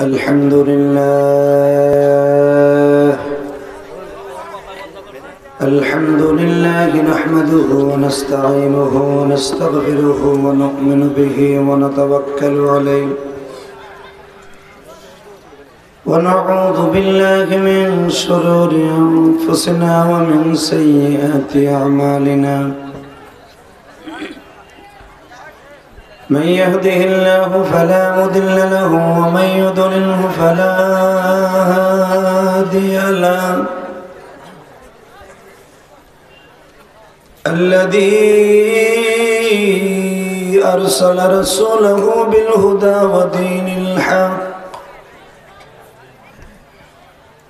الحمد لله نحمده ونستعينه ونستغفره ونؤمن به ونتوكل عليه ونعوذ بالله من شرور أنفسنا ومن سيئات أعمالنا من يهده الله فلا مضل له ومن يضلله فلا هادي له الذي أرسل رسوله بالهدى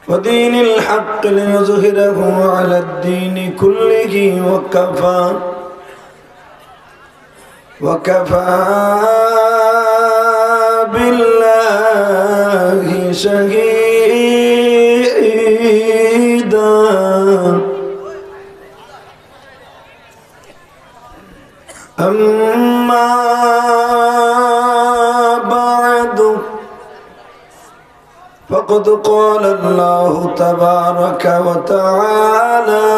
ودين الحق ليظهره على الدين كله وكفى بالله شهيدا أما بعد فقد قال الله تبارك وتعالى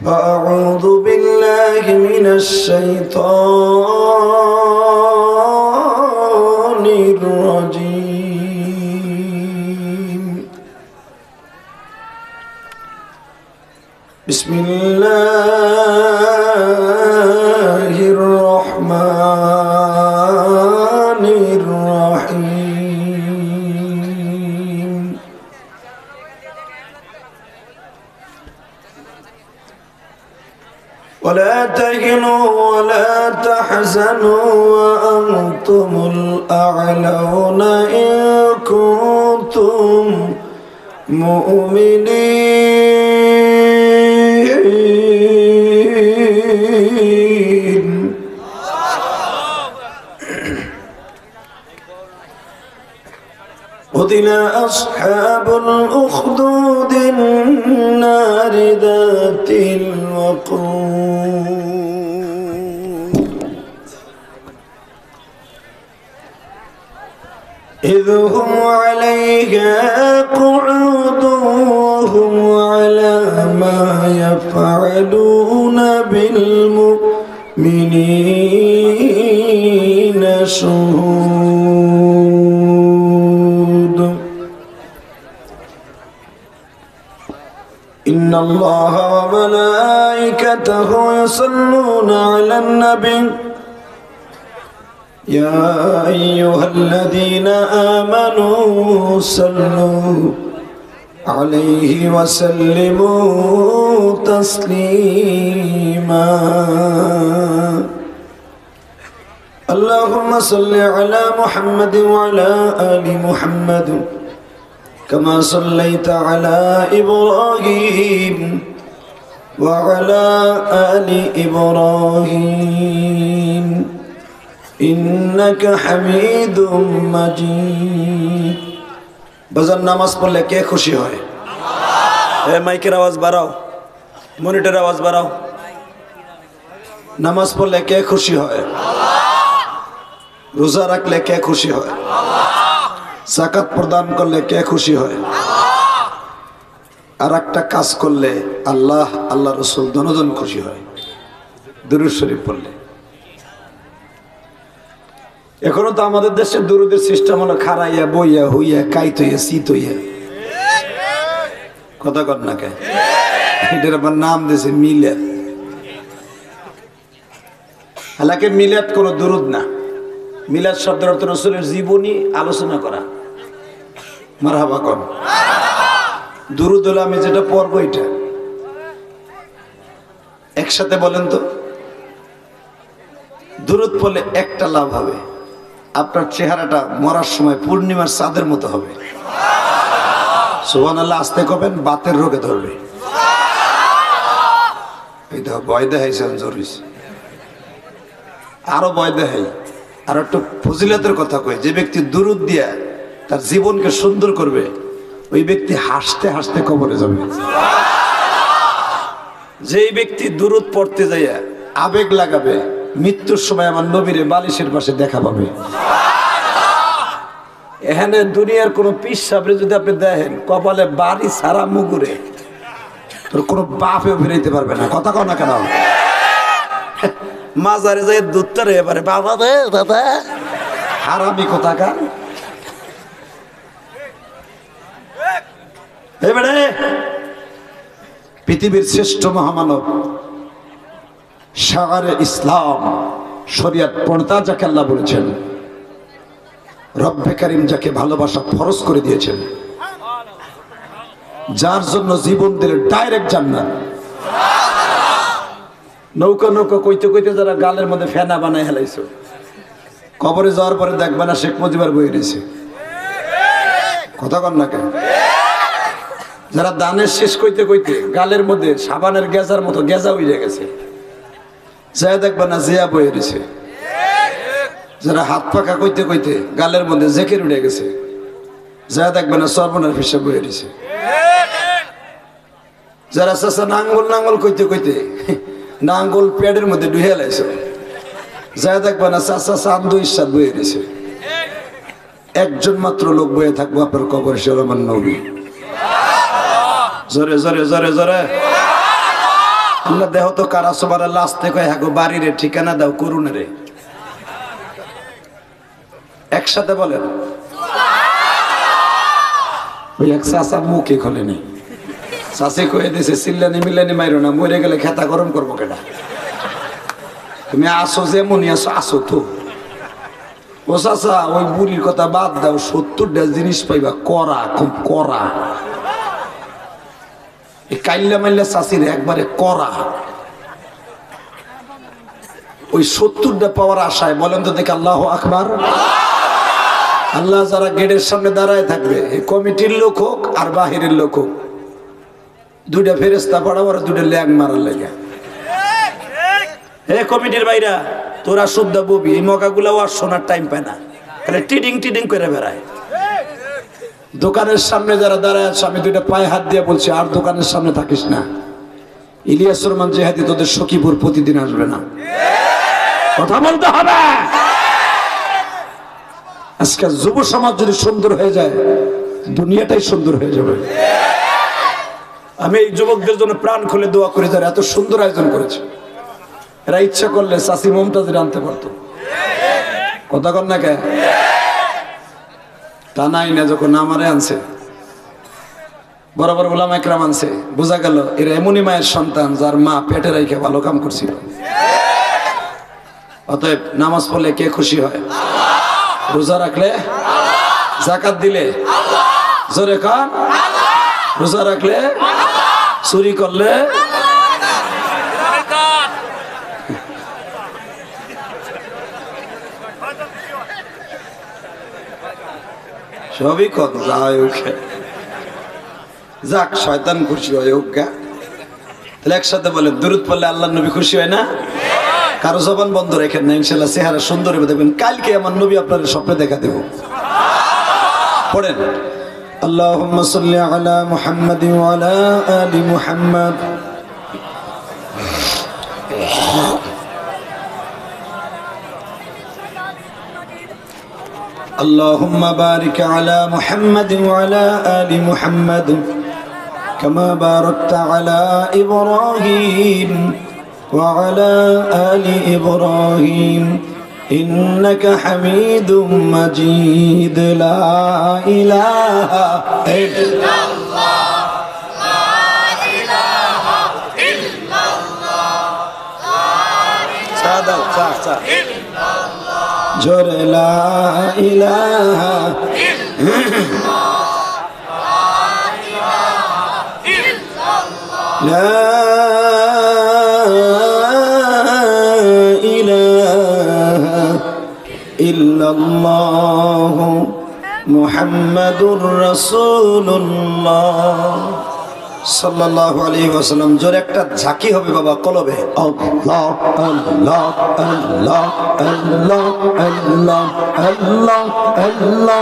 فأعوذ بالله من الشيطان الرجيم بسم الله الرحمن الرحيم ولا تهنوا ولا تحزنوا وأنتم الأعلون إن كنتم مؤمنين قتل أصحاب الأخدود النار ذات الوقود إذ هم عليها قعود وهم على ما يفعلون بالمؤمنين شهود إن الله وملائكته يصلون على النبي يا أيها الذين آمنوا صلوا عليه وسلموا تسليما اللهم صل على محمد وعلى آل محمد كما صليت على إبراهيم وعلى آل إبراهيم إنك حميد مجيد বাজার নামাজ পড়লে কে খুশি হয়? মাইকের আওয়াজ বাড়াও, মনিটরের আওয়াজ বাড়াও। নামাজ পড়লে কে খুশি হয়? রোজা রাখলে কে খুশি হয়? যাকাত প্রদান করলে কে খুশি হয়? আর একটা কাজ করলে আল্লাহ আল্লাহ রসুল দুজন খুশি হয়, দুরূদ শরীফ পড়লে। এখনো তো আমাদের দেশে দুরূদের সিস্টেম হলো খারাইয়া বইয়া হইয়া কাইত হইয়া শীত হইয়া, কথা কর না কে? এটার আবার নাম দিয়েছে মিলাদ। হালাকে মিলাদ কোনো দুরূদ না। মিলাদ শব্দের অর্থ রাসূলের জীবনী আলোচনা করা। মারহাবা কর। দুরূদ হলো আমি যেটা পড়বো এটা একসাথে বলেন তো। দুরূদ পড়লে একটা লাভ হবে, আপনার চেহারাটা মরার সময় পূর্ণিমার চাঁদের মতো হবে। সুবহানাল্লাহ আস্তে কবেন, বাতের রোগে ধরবে। এই দেখো ভয় দেখাইছেন জরুরি, আরো ভয় দেখাই। আর একটু ফজিলতের কথা কই, যে ব্যক্তি দুরূদ দিয়া তার জীবনকে সুন্দর করবে ওই ব্যক্তি হাসতে হাসতে কবরে যাবে। যেই ব্যক্তি দুরূদ পড়তে যাইয়া আবেগ লাগাবে মৃত্যুর সময় আমার নবীরে বালিশের পাশে দেখা পাবে। এখানে দুনিয়ার কোন পীর সাহেবরে যদি আপনি দেখেন কপালে বাড়ি সারা মুগুরে, তোর কোনো বাপেও বেরোইতে পারবে না। কথা কও না কেন? মাজারে যাই দুধটারে এবারে বাবা দে দাদা হারামি কোথাকার। এবারে পৃথিবীর শ্রেষ্ঠ মহামানব শাগারে ইসলাম শরিয়ত প্রণেতা যাকে আল্লাহ বলেছেন, রব্বে কারিম যাকে ভালোবাসা ফরজ করে দিয়েছেন, যার জন্য জীবন দিলে ডাইরেক্ট জান্নাত। নৌকা নৌকা কইতে কইতে যারা গালের মধ্যে ফেনা বানায় হেলাইছো, কবরে যাওয়ার পরে দেখবে না শেখ মুজিবার বই রয়েছে। কথা কন না কেন? যারা দানের শেষ কইতে কইতে গালের মধ্যে সাবানের গেজার মতো গেজা উইরে গেছে, যা দেখবে না জিয়া বই রয়েছে। যারা হাত পাকা কইতে কইতে গালের মধ্যে জেকের উঠে গেছে, যা দেখবে না সর্বনার হিসাব বই রয়েছে। যারা চাষা নাঙ্গল নাঙ্গল কইতে কইতে নাঙ্গল পেটের মধ্যে ডুহে লাইছে, যা দেখবে না চাষা চান্দু ইস্বাদ বয়ে রয়েছে। একজন মাত্র লোক বয়ে থাকবো আপনার কবর, সে আমার নবী। জোরে জোরে জোরে জোরে আল্লাহ দেহ তো কারা সবার লাস্টে কয় হ্যাঁ গো বাড়ির ঠিকানা দাও করুন রে। একসাথে বলেন। ওই এক চাষা মুখে খোলেনি, চাষে কয়ে দিয়েছে চিল্লানি মিল্লানি মাইরো না, মরে গেলে খেতা গরম করবো কেটা। তুমি আসো যেমনই আসো, আসো তো। ও চাষা ওই বুড়ির কথা বাদ দাও, 70টা জিনিস পাইবা করা, খুব করা। এই কাইল্লা মাইল্লা চাষির একবারে করা। ওই 70টা পাওয়ার আশায় বলেন তো দেখে আল্লাহু আকবার। আল্লাহ যারা গেটের সামনে দাঁড়ায় থাকবে, এই কমিটির লোক হোক আর বাহিরের লোক হোক, দুইটা ফেরেস্তা পড়াবো আর দুইটা ল্যাং মারার লেগে। হে কমিটির বাইরা, তোরা শুদ্ধ ববি, এই মগাগুলাও আর শোনার টাইম পায় না, তাহলে টিডিং টিডিং করে বেড়ায়। দোকানের সামনে যারা দাঁড়ায় আছে, আমি দুইটা পায়ে হাত দিয়ে বলছি আর দোকানের সামনে থাকিস না। ইলিয়াস রহমান জেহাদি তোদের সখীপুর প্রতিদিন আসবে না, কথা বলতে হবে। আজকে যুব সমাজ যদি সুন্দর হয়ে যায়, দুনিয়াটাই সুন্দর হয়ে যাবে। আমি এই যুবকদের জন্য প্রাণ খুলে দোয়া করে, যারা এত সুন্দর আয়োজন করেছে, এরা ইচ্ছা করলে চাষি মমতাজের আনতে পারতো। কথা কন না কে? তা নাই না, যখন আমারে আনছে, বরাবর ওলামা একরাম আনছে, বোঝা গেল এরা এমনই মায়ের সন্তান যার মা পেটে রাইখে ভালো কাম করছিল। অতএব নামাজ পড়লে কে খুশি হয়? রোজা রাখলে, যাকাত দিলে, জোরে কান, রোজা রাখলে, চুরি করলে, সবই কত যাক, শয়তান খুশি হয় হোক গা। তাহলে একসাথে বলে দুরূদ পড়লে আল্লাহ নবী খুশি হয় না? কারো জবান বন্ধ রেখেন না, ইনশাল্লাহ চেহারা সুন্দর হবে, দেখবেন কালকে আমার নবী আপনার স্বপ্নে দেখা দেব। পড়েন আল্লাহুম্মা সাল্লি আলা মুহাম্মাদ ওয়া আলা আলি মুহাম্মাদ। اللهم بارك على محمد وعلى آل محمد كما باركت على إبراهيم وعلى آل إبراهيم إنك حميد مجيد لا إله إلا الله لا إله إلا الله لا إله إلا الله جر لا إله إلا الله لا إلا الله محمد رسول الله সাল্লাল্লাহু আলাইহি ওয়াসাল্লাম। জোরে একটা ঝাঁকি হবে বাবা কলবে, আল্লাহ আল্লাহ আল্লাহ আল্লাহ আল্লাহ আল্লাহ আল্লাহ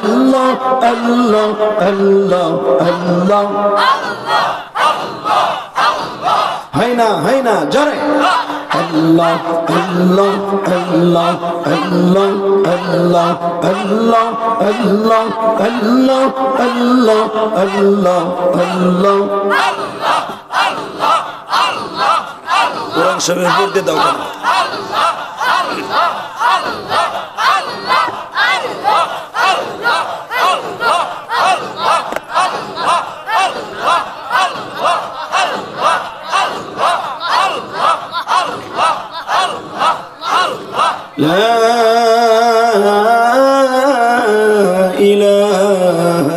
আল্লাহ আল্লাহ আল্লাহ আল্লাহ। হয় না জোরে আল্লাহ আল্লাহ আল্লাহ আল্লাহ আল্লাহ আল্লাহ আল্লাহ আল্লাহ আল্লাহ আল্লাহ আল্লাহ কোরআন শরীফ পড়তে দাও لا إله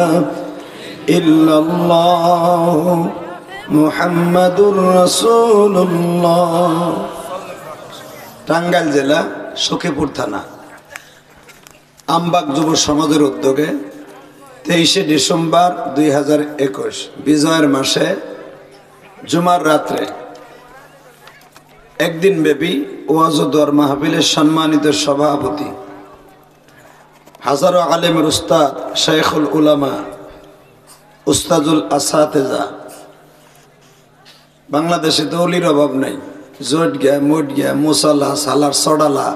إلا الله محمد رسول الله টাঙ্গাইল জেলা সখীপুর থানা আমবাগ যুব সমাজের উদ্যোগে 23শে ডিসেম্বর 2021 বিজয়ের মাসে জুমার রাত্রে একদিন ব্যাপী ওয়াজ ও দোয়ার মাহফিলের সম্মানিত সভাপতি হাজারো আলেমের উস্তাদ শাইখুল উলামা উস্তাদুল আসাতেজা বাংলাদেশে তো অলির অভাব নাই জোট গিয়া মোট গিয়া মুসাল্লা সালার সডালা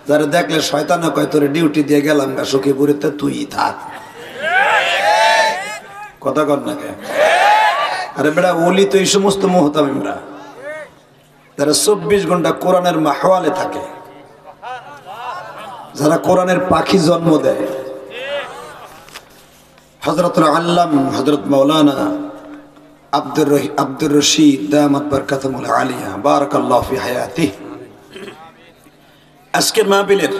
যারা দেখলে শয়তানে কয় তোরে ডিউটি দিয়ে গেলাম গা সখীপুরেতে তুই থাক কথা কর না কে আরে বেড়া ওলি তো এই সমস্ত মুহতামিমরা যারা 24 ঘন্টা কোরআনের মাহওয়ালে থাকে, যারা কোরআনের পাখি জন্ম দেয়। হযরতুল আল্লাম হযরত মাওলানা আব্দুর রশিদ দামাত বরকাতুল আলিয়া বারাকাল্লাহু ফি হায়াতিহি আজকের মাহফিলের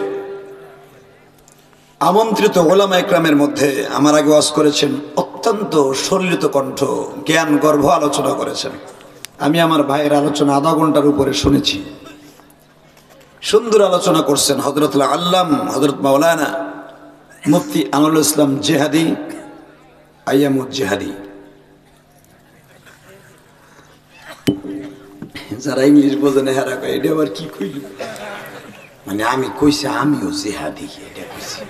আমন্ত্রিত উলামা ইকরামের মধ্যে আমার আগে ওয়াজ করেছেন অত্যন্ত সলিলিত কণ্ঠ জ্ঞান গর্ভ আলোচনা করেছেন। আমি আমার ভাইয়ের আলোচনা আধা ঘন্টার উপরে শুনেছি। সুন্দর আলোচনা করছেন হযরতুল আল্লাম হযরত মাওলানা মুফতি আনোয়ারুল ইসলাম জিহাদি আইয়ামুল জিহাদি। যারা ইংলিশ বোঝে না হেরা কয় এটা আবার কি কইল, মানে আমি কইছি আমিও জিহাদি এটা কইছি।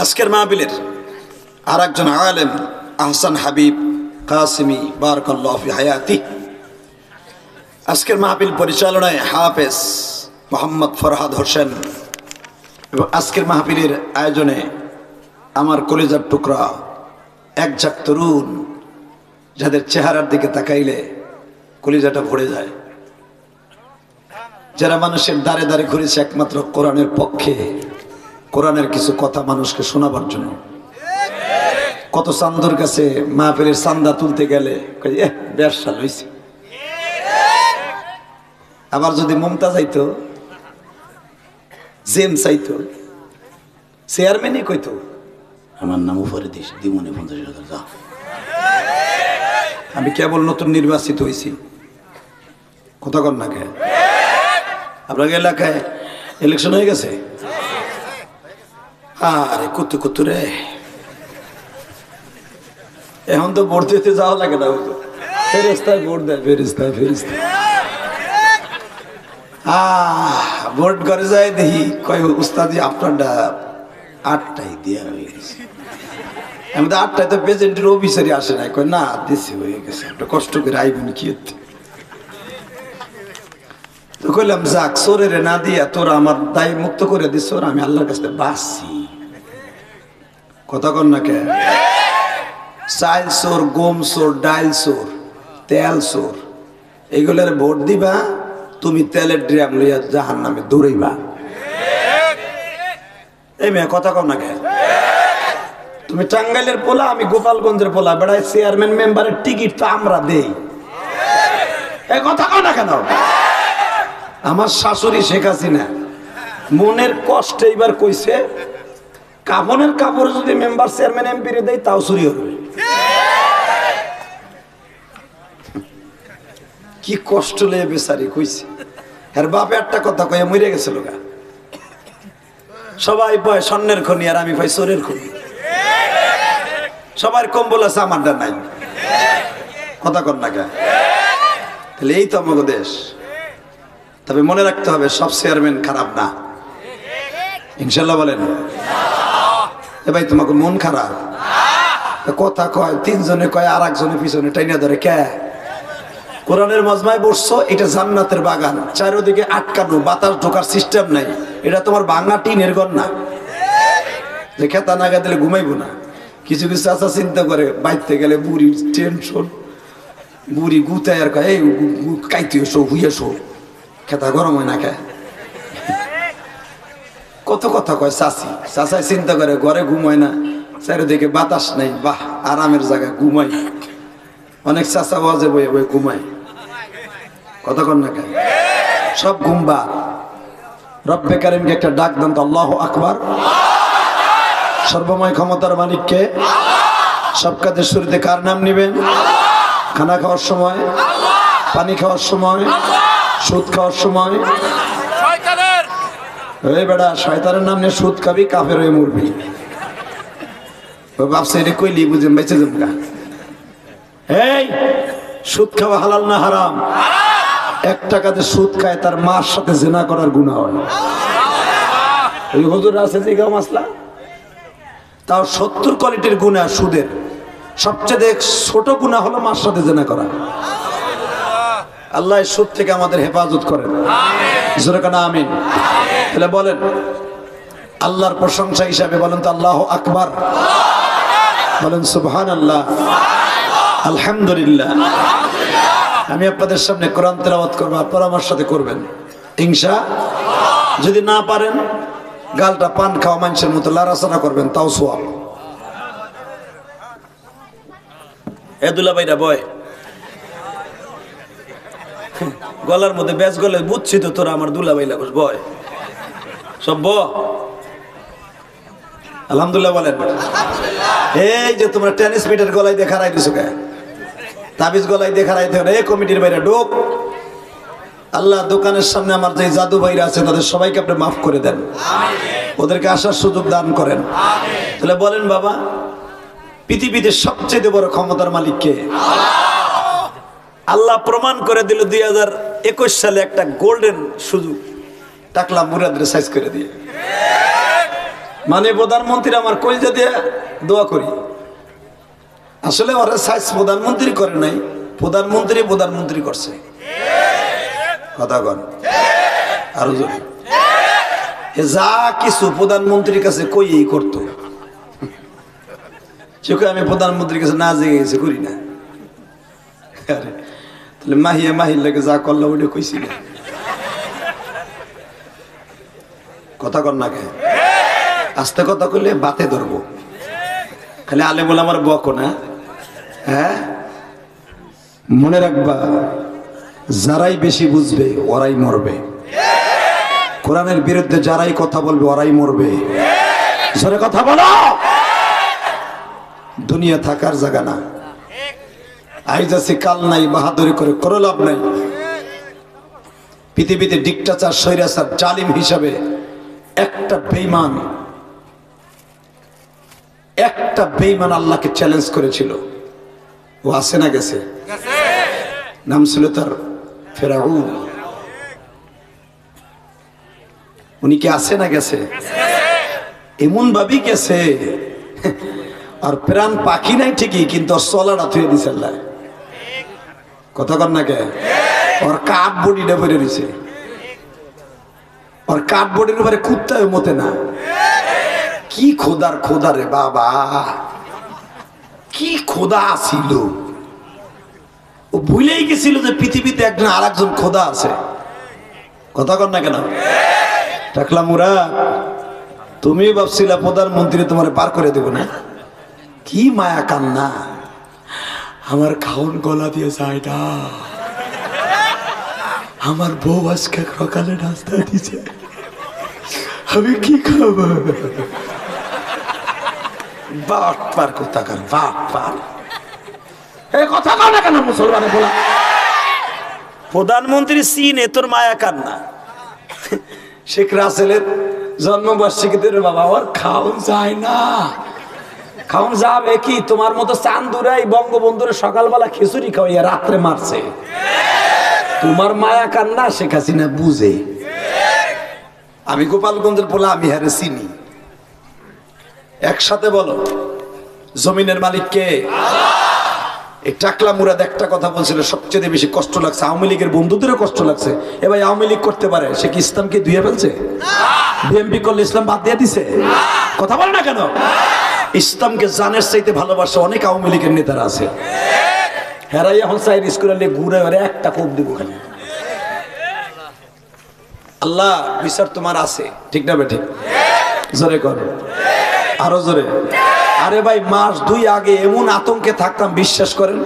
আজকের মাহফিলের আর একজন আলেম আহসান হাবিব কাসিমি বারাকাল্লাহু ফি হায়াতিহি। আজকের মাহফিল পরিচালনায় হাফেজ মোহাম্মদ ফরহাদ হোসেন এবং আজকের মাহফিলের আয়োজনে আমার কলিজার টুকরা একঝাঁক তরুণ, যাদের চেহারার দিকে তাকাইলে কলিজাটা ভরে যায়, যারা মানুষের দ্বারে দ্বারে ঘুরেছে একমাত্র কোরআনের পক্ষে, কোরআনের কিছু কথা মানুষকে শোনাবার জন্য। কত চান্দুর কাছে মাহফিলের চান্দা তুলতে গেলে ব্যবসা লইছে, আবার যদি মমতা চাইতো, জেম চাইতো, চেয়ারম্যানই কইতো আমার নাম উপরে দিস দিমনে 50,000 যা। আমি কেবল নতুন নির্বাচিত হয়েছি, কথা কর না কে? আপনার এলাকায় ইলেকশন হয়ে গেছে? আরে কুতু কুতু রে, এখন তো ভোট দিতে যাওয়া লাগে না, ফেরেস্তায় ভোট দেয়, ফেরেস্তায় ফেরেস্তায় ভোট করে যায় দেখি কয় উস্তাদি আপনারটা 8টায় দেওয়া হয়ে গেছে। আমি তো 8টায় তো প্রেজেন্টের অফিসারই আসে নাই, কয় না দেশে হয়ে গেছে, একটা কষ্ট করে আইবেন কি হচ্ছে। তো কইলাম যাক, চোরের না দিয়া তোরা আমার দায় মুক্ত করে দিস, আমি আল্লাহর কাছে বাঁচছি, কথা কর না কে? চাল চোর, গম চোর, ডাইল চোর, তেল চোর, এইগুলোর ভোট দিবা, তুমি তেলের ড্রাম লইয়া জাহান্নামে দৌড়াইবা। এই মেয়ে কথা কম না কে? তুমি টাঙ্গাইলের পোলা, আমি গোপালগঞ্জের পোলা, বেড়ায় চেয়ারম্যান মেম্বারের টিকিট তো আমরা দেই, এই কথা কম না কেন? আমার শাশুড়ি শেখ হাসিনা মনের কষ্টে এইবার কইছে কাফনের কাপড় যদি মেম্বার চেয়ারম্যান এমপি রে দেয় তাও চুরি হবে। কি কষ্ট লেগে বেচারি কইছে, এর বাপে একটা কথা কয়ে মরে গেছিল গা। সবাই পায় স্বর্ণের খনি আর আমি পাই চোরের খনি, সবার কম্বল আছে আমারটা নাই, কথা কর না কে? তাহলে এই তো আমাদের দেশ। তবে মনে রাখতে হবে সব চেয়ারম্যান খারাপ না, ইনশাল্লাহ বলেন। এ ভাই তোমাকে মন খারাপ, কথা কয় তিনজনে কয় আর একজনের পিছনে টাইনা ধরে কে? কোরআনের মজমায় বসছো, এটা জান্নাতের বাগান, চারিদিকে আটকানো, বাতাস ঢোকার সিস্টেম নাই। এটা তোমার ভাঙা টিনের ঘর না যে খেতা নাগা দিলে ঘুমাইবো না। কিছু কিছু চাচা চিন্তা করে বাইতে গেলে বুড়ির টেনশন, বুড়ি গুতায় আর কয় এই কাইতে শো হুইয়ে শো, খেতা গরম হয় না খায়, কত কথা কয় চাচি। চাচাই চিন্তা করে ঘরে ঘুমায় না, চারিদিকে বাতাস নেই, বাহ আরামের জায়গায় ঘুমাই। অনেক চাচা বাজে বয়ে বয়ে ঘুমাই, কতক্ষণ না খায়, সব ঘুমবা। রব্বে কারিমকে একটা ডাক দেন তো, আল্লাহু আকবার। সর্বময় ক্ষমতার মালিককে। সব কাজের শুরুতে কার নাম নিবেন? খানা খাওয়ার সময়, পানি খাওয়ার সময়, সুদ খাওয়ার সময়। এই বেটা, শয়তানের নাম নিয়ে সুদ খাবি, কাফের হয়ে মরবি। বাপসা এটা কইলি বুঝেন বেঁচে যাবো। এই সুদ খাওয়া হালাল না হারাম? এক টাকাতে সুদ খায়, তার মার সাথে জেনা করার গুনাহ হয়। ওই হুজুর আছে যে গাও মাসলা, তাও 70 কোয়ালিটির গুনাহ সুদের। সবচেয়ে ছোট গুনাহ হলো মার সাথে জেনা করা। আল্লাহ সুদ থেকে আমাদের হেফাজত করেন, জোরে কানা আমিন। তাহলে বলেন আল্লাহর প্রশংসা হিসাবে বলেন তো আল্লাহু আকবার, বলেন সুবহানাল্লাহ, আলহামদুলিল্লাহ। আমি আপনাদের সামনে কোরআন তেলাওয়াত করব, আপনারা আমার সাথে করবেন ইনশাআল্লাহ। যদি না পারেন গালটা পান খাওয়া মানুষের মতো লাড়াচাড়া করবেন, তাও সওয়াব। এ দুলা ভাইরা বয়, গলার মধ্যে ব্যাস গলে, বুঝছি তো তোরা আমার দুলা ভাই লাগস, বয় সব ব। আলহামদুলিল্লাহ বলেন। এই যে তোমরা টেনিস মিটার গলায় দেখা রাই দিছো কে, তাবিজ গলায় দেখা রাই দেখ, এই কমিটির বাইরে ঢোক। আল্লাহ দোকানের সামনে আমার যে জাদু ভাইরা আছে তাদের সবাইকে আপনি মাফ করে দেন, ওদেরকে আসার সুযোগ দান করেন। তাহলে বলেন বাবা, পৃথিবীতে সবচেয়ে বড় ক্ষমতার মালিক কে? আল্লাহ প্রমাণ করে দিল 2021 সালে একটা গোল্ডেন সুযোগ, টাকলা মুরাদরে সাইজ করে দিয়ে। মানে প্রধানমন্ত্রী আমার কইজা দিয়ে দোয়া করি, আসলে ওরা সাইজ প্রধানমন্ত্রী করে নাই, প্রধানমন্ত্রী করছে। কথা কন আরো জোরে। যা কিছু প্রধানমন্ত্রীর কাছে কই করতো, সে কই আমি প্রধানমন্ত্রীর কাছে না জেগে গেছে, করি না। আরে তাহলে মাহির লাগে যা করলো ওটা কইছি না, কথা কন না কে? আস্তে কথা কইলে বাতে ধরবো, খালি আলে বলে আমার বকো না। হ্যাঁ, মনে রাখবা, যারাই বেশি বুঝবে ওরাই মরবে। কোরআনের বিরুদ্ধে যারাই কথা বলবে ওরাই মরবে। জোরে কথা বলো। দুনিয়া থাকার জায়গা না, আইজ আছে কাল নাই, বাহাদুরি করে কোনো লাভ নাই। পৃথিবীতে ডিক্টেটর, স্বৈরাচার, জালিম হিসাবে একটা বেঈমান আল্লাহকে চ্যালেঞ্জ করেছিল। ও আছে না গেছে? নাম ছিল তার ফেরাউন। উনি কি আছে না গেছে? এমন ভাবেই গেছে, আর প্রাণ পাখি নাই ঠিকই, কিন্তু চলাটা থুয়ে দিছে আল্লাহ। কথা কর না কে? ওর কাঠ বডিটা ভরে দিছে, ওর কাঠ বডির উপরে কুত্তায় মতে না। কি খোদা রে বাবা, কি খোদা ছিল। ও ভুলেই গেছিল যে পৃথিবীতে একজন আর একজন খোদা আছে। কথা কর না কেন? টাকলা মুরা, তুমি ভাবছিলা প্রধানমন্ত্রী তোমার পার করে দেব না? কি মায়া কান্না, আমার খাওন গলা দিয়ে যায় না। আমার বউ আজকে সকালে নাস্তা দিছে, আমি কি খাবো? বাপ পার কোথাকার বাপ পার। এই কথা কও না কেন মুসলমানে বলা? প্রধানমন্ত্রী চীনে, তোর মায়া কান্না। শেখ রাসেলের জন্মবার্ষিকীতে বাবা ওর খাওন যায় না। খাওন যাবে কি? তোমার মতো চান্দুরাই বঙ্গবন্ধুরে সকালবেলা খিচুড়ি খাওয়াইয়া রাত্রে মারছে। তোমার মায়া কান্না শেখ হাসিনা বুঝে। আমি গোপালগঞ্জের পোলা, আমি হারে চিনি। একসাথে বলো, জমিনের মালিক কে? এই টাকলা মুরাদ একটা কথা বলছিল, সবচেয়ে বেশি কষ্ট লাগছে, আওয়ামী লীগের বন্ধুদেরও কষ্ট লাগছে। এ ভাই, আওয়ামী লীগ করতে পারে, সে কি ইসলামকে ধুয়ে ফেলছে? বিএনপি করলে ইসলাম বাদ দিয়ে দিছে? কথা বলে না কেন? ইসলামকে জানের চাইতে ভালোবাসে অনেক আওয়ামী লীগের নেতারা আছে। হেরাই এখন সাইড স্কুলে ঘুরে একটা কোপ দিব খালি। আল্লাহ বিচার তোমার আছে, ঠিক না বেঠিক? জোরে কর, আরো জোরে। আরে ভাই, মাস 2 আগে এমন আতঙ্কে থাকতাম, বিশ্বাস করেন।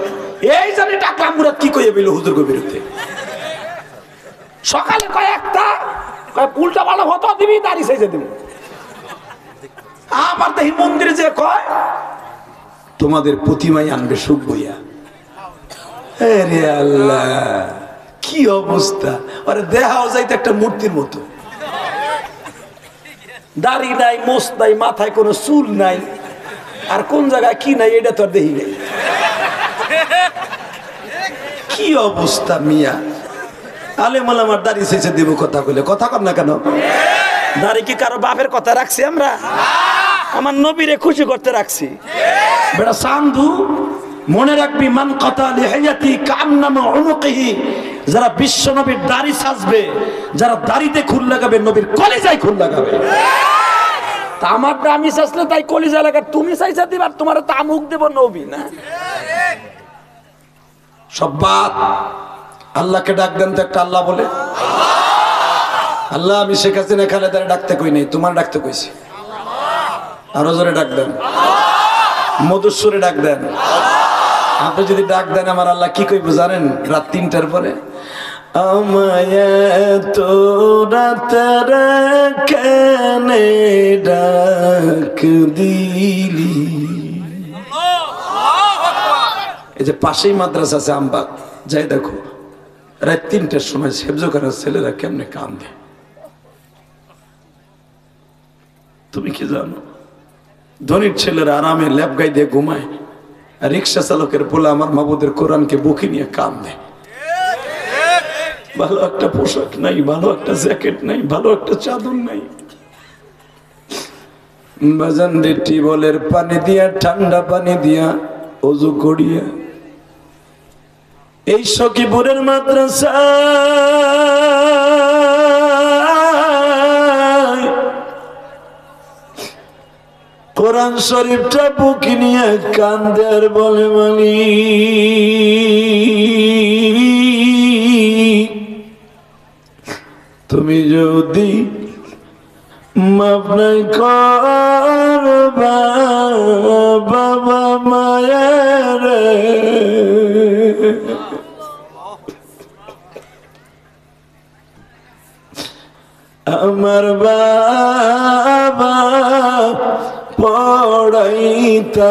এই জানি টাকলা মুরাদ কি কইয়ে বলল হুজুর বিরুদ্ধে। সকালে কয় একটা, কয় উল্টা পাল্টা হতো দিবি, দাড়ি সাইজে দিবি। আবার দেখি মন্দিরে যে কয় তোমাদের প্রতিমাই আনবে সুখ বইয়া। আরে আল্লাহ, কি অবস্থা! আরে দেখাও যাইতে একটা মূর্তির মতো, দাড়ি নাই, মোছ নাই, মাথায় কোনো চুল নাই, আর কোন জায়গায় কি নাই এটা তো আর দেখি নাই। কি অবস্থা মিয়া! আলেমাল আমার দাড়ি শেষে দেবো কথা কইলে কথা কর না কেন? দাড়ি কি কারো বাপের কথা রাখছি আমরা? আমার নবীরে খুশি করতে রাখছি। বেটা সান্ধু, মনে রাখবি, মান কাতা লিহিয়াতি কান্নামা উনুকিহি, যারা বিশ্ব নবীর দাড়ি সাজবে, যারা দাড়িতে খুল লাগাবে, নবীর কলিজায় খুল লাগাবে। তা আমার দামি সাজলে তাই কলিজা লাগা, তুমি চাইছা দিবার, তোমার তো আমুক দেব নবী না। সব বাদ, আল্লাহকে ডাক দেন তো একটা। আল্লাহ বলে, আল্লাহ আমি শেখ হাসিনা খালেদার ডাকতে কই নাই, তোমার ডাকতে কইছি। আরো জোরে ডাক দেন, মধুসূরে ডাক দেন। আপনি যদি ডাক দেন আমার আল্লাহ কি কইব জানেন? রাত 3টার পরে, আমায় তোরা তারা কেনে ডাক দিলি। এই যে পাশেই মাদ্রাসা আছে আমবাগ, যাই দেখো রাত 3টার সময় সেবজো করার ছেলেরা কেমনে কান্দে। তুমি কি জানো? ধনীর ছেলেরা আরামে ল্যাপ গাই দিয়ে ঘুমায়, আর রিক্সা চালকের পোলা আমার মাবুদের কোরআনকে বুকে নিয়ে কান্দে। ভালো একটা পোশাক নাই, ভালো একটা জ্যাকেট নাই, ভালো একটা চাদর নাই। বাজান রে, টিউবওয়েলের পানি দিয়া, ঠান্ডা পানি দিয়া ওযু করিয়া এই সখীপুরের মাদ্রাসা কোরআন শরীফটা বুকে নিয়ে কান্দে আর বলে, মালিক তুমি যদি মাফ নাই করবা বাবা মায়ের, আমার বাবা পড়াইতাছে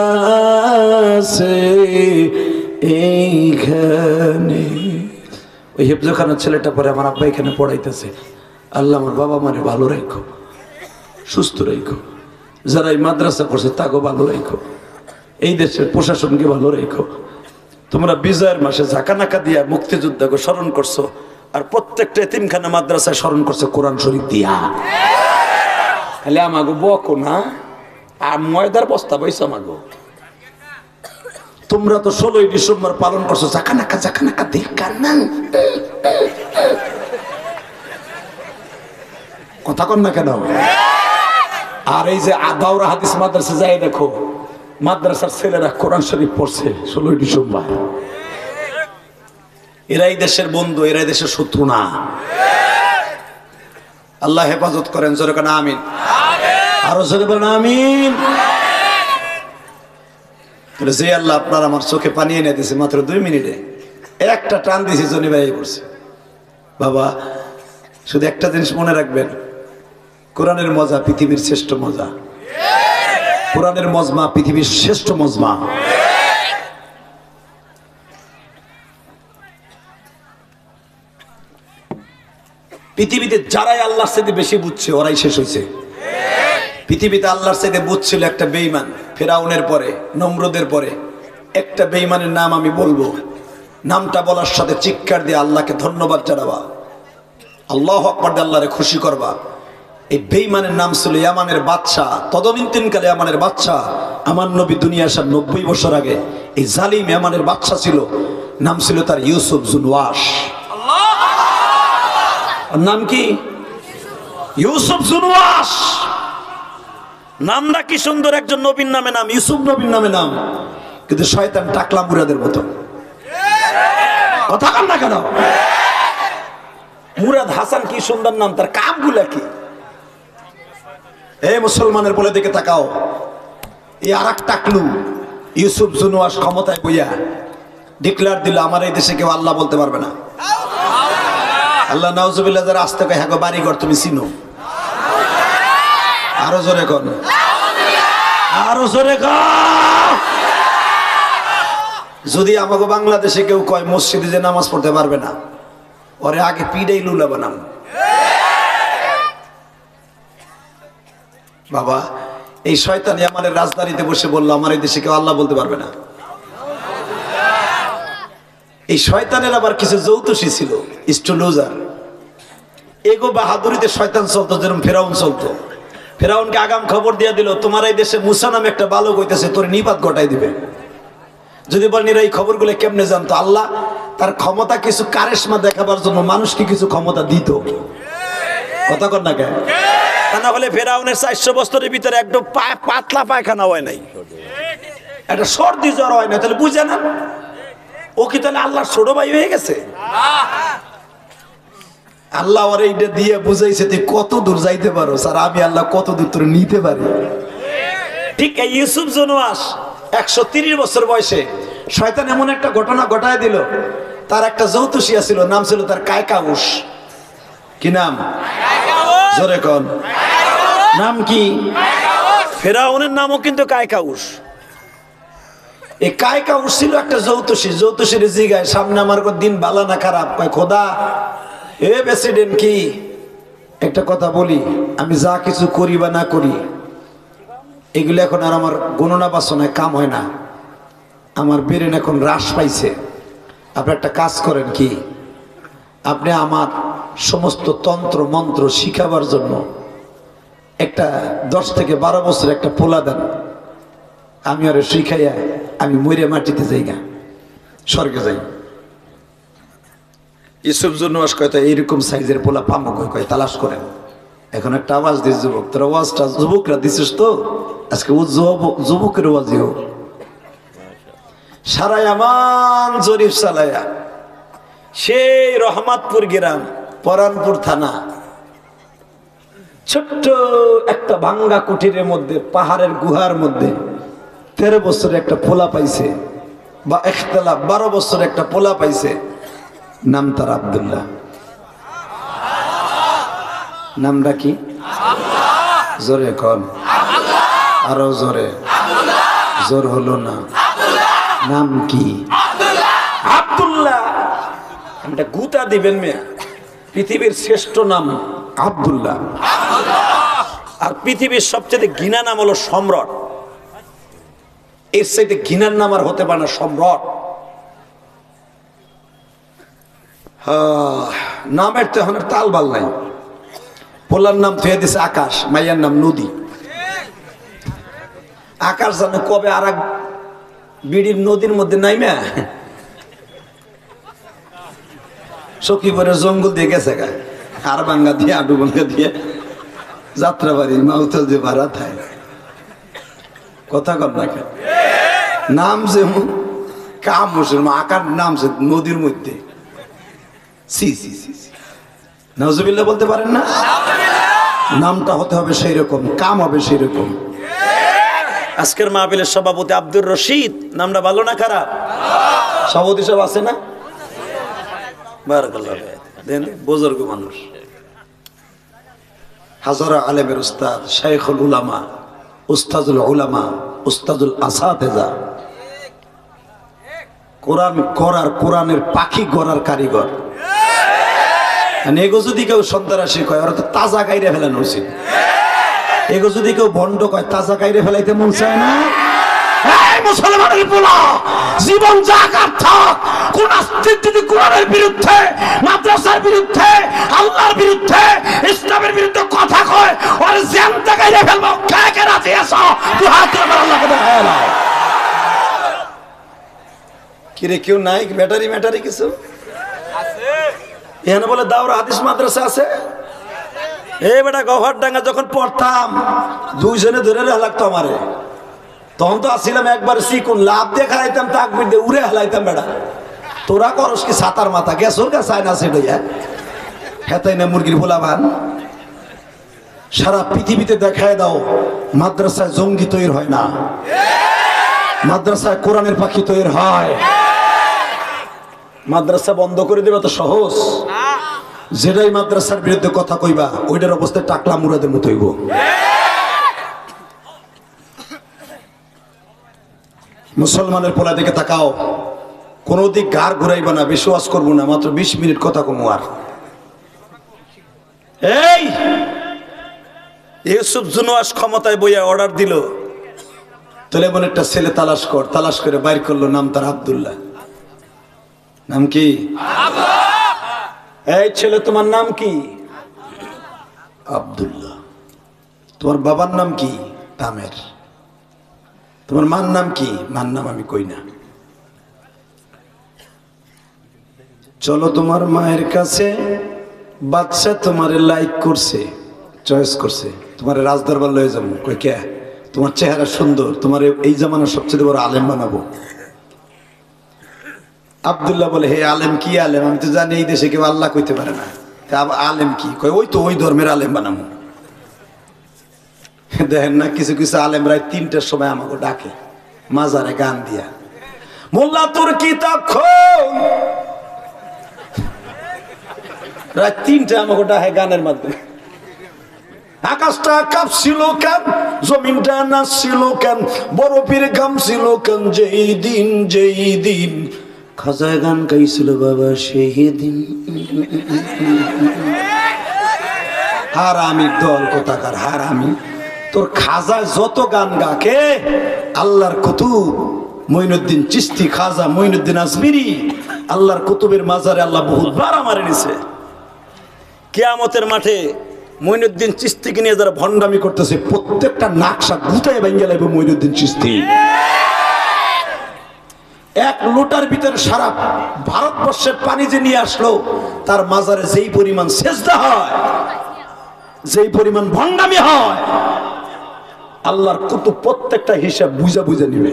এইখানে। ওই হেফজখানার ছেলেটা পরে আমার আব্বা এখানে পড়াইতেছে। আল্লাহ আমার বাবা মারে ভালো রাখো, সুস্থ রাখো, যারা এই মাদ্রাসা করছে তাকেও ভালো রাখো, এই দেশের প্রশাসনকে ভালো রাখো। তোমরা বিজয়ের মাসে ঝাঁকানাকা দিয়া মুক্তিযোদ্ধাকে স্মরণ করছো, আর প্রত্যেকটা এতিমখানা মাদ্রাসায় স্মরণ করছে কোরআন শরীফ দিয়া। খালি আমাগো বকো না, আর ময়দার বস্তা বইছো আমাগো। তোমরা তো 16ই ডিসেম্বর পালন করছো, ঝাঁকানাকা ঝাঁকানাকা দেখা না, কথা কন না কেন? আর এই যে দাওরা হাদিস মাদ্রাসা যাই দেখো, মাদ্রাসার ছেলেরা কোরআন শরীফ পড়ছে 16ই ডিসেম্বর। এরাই দেশের বন্ধু, এরাই দেশের শত্রু না। আল্লাহ হেফাজত করেন, জোরে কেন আমিন। আরো জোরে বলেন আমিন। যে আল্লাহ আপনার আমার চোখে পানি এনে দিয়েছে মাত্র 2 মিনিটে, একটা টান দিয়েছি জনি ভাই করছে। বাবা শুধু একটা জিনিস মনে রাখবেন, কোরআনের মজা পৃথিবীর শ্রেষ্ঠ মজা, কোরআনের মজমা পৃথিবীর শ্রেষ্ঠ মজমা। পৃথিবীতে যারাই আল্লাহর চাইতে বেশি বুঝছে ওরাই শেষ হয়েছে। পৃথিবীতে আল্লাহর চাইতে বুঝছিল একটা বেঈমান, ফেরাউনের পরে, নমরুদের পরে একটা বেঈমানের নাম আমি বলবো, নামটা বলার সাথে চিৎকার দিয়ে আল্লাহকে ধন্যবাদ জানাবা, আল্লাহু আকবার দিয়ে আল্লাহরে খুশি করবা। এই বেঈমানের নাম ছিল ইয়ামানের বাদশা, তদনীন্তনকালে ইয়ামানের বাদশা। আমার নবী দুনিয়া আসার 90 বছর আগে এই জালিম ইয়ামানের বাদশা ছিল, নাম ছিল তার ইউসুফ জুনওয়াস। নাম কি? ইউসুফ জুনওয়াস। নামটা কি সুন্দর, একজন নবীর নামে নাম, ইউসুফ নবীর নামে নাম, কিন্তু শয়তান টাকলা মুরাদের মতো। কথা কান না কেন? মুরাদ হাসান কি সুন্দর নাম, তার কামগুলা কি? এই মুসলমানের বলে দিকে তাকাও, এই আর এক টাকলু ইউসুফ জুনওয়াস ক্ষমতায় বইয়া ডিক্লেয়ার দিল, আমার এই দেশে কেউ আল্লাহ বলতে পারবে না। আল্লাহ নাউজুবিল্লাহ যারা আসতে কয়, হ্যাঁ বাড়িঘর তুমি চিনো? আরো জোরে কর, আরো জোরে কর। যদি আমাকে বাংলাদেশে কেউ কয় মসজিদে যে নামাজ পড়তে পারবে না, ওরে আগে পিডাই লুলা বানাম। বাবা, এই শয়তানি আমাদের রাজধানীতে বসে বললো আমার এই দেশে কেউ আল্লাহ বলতে পারবে না। এই শয়তানের আবার কিছু যৌতুষী ছিল, স্ট্রোলজার। এগো বাহাদুরিতে শয়তান চলতো, যেরকম ফেরাউন চলতো। ফেরাউনকে আগাম খবর দিয়ে দিল, তোমার এই দেশে মুসা নামে একটা বালক হইতেছে, তোর নিপাত ঘটাই দিবে। যদি বলেন এই খবরগুলো কেমনে জানতো? আল্লাহ তার ক্ষমতা কিছু কারিশমা দেখাবার জন্য মানুষকে কিছু ক্ষমতা দিত। কথা কর না কেন? তা না হলে ফেরাউনের 400 বছরের ভিতরে একদম পাতলা পায়খানা হয় নাই, একটা সর্দি জ্বর হয় না, তাহলে বুঝে না ও কি তাহলে আল্লাহর ছোট ভাই হয়ে গেছে? আল্লাহ ওর এইটা দিয়ে বুঝাইছে তুই কত দূর যাইতে পারো, আর আমি আল্লাহ কত দূর তোর নিতে পারি। ঠিক এই ইউসুফ জুনওয়াস 130 বছর বয়সে শয়তান এমন একটা ঘটনা ঘটায় দিল, তার একটা যৌতুষিয়া ছিল, নাম ছিল তার কায়কাউস। কি নাম? জোরে কোন নাম কি? ফেরাউনের নামও কিন্তু কায়কাউস। এই কায়কাউস ছিল একটা যৌতুষী। যৌতুষীর জিগায়, সামনে আমার দিন ভালো না খারাপ? কয় খোদা, এ প্রেসিডেন্ট কি একটা কথা বলি, আমি যা কিছু করি বা না করি এগুলো এখন আর আমার গণনা বাসনায় কাম হয় না, আমার ব্রেন এখন হ্রাস পাইছে। আপনি একটা কাজ করেন, কি আপনি আমার সমস্ত তন্ত্র মন্ত্র শিখাবার জন্য একটা 10 থেকে 12 বছর একটা পোলা দেন, আমি আরে শিখাইয়া আমি মরে মাটিতে যাই না, স্বর্গে যাই। ইউসুফ জুনওয়াস কয়, এইরকম সাইজের পোলা পামো কয় তালাশ করেন। এখন একটা আওয়াজ দিস, যুবক তোর আওয়াজটা যুবকরা দিছিস তো, আজকে ও যুবকের আওয়াজই হোক। সারাই আমান জরিফ চালায়া সেই রহমাতপুর গ্রাম, পরানপুর থানা, ছোট্ট একটা ভাঙ্গা কুঠিরের মধ্যে, পাহাড়ের গুহার মধ্যে 13 বছরের একটা পোলা পাইছে, বা ইখতিলাফ 12 বছরের একটা পোলা পাইছে, নাম তার আব্দুল্লাহ। নামটা কি? জোরে কন, আরো জোরে। জোর হলো না। নাম কি? আব্দুল্লাহ। এটা গুতা দিবেন মেয়ে, পৃথিবীর শ্রেষ্ঠ নাম আব্দুল্লাহ। আর পৃথিবীর সবচেয়ে ঘৃণা নাম হলো সম্রাট। এর চাইতে ঘৃণার নাম আর হতে পারে না, সম্রাট। নামের তো এখন তাল বাল নাই। পোলার নাম থুয়ে দিছে আকাশ, মাইয়ার নাম নদী। আকাশ জানে কবে আর এক বিড়ির নদীর মধ্যে নাইমা সখীপুরের জঙ্গল দিয়ে গেছে গা, আর ভাঙ্গা দিয়ে আডু ভাঙ্গা দিয়ে যাত্রাবাড়ি মাউথল দিয়ে ভাড়া থায়। কথা কর না কেন? নাম যে কাম মুসলমান, আকার নাম সে নদীর মধ্যে। সি সি সি নাউজুবিল্লাহ বলতে পারেন না? নামটা হতে হবে সেই রকম, কাম হবে সেই রকম। আজকের মাহফিলের সভাপতি আব্দুর রশিদ, নামটা ভালো না খারাপ? সভাপতি সব আছে না? বারাকাল্লাহ, বুজুর্গ মানুষ, হাজারা আলেমের উস্তাদ, শাইখুল উলামা, উস্তাজুল উলামা, উস্তাজুল আসাতেজা, কোরআন গড়ার, কোরআনের পাখি গড়ার কারিগর। এগো যদি কেউ সন্ত্রাসী কয়, ওরা তো তাজা গাইরে ফেলানো উচিত। এগো যদি কেউ ভণ্ড কয়, তাজা গাইরে ফেলাইতে মন চায় না। মুসলমানের পোলা, জীবন জাকাত থাক, কোন আস্তিক যদি কোরআনের বিরুদ্ধে, মাদ্রাসার বিরুদ্ধে, আল্লাহর বিরুদ্ধে, ইসলামের বিরুদ্ধে কথা কয়, ওর জ্যান্ত গাইরে ফেলবো। কে কে রাজি আছো? তুই হাত তুলে আল্লাহকে দেখায় নাও। কিরে কেউ নাই ব্যাটারি ম্যাটারি কিছু এখানে বলে দাওরা হাদিস মাদ্রাসা আছে। এই বেটা গহরডাঙ্গা যখন পড়তাম দুইজনে ধরে লাগতো আমারে, তখন তো আসছিলাম একবার চিকুন লাভ দিয়ে খাইতাম তাকবির দিয়ে উড়ে হালাইতাম। বেটা তোরা করস কি ছাতার মাথা গেছর কা চায় না সেটাইয়া হেতাই না মুরগির ভোলাবান। সারা পৃথিবীতে দেখায় দাও মাদ্রাসায় জঙ্গি তৈরি হয় না, মাদ্রাসায় কোরআনের পাখি তৈরি হয়। মাদ্রাসা বন্ধ করে দেবে তো সহজ, যেটাই মাদ্রাসার বিরুদ্ধে কথা কইবা ওইটার অবস্থায় টাকলা মুরাদের মতো হইব। মুসলমানের পোলা দিকে তাকাও, কোন দিক ঘাড় ঘুরাইবা না, বিশ্বাস করবো না, মাত্র 20 মিনিট কথা কমু। আর এই ইউসুফ জুনওয়াস ক্ষমতায় বইয়া অর্ডার দিল, তাহলে এমন একটা ছেলে তালাশ কর, তালাশ করে বাইর করলো, নাম তার আব্দুল্লাহ। নাম কি? এই ছেলে তোমার নাম কি? আব্দুল্লাহ। তোমার বাবার নাম কি? তামের। তোমার মার নাম কি? মার নাম আমি কই না। চলো তোমার মায়ের কাছে, বাচ্চা তোমারে লাইক করছে, চয়েস করছে, তোমার রাজদরবার লয়ে যাবো। কই কে? তোমার চেহারা সুন্দর, তোমার এই জামানার সবচেয়ে বড় আলেম বানাবো। আব্দুল্লাহ বলে হে আলেম? কি আলেম? আমি তো জানি এই দেশে কেউ আল্লাহ কইতে পারে না, আলেম কি? কয় ওই তো ওই ধর্মের আলেম বানাবো। দেখেন না কিছু কিছু আলেম রায় 3টার সময় আমাকে ডাকে মাজারে গান দিয়া, মোল্লা তোর কিতাব খোল। রাত 3টা আমাকে ডাকে গানের মাধ্যমে। আকাশটা কাঁপছিল কেন, জমিনটা নাচছিল কেন, বরফের ঘামছিল কেন, যেই দিন খাজায় গান গাইছিল বাবা সেই দিন। হারামির দল কোথাকার হারামি, তোর খাজায় যত গান গাকে আল্লাহর কুতুব মঈনুদ্দিন চিশতি, খাজা মঈনুদ্দিন আজমিরি, আল্লাহর কুতুবের মাজারে আল্লাহ বহুতবার আমারে নিছে। কিয়ামতের মাঠে মঈনুদ্দিন চিশতিকে নিয়ে যারা ভণ্ডামি করতেছে প্রত্যেকটা নাকশা গুটায় ভেঙে লাগবে মঈনুদ্দিন চিশতি। এক লোটার ভিতরে সারা ভারতবর্ষের পানি যে নিয়ে আসলো, তার মাজারে যেই পরিমাণ সেজদা হয়, যেই পরিমাণ ভণ্ডামি হয়, আল্লাহর কুতুব প্রত্যেকটা হিসাব বুঝা বুঝা নিবে।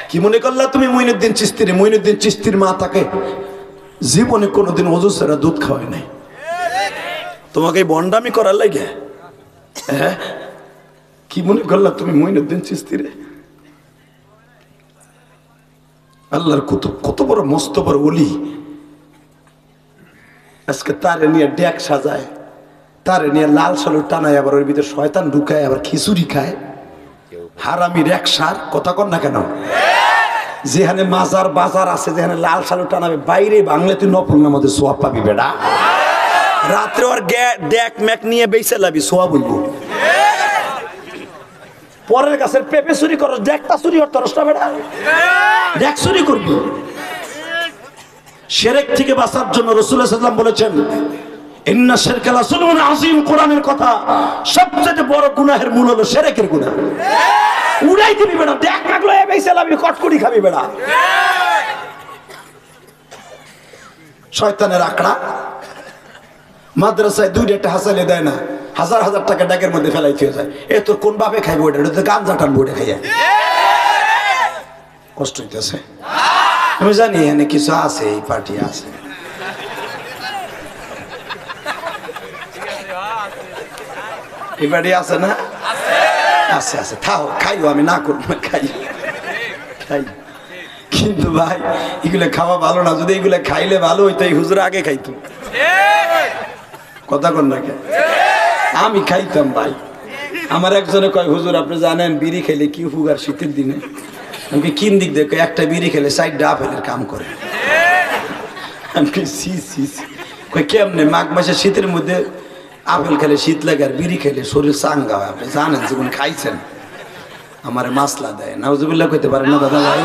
কি মনে করলা তুমি মঈনুদ্দিন চিশতির? মঈনুদ্দিন চিশতির মা তাকে জীবনে কোনোদিন ওযু ছাড়া দুধ খাওয়ায় নাই। তোমাকে ভণ্ডামি করার লাগে হ্যাঁ? কি মনে করলা তুমি মঈনুদ্দিন চিশতিরে? আল্লাহর কুতুব কত বড় মস্ত বড় ওলি, আজকে তারে নিয়ে ডেক সাজায়, তারে নিয়ে লাল সালু টানায়, আবার ওর ভিতরে শয়তান ঢুকায়, আবার খিচুড়ি খায়। হারামির এক সার কথা কর না কেন? যেখানে মাজার বাজার আছে, যেখানে লাল সালু টানাবে, বাইরে বাংলা তুই নফল নামাজে সোয়াব পাবি বেটা। রাত্রে ওর ডেক ম্যাক নিয়ে বেঁচে লাবি, সোয়াব বলবো। পরের গাছের পেঁপে চুরি করো, ডেকটা চুরি করতে না বেটা, ডেক চুরি করবি। শিরক থেকে বাঁচার জন্য রাসূলুল্লাহ সাল্লাল্লাহু আলাইহি ওয়াসাল্লাম বলেছেন, ইন্না শিরকা লাযুলমুন আযীম। কোরআনের কথা, সবচেয়ে বড় গুনাহের মূল হলো শিরকের গুনাহ। উড়াই দিবি বেটা, দেখ লাগলো এ বেইছে লাবি, কটকটি খাবি বেটা। শয়তানের আকড়া। মাদ্রাসায় 2টা হাসালে দেয় না, হাজার হাজার টাকা ডেকের মধ্যে ফেলাইতে যায়। এ তোর কোন বাপে খাইব? ওটা তো গাঞ্জা টানবো, ওটা খাইয়া কষ্ট হইতেছে। আমি জানি এখানে কিছু আছে, এই পার্টি আছে। এই পার্টি আছে না? আছে আছে, থাও খাইও, আমি না করবো, খাই খাই। কিন্তু ভাই এগুলো খাওয়া ভালো না। যদি এগুলো খাইলে ভালো হইতো, এই হুজুর আগে খাইতো। কথা কর না কেন? আমি খাইতাম ভাই। আমার একজনে কয়, হুজুর আপনি জানেন বিড়ি খেলে কি হুগার শীতের দিনে? আমি কিন দিক দেখে, একটা বিড়ি খেলে 4টা আপেলের কাম করে। আমি সি সি কই কেমনে? মাঘ মাসে শীতের মধ্যে আপেল খেলে শীত লাগে, আর বিড়ি খেলে শরীর চাঙ্গা হয়। আপনি জানেন, জীবন খাইছেন। আমার মাসলা দেয়, নাউজুবিল্লাহ কইতে পারেন না দাদা ভাই?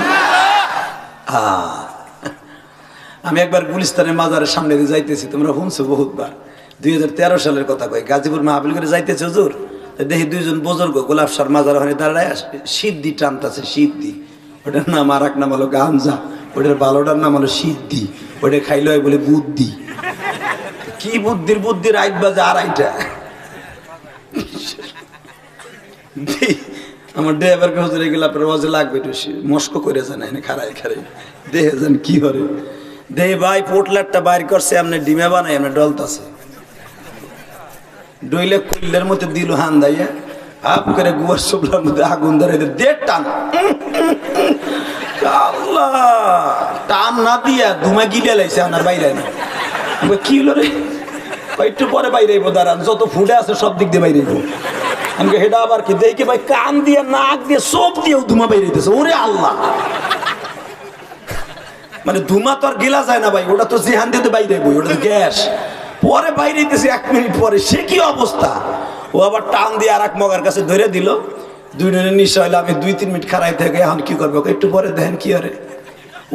আমি একবার গুলিস্তানের মাজারের সামনে দিয়ে যাইতেছি, তোমরা শুনছো বহুতবার। 2013 সালের কথা কই, গাজীপুর মাহফিল করে যাইতেছে হুজুর, দেখি 2জন বুজুর্গ গোলাপ সার মাজার ওখানে দাঁড়ায় সিদ্ধি টানতেছে। সিদ্ধি ওটার নাম আর এক নাম হলো গাঞ্জা, ওটার ভালোটার নাম হলো সিদ্ধি, ওটা খাইলে হয় বলে বুদ্ধি। কি বুদ্ধির বুদ্ধি, রাইট বাজে আড়াইটা। আমার ড্রাইভারকে হজরে গেলে আপনার ওয়াজে লাগবে একটু মস্ক করে যান, এনে খারাই খারাই দেহে যান কি করে দেহে ভাই পোটলারটা বাইর করছে, আপনি ডিমে বানাই আপনার ডলতাছে ডইলে কুল্লের মধ্যে দিল হান দাইয়া আপ করে গুয়ার শুভলার মধ্যে আগুন ধরে দেড় টান, আল্লাহ টান না দিয়া ধুমা গিলে লাইছে আমার বাইরে না। কি হলো রে, একটু পরে বাইরে দাঁড়ান, যত ফুটে আছে সব দিক দিয়ে বাইরে আমাকে হেডা আবার কি দেখে ভাই কান দিয়ে নাক দিয়ে সব দিয়েও ধুমা বাইরে দিতেছে। ওরে আল্লাহ, মানে ধুমা তো আর গেলা যায় না ভাই, ওটা তো জিহান দিয়ে বাইরে বই, ওটা তো গ্যাস। পরে বাইরে দিতেছে 1 মিনিট পরে, সে কি অবস্থা। ও আবার টান দিয়ে আর এক মগার কাছে ধরে দিল, 2 জনের নিশা হইলে আমি 2-3 মিনিট খারাই থেকে এখন কি করবো, একটু পরে দেখেন কি আরে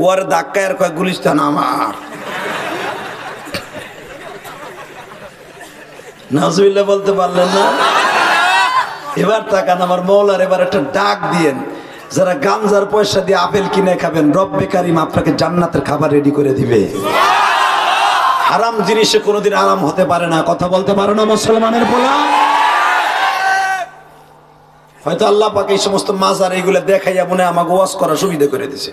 ও আর ধাক্কায় আর কয়েক গুলিস্তান আমার নাজুবিল্লাহ বলতে পারলেন না। এবার তাকান আমার মৌলার, এবার একটা ডাক দিয়েন, যারা গাঞ্জার পয়সা দিয়ে আপেল কিনে খাবেন, রব্বে কারিম আপনাকে জান্নাতের খাবার রেডি করে দিবে। হারাম জিনিসে কোনোদিন আরাম হতে পারে না, কথা বলতে পারো না মুসলমানের পোলা। হয়তো আল্লাহ পাক এই সমস্ত মাজার এইগুলো দেখাইয়া মনে আমাকে ওয়াজ করা সুবিধা করে দিছে।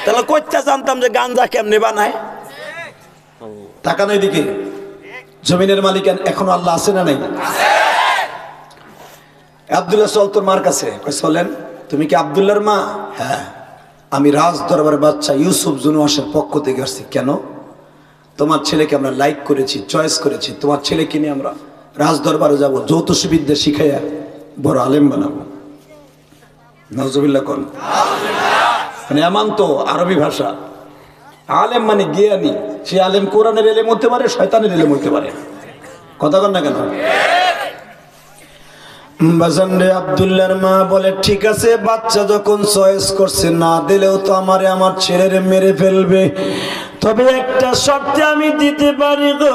তাহলে কইটা জানতাম যে গাঞ্জা কেমনে বানায়। তাকানো এদিকে, জমিনের মালিক এখনো আল্লাহ আছে না নাই? আব্দুল্লাহ চল তোর মার কাছে। চলেন, তুমি কি আব্দুল্লাহর মা? হ্যাঁ, আমি রাজ দরবারের বাচ্চা ইউসুফ জুনুয়াসের পক্ষ থেকে আসছি। কেন? তোমার ছেলেকে আমরা লাইক করেছি, চয়েস করেছি, তোমার ছেলেকে নিয়ে আমরা রাজ দরবারে যাবো, জ্যোতিষবিদ্যা শিখাইয়া বড় আলেম বানাবো। নাউজুবিল্লাহ কোন মানে এমন তো আরবি ভাষা, আলেম মানে জ্ঞানী। সে আলেম কোরআনের এলেম হতে পারে, শয়তানের এলেম হতে পারে, কথা কন না কেন? বাজানরে আব্দুল্লাহর মা বলে, ঠিক আছে, বাচ্চা যখন চয়েস করছে, না দিলেও তো আমারে আমার ছেলেরে মেরে ফেলবে, তবে একটা শর্তে আমি দিতে পারি গো।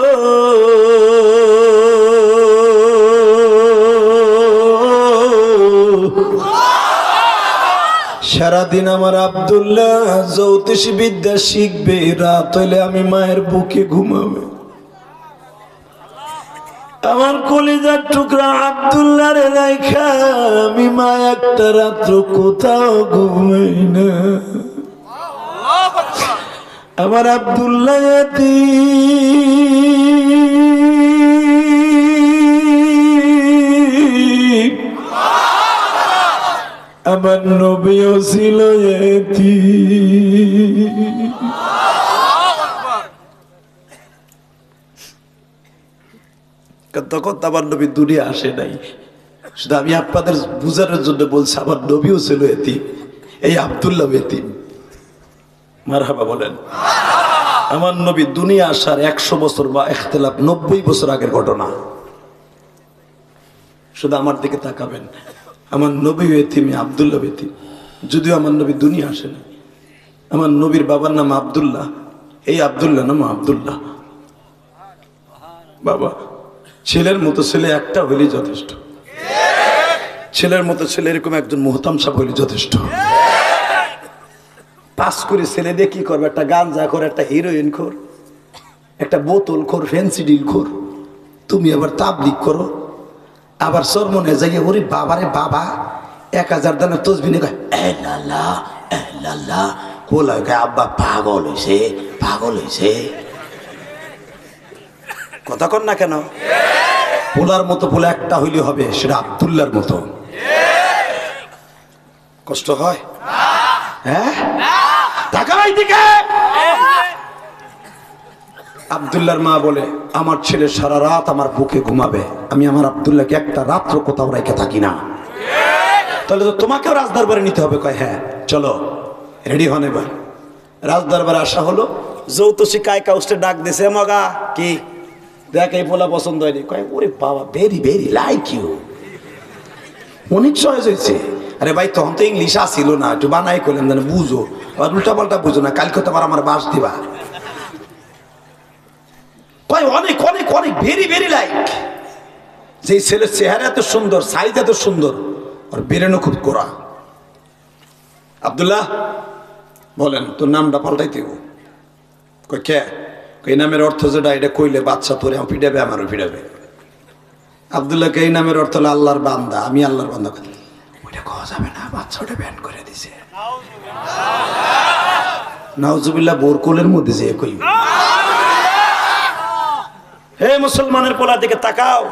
সারাদিন আমার আব্দুল্লাহ জ্যোতিষ বিদ্যা শিখবে, রাত হইলে আমি মায়ের বুকে ঘুমাবে। আমার কলিজার টুকরা আব্দুল্লাহর রাইখা আমি মা একটা রাত্র কোথাও ঘুমাই না। আমার আব্দুল্লাহ আমার নবীও ছিল তখন আমার নবী দুনিয়া আসে নাই। শুধু আমি আপনাদের বুঝানোর জন্য বলছি, আমার নবীও ছিল এতিম, এই আব্দুল্লাহ এতিম। মারহাবা বলেন। আমার নবী দুনিয়া আসার 100 বছর বা ইখতিলাফ 90 বছর আগের ঘটনা। শুধু আমার দিকে তাকাবেন, আমার নবী এতিম, আব্দুল্লাহ এতিম। যদিও আমার নবী দুনিয়া আসে না, আমার নবীর বাবার নাম আব্দুল্লাহ, এই আব্দুল্লাহ নাম আব্দুল্লাহ। বাবা, ছেলের মতো ছেলে একটা হইলে যথেষ্ট, ছেলের মতো ছেলে এরকম একজন মুহতাম সাহেব হইলে যথেষ্ট। পাস করে ছেলে দিয়ে কি করবে? একটা গাঞ্জা খোর, একটা হিরোইন খোর, একটা বোতল খোর, ফেন্সিডিল খোর। তুমি আবার তাবলিগ করো, আবার সরমনে যাই ওরে বাবারে বাবা 1000 দানের তসবিহ নিয়ে কয় কোলা আব্বা পাগল হয়েছে, পাগল হয়েছে। কথা কন না কেন? পোলার মতো পোলা একটা হইলে হবে, সেটা আব্দুল্লাহর মতো। কষ্ট হয়? হ্যাঁ, আব্দুল্লাহর মা বলে, আমার ছেলে সারা রাত আমার বুকে ঘুমাবে, আমি আমার আব্দুল্লাহকে একটা রাত্র কোথাও রেখে থাকি না। তাহলে তো তোমাকেও রাজদরবারে নিতে হবে। কয় হ্যাঁ, চলো রেডি হন। এবার রাজদরবারে আসা হলো, যৌতুষী কায় কাউস্টে ডাক দিছে, মগা কি দেখ এই পোলা পছন্দ হয়নি। কয় ওরে বাবা, ভেরি ভেরি লাইক ইউ, অনেক চয়েস হয়েছে। আরে ভাই, তখন তো ইংলিশ আসিল না, একটু বানাই করলেন যেন বুঝো, আর উল্টা পাল্টা বুঝো না, কালকে তো আবার আমার বাস দিবা। কয় অনেক অনেক অনেক ভেরি ভেরি লাইক। যে ছেলের চেহারা এত সুন্দর, সাইজ এত সুন্দর, আর বেরেনও খুব কোরা। আব্দুল্লাহ বলেন তোর নামটা পাল্টাইতে কই কে এই নামের অর্থ যেটা এটা কইলে বাচ্চা তোরে পিটাবে আমারও পিটাবে। আব্দুল্লাহকে এই নামের অর্থ হলো আল্লাহর বান্দা, আমি আল্লাহর বান্দা। ওইটা খাওয়া যাবে না, বাচ্চা ওটা ব্যান করে দিছে। নাউজুবিল্লাহ বোরকুলের মধ্যে যে কই হে মুসলমানের পোলা দিকে তাকাও,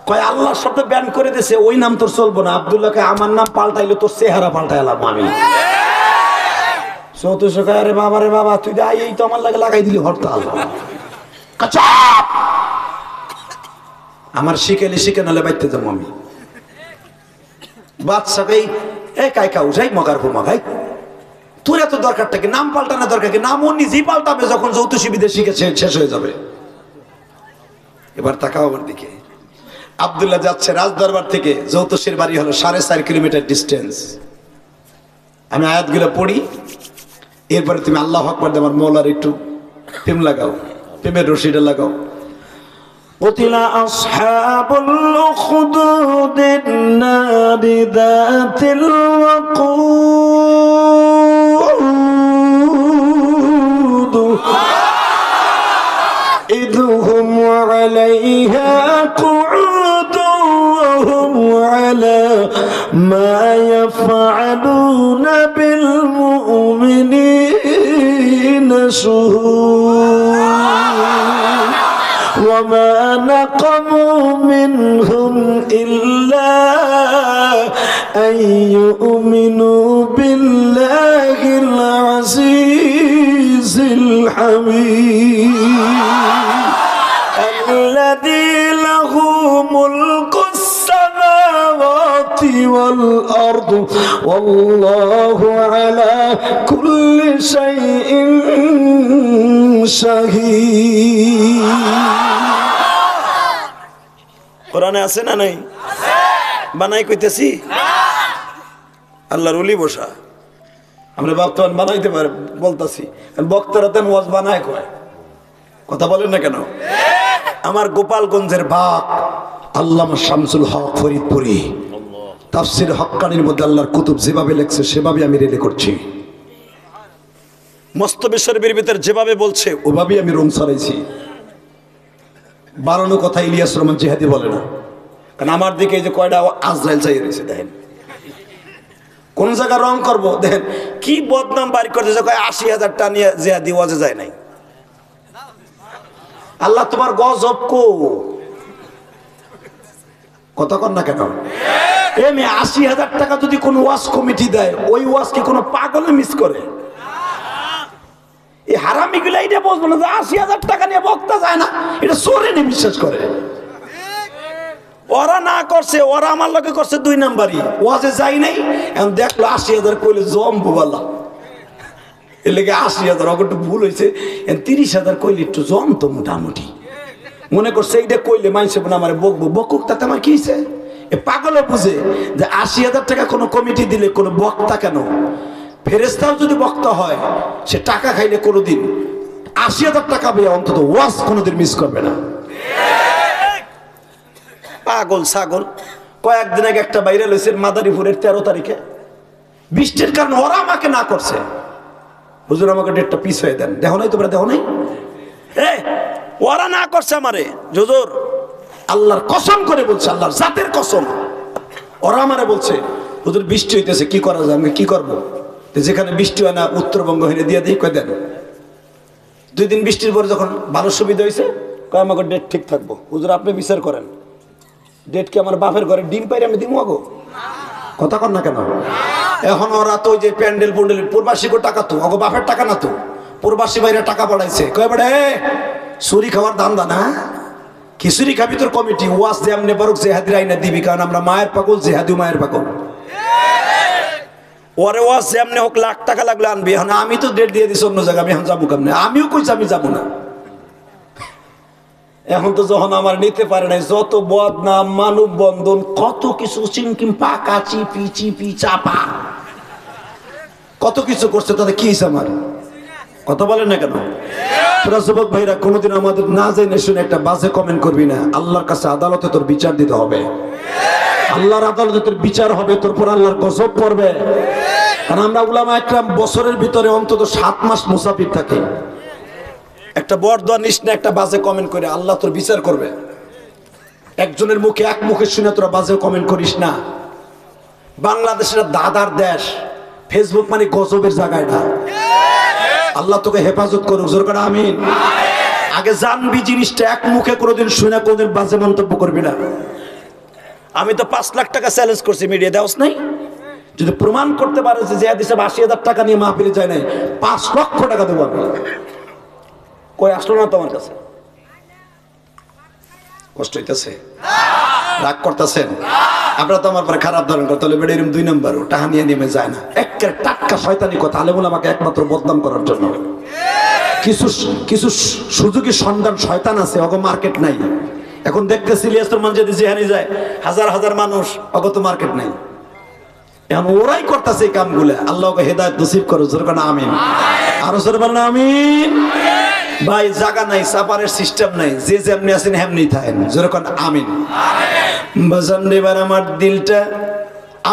কয় আল্লাহর শব্দ ব্যান করে দিছে, ওই নাম তোর চলবো না। আব্দুল্লাহকে আমার নাম পাল্টাইলে তোর চেহারা পাল্টাইলাম আমি। চৌত্রিশ রে বাবা রে বাবা তুই এই তো আমার লাগে লাগাই দিলি হরতাল। আমার শিখেলি শিখে নালে বাইতে যাবো আমি। বাচ্চাকে এই কাইকা উঠাই মগার ফো মাগাই, তোর এত দরকারটা কি? নাম পাল্টানোর দরকার কি? নাম ও নিজেই পাল্টাবে যখন যৌথ শিবিরে শিখেছে শেষ হয়ে যাবে। এবার তাকাও আমার দিকে। আব্দুল্লাহ যাচ্ছে রাজদরবার থেকে, যৌতসের বাড়ি হলো 4.5 কিলোমিটার ডিস্টেন্স। আমি আয়াতগুলো পড়ি, এরপরে তুমি আল্লাহু আকবার দিয়ে আমার মৌলার একটু প্রেম লাগাও, প্রেমের রশিটা লাগাও। قتل أصحاب الأخدود النار ذات الوقود إذ هم عليها قعود وهم على ما يفعلون بالمؤمنين شهود وما نقموا منهم إلا أن يؤمنوا بالله العزيز الحميد الذي له ملك السماوات والأرض والله على كل شيء شهيد। কোরআনে আছে না নাই? বানাই কইতেছি আল্লাহর ওলি বসা আমরা বর্তমান বানাইতে পারে বলতাছি, বক্তারা তেন ওয়াজ বানায় কয়, কথা বলেন না কেন? আমার গোপালগঞ্জের বাপ আল্লামা শামসুল হক ফরিদপুরি তাফসির হক্কানির মধ্যে আল্লাহর কুতুব যেভাবে লেখছে সেভাবে আমি রেলে করছি। মস্তবেশ্বর ভিতর যেভাবে বলছে ওভাবেই আমি রং ছড়াইছি। বানানো কথা ইলিয়াস রহমান জিহাদি বলে না, কারণ আমার দিকে এই যে কয়টা আজরাইল চাই রয়েছে, দেখেন কোন জায়গায় রং করবো, দেখেন কি বদনাম বাড়ি করতেছে, 80,000 টাকা নিয়ে জিহাদি ওয়াজে যায় নাই। আল্লাহ তোমার গজব কো কথা কর না কেন? এমনি 80,000 টাকা যদি কোন ওয়াজ কমিটি দেয়, ওই ওয়াজ কি কোনো পাগলে মিস করে? এই হারামি গুলা এটা বলবো না যে 80,000 টাকা নিয়ে বক্তা যায় না, এটা চোরে নিয়ে বিশ্বাস করে। ওরা না করছে, ওরা আমার লগে করছে 2 নাম্বারই, ওয়াজে যাই নাই। এখন দেখলো 80,000 কইলে জম্বু বলা, এর লেগে 80,000 একটু ভুল হয়েছে। 30,000 কইলে একটু জম তো মোটামুটি মনে করছে এইটা কইলে মাইনছে না আমার বকবো, বকুক তাতে আমার কি হয়েছে? এ পাগলে বুঝে যে 80,000 টাকা কোনো কমিটি দিলে কোনো বক্তা কেন, ফেরেশতাও যদি বক্তা হয় সে টাকা খাইলে কোনোদিন 80,000 টাকা পেয়ে অন্তত ওয়াজ কোনোদিন মিস করবে না। পাগল ছাগল। কয়েকদিন আগে একটা ভাইরাল হয়েছে মাদারীপুরের 13 তারিখে, বৃষ্টির কারণে ওরা আমাকে না করছে, হুজুর আমাকে ডেটটা পিছ হয়ে দেন। দেখো নাই তোমরা, দেখো নাই? ওরা না করছে আমারে, হুজুর আল্লাহর কসম করে বলছে, আল্লাহর জাতের কসম, ওরা আমারে বলছে হুজুর বৃষ্টি হইতেছে কি করা যায়? আমি কি করবো? যেখানে বৃষ্টি হয় না উত্তরবঙ্গ হইলে দিয়ে দিই, কয় দেন। 2 দিন বৃষ্টির পরে যখন ভালো সুবিধা হয়েছে, কয় আমাকে ডেট ঠিক থাকবো। হুজুর আপনি বিচার করেন, ডেট কি আমার বাপের ঘরে ডিম পাইরে আমি দিমু আগো? কথা কর না কেন? এখন ওরা তো ওই যে প্যান্ডেল পুন্ডেল প্রবাসীকে টাকা তো আগো বাপের টাকা না তো, প্রবাসী ভাইরা টাকা বাড়াইছে। কয় বেড়ে চুরি খাওয়ার ধান্দা না, খিচুড়ি খাবি তোর কমিটি, ওয়াজ যে আমনে পারুক জেহাদির আইনা দিবি, কারণ আমরা মায়ের পাগল, জেহাদিও মায়ের পাগল। ওরে ওয়াজ যে আমনে হোক লাখ টাকা লাগলে আনবি। এখন আমি তো ডেট দিয়ে দিছি অন্য জায়গায়, আমি এখন যাবো কেমনে? আমিও কইছি আমি যাবো না। এখন তো যখন আমার নিতে পারে নাই, যত বদনাম মানব বন্ধন কত কিছু, চিমকিম পাকা চিপি চিপি চাপা কত কিছু করছে, তাতে কি হয়েছে আমার? কথা বলেন না কেন? তোরা যুবক ভাইরা কোনোদিন আমাদের না জেনে শুনে একটা বাজে কমেন্ট করবি না। আল্লাহর কাছে আদালতে তোর বিচার দিতে হবে, আল্লাহর আদালতে তোর বিচার হবে, তোর পর আল্লাহর গজব পড়বে। কারণ আমরা উলামা একরাম বছরের ভিতরে অন্তত 7 মাস মুসাফির থাকি। একটা বরদোয়া নিস না, একটা বাজে কমেন্ট করে আল্লাহ তোর বিচার করবে। একজনের মুখে এক মুখে শুনে তোরা বাজে কমেন্ট করিস না। বাংলাদেশের দাদার দেশ, ফেসবুক মানে গজবের জায়গাটা। আল্লাহ তোকে হেফাজত করুক, জোর করে আমিন। আগে জানবি জিনিসটা, এক মুখে কোনোদিন শুনে কোনোদিন বাজে মন্তব্য করবি না। আমি তো 5 লাখ টাকা চ্যালেঞ্জ করছি, মিডিয়া দেওয়াস নাই? যদি প্রমাণ করতে পারে যে জিয়াদ হিসাব 80,000 টাকা নিয়ে মাহফিলে যায় নাই, 5 লক্ষ টাকা দেবো আমি। কই আসলো না তোমার কাছে? কষ্ট হইতেছে? রাগ করতেছেন? আপনারা তো আমার পরে খারাপ ধারণ করতে হলে বেড়ে এরম 2 নম্বর টাকা নিয়ে নেমে যায় না। একের টাটকা শয়তানি কথা, আলেমুল আমাকে একমাত্র বদনাম করার জন্য। কিছু সুযোগী সন্ধান শয়তান আছে, অগ মার্কেট নাই। এখন দেখতেছি ইলিয়াসুর মান যদি যেখানে যায় হাজার হাজার মানুষ, অগত মার্কেট নাই। এখন ওরাই করতেছে এই কামগুলো। আল্লাহকে হেদায়েত নসিব করো, জোরে বলেন আমিন। আরো জোরে বলেন আমিন। ভাই জায়গা নাই, সাপারের সিস্টেম নাই, যে যেমনি আছেন হেমনি থাকেন, জোরে বলেন আমিন। বাজান এবার আমার দিলটা,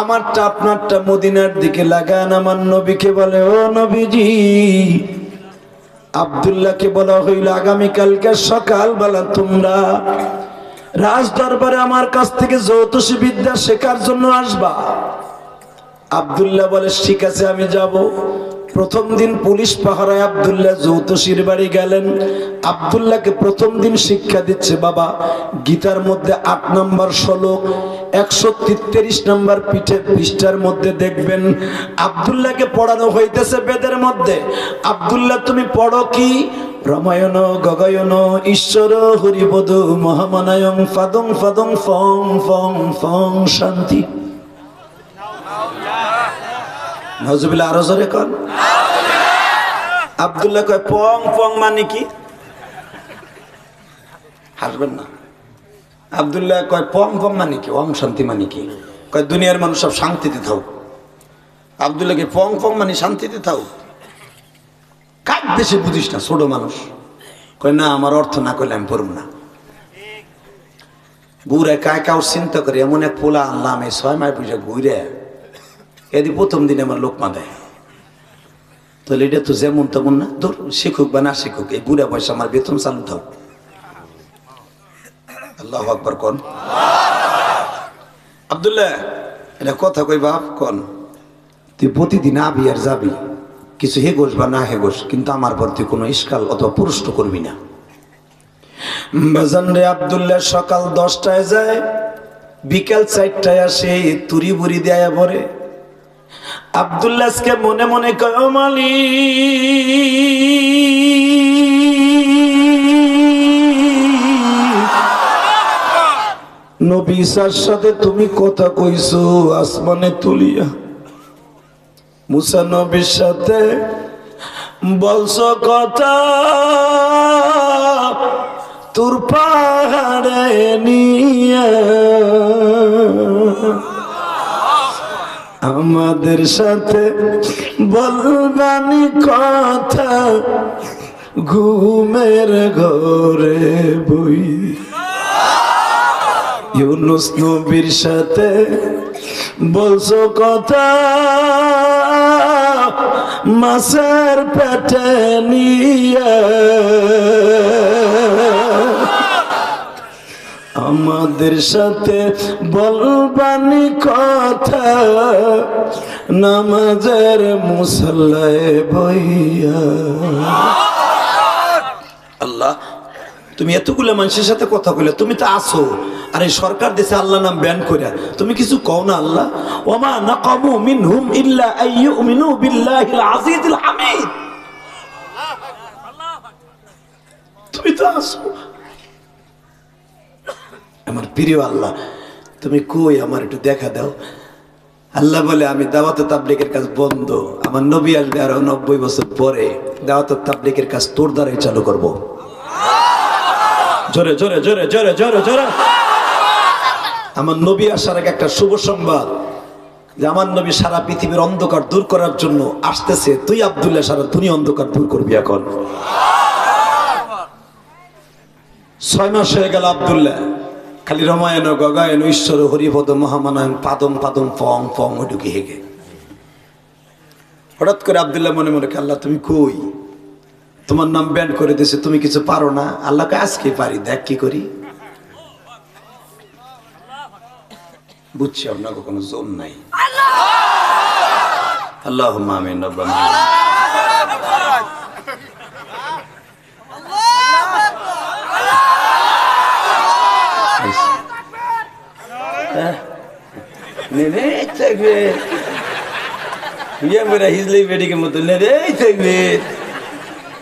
আমারটা আপনারটা মদিনার দিকে লাগান। আমার নবীকে বলে, ও নবীজি, আব্দুল্লাহকে বলা হইল আগামীকালকে সকালবেলা তোমরা রাজ দরবারে আমার কাছ থেকে জ্যোতিষী বিদ্যা শেখার জন্য আসবা। আব্দুল্লাহ বলে ঠিক আছে, আমি যাব। প্রথম দিন পুলিশ পাহারায় আব্দুল্লাহ জ্যোতিষীর বাড়ি গেলেন। আব্দুল্লাহকে প্রথম দিন শিক্ষা দিচ্ছে, বাবা গীতার মধ্যে 8 নম্বর শ্লোক 143 নম্বর পৃষ্ঠার মধ্যে দেখবেন আব্দুল্লাহকে পড়ানো হইতেছে বেদের মধ্যে। আব্দুল্লাহ তুমি পড়ো কি? রামায়ণ গগায়ন ঈশ্বর হরিপদ মহামানায়ং ফাদং ফাদং ফং ফং ফং শান্তি। নাউজুবিল্লাহ, আরো জোরে কর। আব্দুল্লাহ কয় পং পং মানে কি? হাসবেন না। আব্দুল্লাহ কয় পং পং মানে কি? ওম শান্তি মানে কি? কয় দুনিয়ার মানুষ সব শান্তিতে থাও। আব্দুল্লাহকে পং পং মানে শান্তিতে থাও। কাক দেশে বুঝিস না, ছোট মানুষ। কয় না, আমার অর্থ না করলে আমি পড়ব না। ঘুরে কায় কাউ চিন্তা করে এমন এক পোলা আনলাম, এই 6 মাস পয়সা ঘুরে এদি প্রথম দিনে আমার লোকমা দেয়। তাহলে এটা তো যেমন তেমন না, ধর শিখুক বা না শিখুক, এই বুড়া পয়সা আমার বেতন চালু থাক। আল্লাহু আকবার কোন। আব্দুল্লাহ এটা কথা কই বাপ কোন, তুই প্রতিদিন আবি আর যাবি, কিছু হেগোস বা না হেগোস, কিন্তু আমার প্রতি কোনো ইস্কাল অথবা প্রশ্ন করবি না। বাজান রে, আব্দুল্লাহ সকাল 10টায় যায়, বিকাল 4টায় আসে, তুরি বুড়ি দেয়া পরে। আব্দুল্লাহকে মনে মনে কয়, ও মালিক, নবী ঈসার সাথে তুমি কথা কইছো আসমানে তুলিয়া, মুসা নবীর সাথে বলছো কথা তোর পাহাড়ে নিয়ে, আমাদের সাথে বলবানি কথা ঘুমের ঘরে বই। ইউনুস নবীর সাথে বলছো কথা মাছের পেটে নিয়ে, আমাদের সাথে বলবানি কথা নামাজের মুসল্লায় বইয়া। আল্লাহ, তুমি এতগুলো মানুষের সাথে কথা কইলে, তুমি তো আসো, আর এই সরকার দেশে আল্লাহ নাম ব্যান করে তুমি কিছু কও না। আল্লাহ, ওমা নাকামু মিনহুম ইল্লা আইয়ুমিনু বিল্লাহিল আজিজিল হামিদ। তুমি তো আসো। আমার প্রিয় আল্লাহ, তুমি কই, আমার একটু দেখা দাও। আল্লাহ বলে, আমি দাওয়াতে তাবলীগের কাজ বন্ধ, আমার নবী আসবে আরো 90 বছর পরে, দাওয়াতে তাবলীগের কাজ তোর দ্বারাই চালু করব। জোরে জোরে জোরে জোরে জোরে জোরে। আমার নবী আসার আগে একটা শুভ সংবাদ, যে আমার নবী সারা পৃথিবীর অন্ধকার দূর করার জন্য আসতেছে। তুই আব্দুল্লাহ সারা দুনিয়া অন্ধকার দূর করবি। এখন 6 মাস হয়ে গেল আব্দুল্লাহ খালি রামায়ণ গগায়ন ঈশ্বর হরিপদ মহামানায়ণ পাদম পাদম ফং ফং ওইটুকি হেগে। হঠাৎ করে আব্দুল্লাহ মনে মনে আল্লাহ তুমি কই, তোমার নাম ব্যান্ড করে দিয়েছে, তুমি কিছু পারো না? আল্লাহকে আজকে পারি, দেখ কি করি। বুঝছি আপনার কোনো জোর নাই। আল্লাহুম্মা আমিন রব্বানা। নেনে থাকবে মেরা হিজলেই বেডিকে মতো নেনে থাকবে।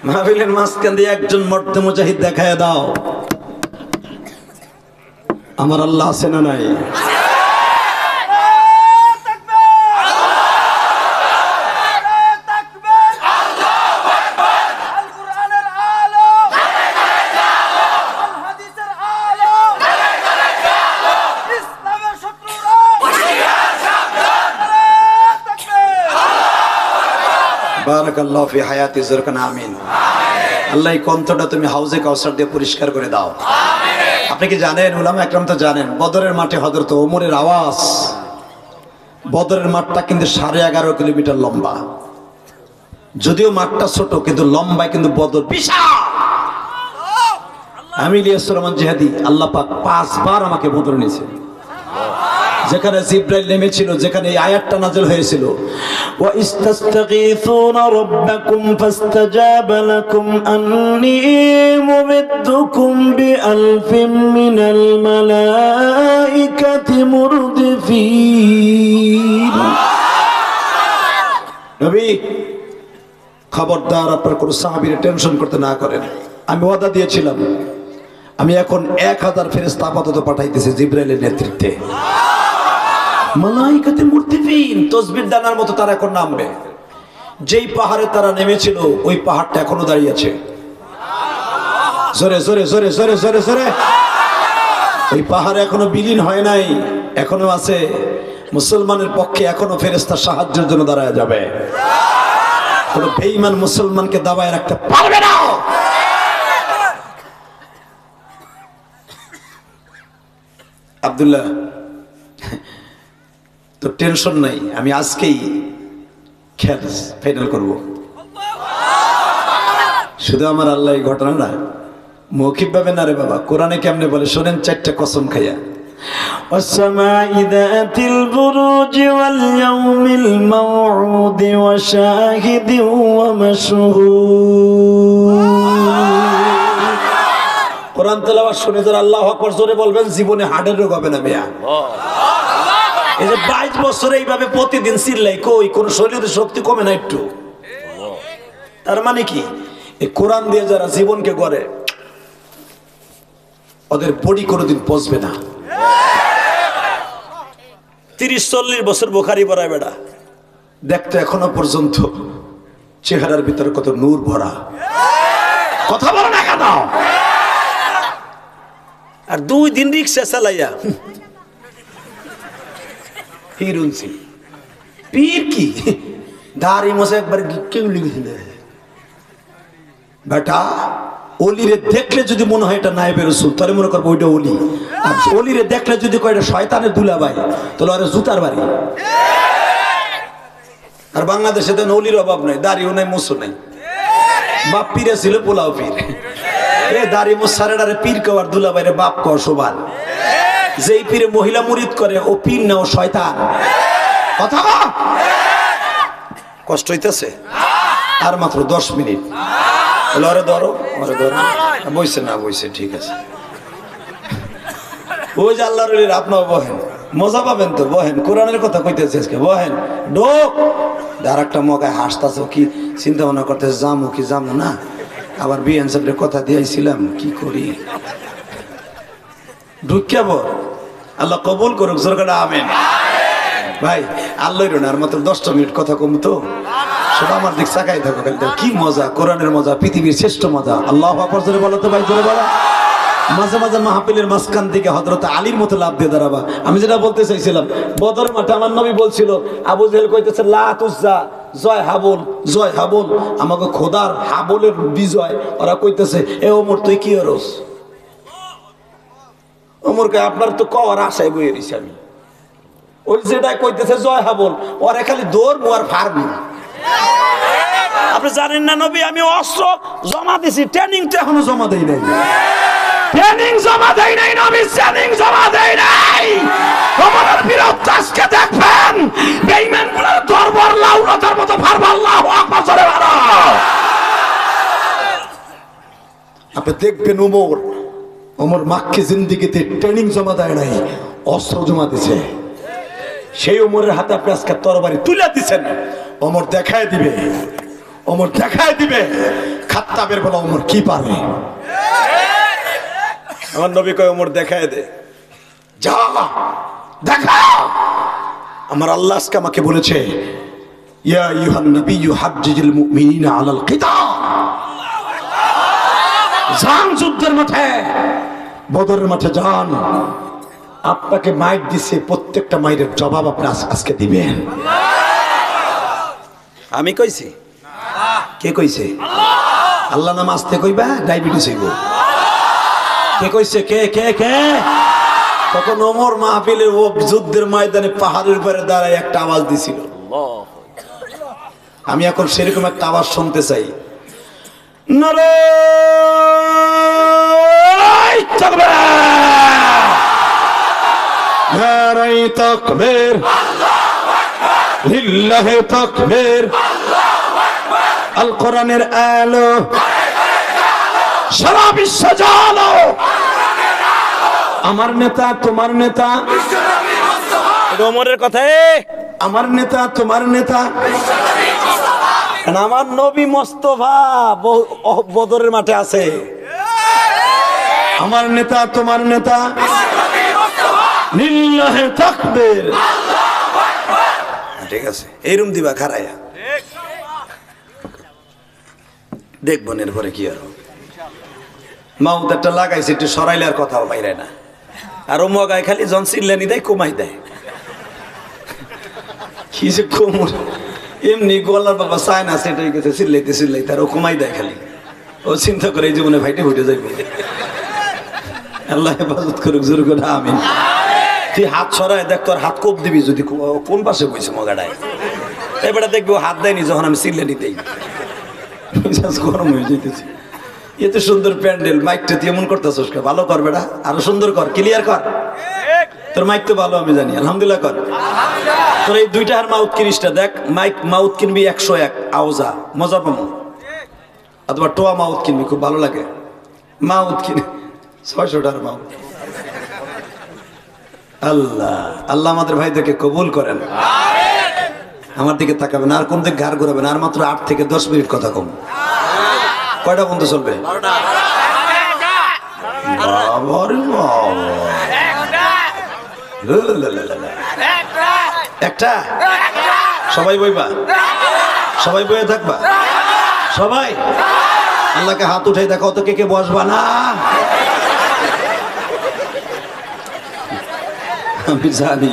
মাহফিলের মাঝখান দিয়ে একজন মর্তে মুজাহিদ দেখায় দাও, আমার আল্লাহ আছে না নাই? বারাকাল্লাহু ফি হায়াতি যুরকানা আমিন। আল্লাহ এই কণ্ঠটা তুমি হাউজে কাউসার দিয়ে পরিষ্কার করে দাও। আপনি কি জানেন, উলামা একরাম তো জানেন, বদরের মাঠে হযরত ওমরের আওয়াজ, বদরের মাঠটা কিন্তু 11.5 কিলোমিটার লম্বা। যদিও মাঠটা ছোট কিন্তু লম্বায় কিন্তু বদর বিশাল। আমি ইলিয়াস রহমান জিহাদি, আল্লাহ পাক 5 বার আমাকে বদর নিয়েছে। যেখানে জিব্রাইল নেমেছিল, যেখানে এই আয়াতটা নাযিল হয়েছিল, ওয়া ইস্তাস্তাগীসুনা রাব্বাকুম ফাস্তাজাবা লাকুম আন্নী মুমিদ্দুকুম বিআলফিন মিনাল মালাইকাতি মুরদিফিন। নবী খবরদার আপনার কোন সাহাবীর টেনশন করতে না করেন। আমি ওয়াদা দিয়েছিলাম, আমি এখন 1000 ফেরেশতা আপাতত পাঠাইতেছি জিব্রাইলের নেতৃত্বে। মালাইকাতে মুরদিফিন, তাসবিহ দানার মতো তারা এখন নামবে। যেই পাহাড়ে তারা নেমেছিল ওই পাহাড়টা এখনো দাঁড়িয়ে আছে। জোরে জোরে জোরে জোরে জোরে জোরে। ওই পাহাড় এখনো বিলীন হয় নাই, এখনো আছে। মুসলমানের পক্ষে এখনো ফেরেশতা সাহায্যের জন্য দাঁড়ায় যাবে। কোন বেঈমান মুসলমানকে দাবায় রাখতে পারবে না। আব্দুল্লাহ তো টেনশন নাই, আমি আজকেই খেল ফাইনাল করব। শুধু আমার আল্লাহ এই ঘটনাটা মৌখিক ভাবে না রে বাবা, কোরআনে কেমনে বলে শোনেন, 4টা কসম খাইয়া। والسماء ذات البروج واليوم الموعود وشاهد ومشهود। কোরআন তেলাওয়াত শুনে যারা আল্লাহু আকবার জোরে বলবেন, জীবনে হার্টের রোগ হবে না মিয়া। এই যে 22 বছর এইভাবে প্রতিদিন চিল্লাই, কই কোন শরীরের শক্তি কমে না একটু? তার মানে কি, এই কোরআন দিয়ে যারা জীবনকে গড়ে ওদের বডি কোনোদিন পচবে না। 30-40 বছর বুখারী পড়ায় বেটা, দেখতে এখনো পর্যন্ত চেহারার ভিতরে কত নূর ভরা। কথা বলো না কেন? আর 2 দিন রিক্সা চালাইয়া হিরুনছি পীর কি দাড়ি মোছে একবার কেউ লিখেছিল বেটা। অলিরে দেখলে যদি মনে হয় এটা নায়েবে রাসূল, তাহলে মনে করবো ওইটা অলি। আর অলিরে দেখলে যদি কয় এটা শয়তানের দুলাভাই, তাহলে আরে জুতার বাড়ি। আর বাংলাদেশে তো অলির অভাব নাই, দাড়িও নাই, মোছো নাই। বাপ পীরে ছিল পোলাও পীর। এ দাড়ি মোছারে পীর কওয়ার দুলাভাইরে বাপ কও সমান। যেই পীরে মহিলা মুরিদ করে ও পীর না, ও শয়তান। কথা কষ্ট হইতেছে? আর মাত্র 10 মিনিট। ওরে ধরো, ওরে ধরো। বইছে না বইছে, ঠিক আছে। ওই যে আল্লাহর ওলিরা, আপনাও বহেন, মজা পাবেন তো। বহেন, কোরআনের কথা কইতেছে আজকে, বহেন। ঢোক। আর একটা মগায় হাসতাছে, কি চিন্তা ভাবনা করতেছে, যামো কি যামো না। আবার বিএন সাহেবের কথা দিয়েছিলাম, কি করি। ঢুকিয়া বল, আল্লাহ কবুল করুক। সরকার আমিন। ভাই আল্লাহর আর মাত্র 10টা মিনিট কথা কম তো, সব আমার দিক চাকাই থাকো। কি মজা, কোরআনের মজা, পৃথিবীর শ্রেষ্ঠ মজা। আল্লাহু আকবার জোরে বলো তো ভাই, জোরে বলো। মাঝে মাঝে মাহফিলের মাঝখান থেকে হযরত আলীর মতো লাভ দিয়ে দাঁড়াবা। আমি যেটা বলতে চাইছিলাম, বদরের মাঠে আমার নবী বলছিল, আবু জেহেল কইতেছে লাত উজ্জা, জয় হাবল, জয় হাবল, আমাকে খোদার হাবলের বিজয়। ওরা কইতেছে, এ ওমর তুই কি হরস? ওমরকে আপনার তো কওয়ার আশায় বইয়ে দিছি আমি। ওই যেটা কইতেছে জয় হাবল, ওরা খালি দৌড় মোয়ার ফার্মি। আপনি জানেন না নবী আমি অস্ত্র জমা দিছি, ট্রেনিং তো এখনো জমা দেই নাই। ট্রেনিং জমা দেই নাই নবী, ট্রেনিং জমা দেই নাই। ওমরের বিরুদ্ধে আজকে দেখবেন বেঈমানগুলোর দরবার লাউলতার মতো ফারবা আল্লাহু আকবার জোরে বলো। আপনি দেখবেন ওমর মাক্কি জিন্দেগিতে ট্রেনিং জমা দেয় নাই, অস্ত্র জমা দিছে। সেই ওমরের হাতে আপনি আজকে তরবারি তুলে দিচ্ছেন। ওমর দেখায় দিবে, ওমর দেখায় দিবে খাত্তাবের বলা ওমর কি পারে। আমার নবী কয় ওমর দেখায় দে, যা দেখা। আমার আল্লাহ আজকে আমাকে বলেছে ইয়া আইয়ুহান নাবিয়্যু হাজ্জিজিল মুমিনিনা আলাল কিতাল, যান যুদ্ধের মাঠে, বদরের মাঠে যান। আপনাকে মাইক দিছে, প্রত্যেকটা মাইরের জবাব আপনি আজকে দিবেন। আমি কইছি? কে কইছে? আল্লাহ নাম আসতে কইবা ডায়াবেটিস হইব। কে কইছে? কে কে কে? তখন ওমর মাহফিলের ও যুদ্ধের ময়দানে পাহাড়ের উপরে দাঁড়ায় একটা আওয়াজ দিছিল। আমি এখন সেরকম একটা আওয়াজ শুনতে চাই। নারায়ে তাকবীর, নারায়ে তাকবীর, লিল্লাহি তাকবীর। আল কোরআনের আলো সারা বিশ্ব জানো। আমার নেতা তোমার নেতা, ওমরের কথা। আমার নেতা তোমার নেতা, আমার নবী মোস্তফা বদরের মাঠে আছে। আমার নেতা তোমার নেতা, লিল্লাহি তাকবীর। ঠিক আছে, এইরকম দিবা খারায়া দেখবো এরপরে কি আর। মাউথ একটা লাগাইছে, একটু সরাইলে আর কথাও বাইরে না। আর ও মগায় খালি জন চিল্লানি দেয়, কমাই দেয়। কি যে কোমর এমনি গলার বাবা চায় না, সেটা হয়ে গেছে চিল্লাইতে চিল্লাইতে, আর ও কমাই দেয় খালি। ও চিন্তা করে এই জীবনে ভাইটে ফুটে যাইবে। আল্লাহ হেফাজত করুক, জোর করে আমিন। তুই হাত সরাই দেখ, তোর হাত কোপ দিবি যদি কোন পাশে বইছে মগাটায়। এবারে দেখবি ও হাত দেয়নি যখন আমি চিল্লানি দেই, গরম হয়ে যেতেছে। এত সুন্দর প্যান্ডেল, মাইকটা তুই এমন করতেছস, ভালো কর বেটা, আরো সুন্দর কর, ক্লিয়ার কর। তোর মাইক তো ভালো আমি জানি, আলহামদুলিল্লাহ কর। তোর এই দুইটা আর মাউথ কিনিসটা দেখ, মাইক মাউথ কিনবি 101 আওজা, মজা পাবো। অথবা টোয়া মাউথ কিনবি, খুব ভালো লাগে। মাউথ কিনে 600 টাকার মাউথ। আল্লাহ আল্লাহ আমাদের ভাইদেরকে কবুল করেন। আমার দিকে তাকাবেন, আর কোন দিকে ঘাড় ঘুরাবেন। আর মাত্র 8 থেকে 10 মিনিট কথা কম। কয়টা বন্ধু চলবে? একটা। সবাই বইবা, সবাই বইয়ে থাকবা, সবাই আল্লাহকে হাত উঠাই দেখো তো কে কে বসবা না। আমি জানি,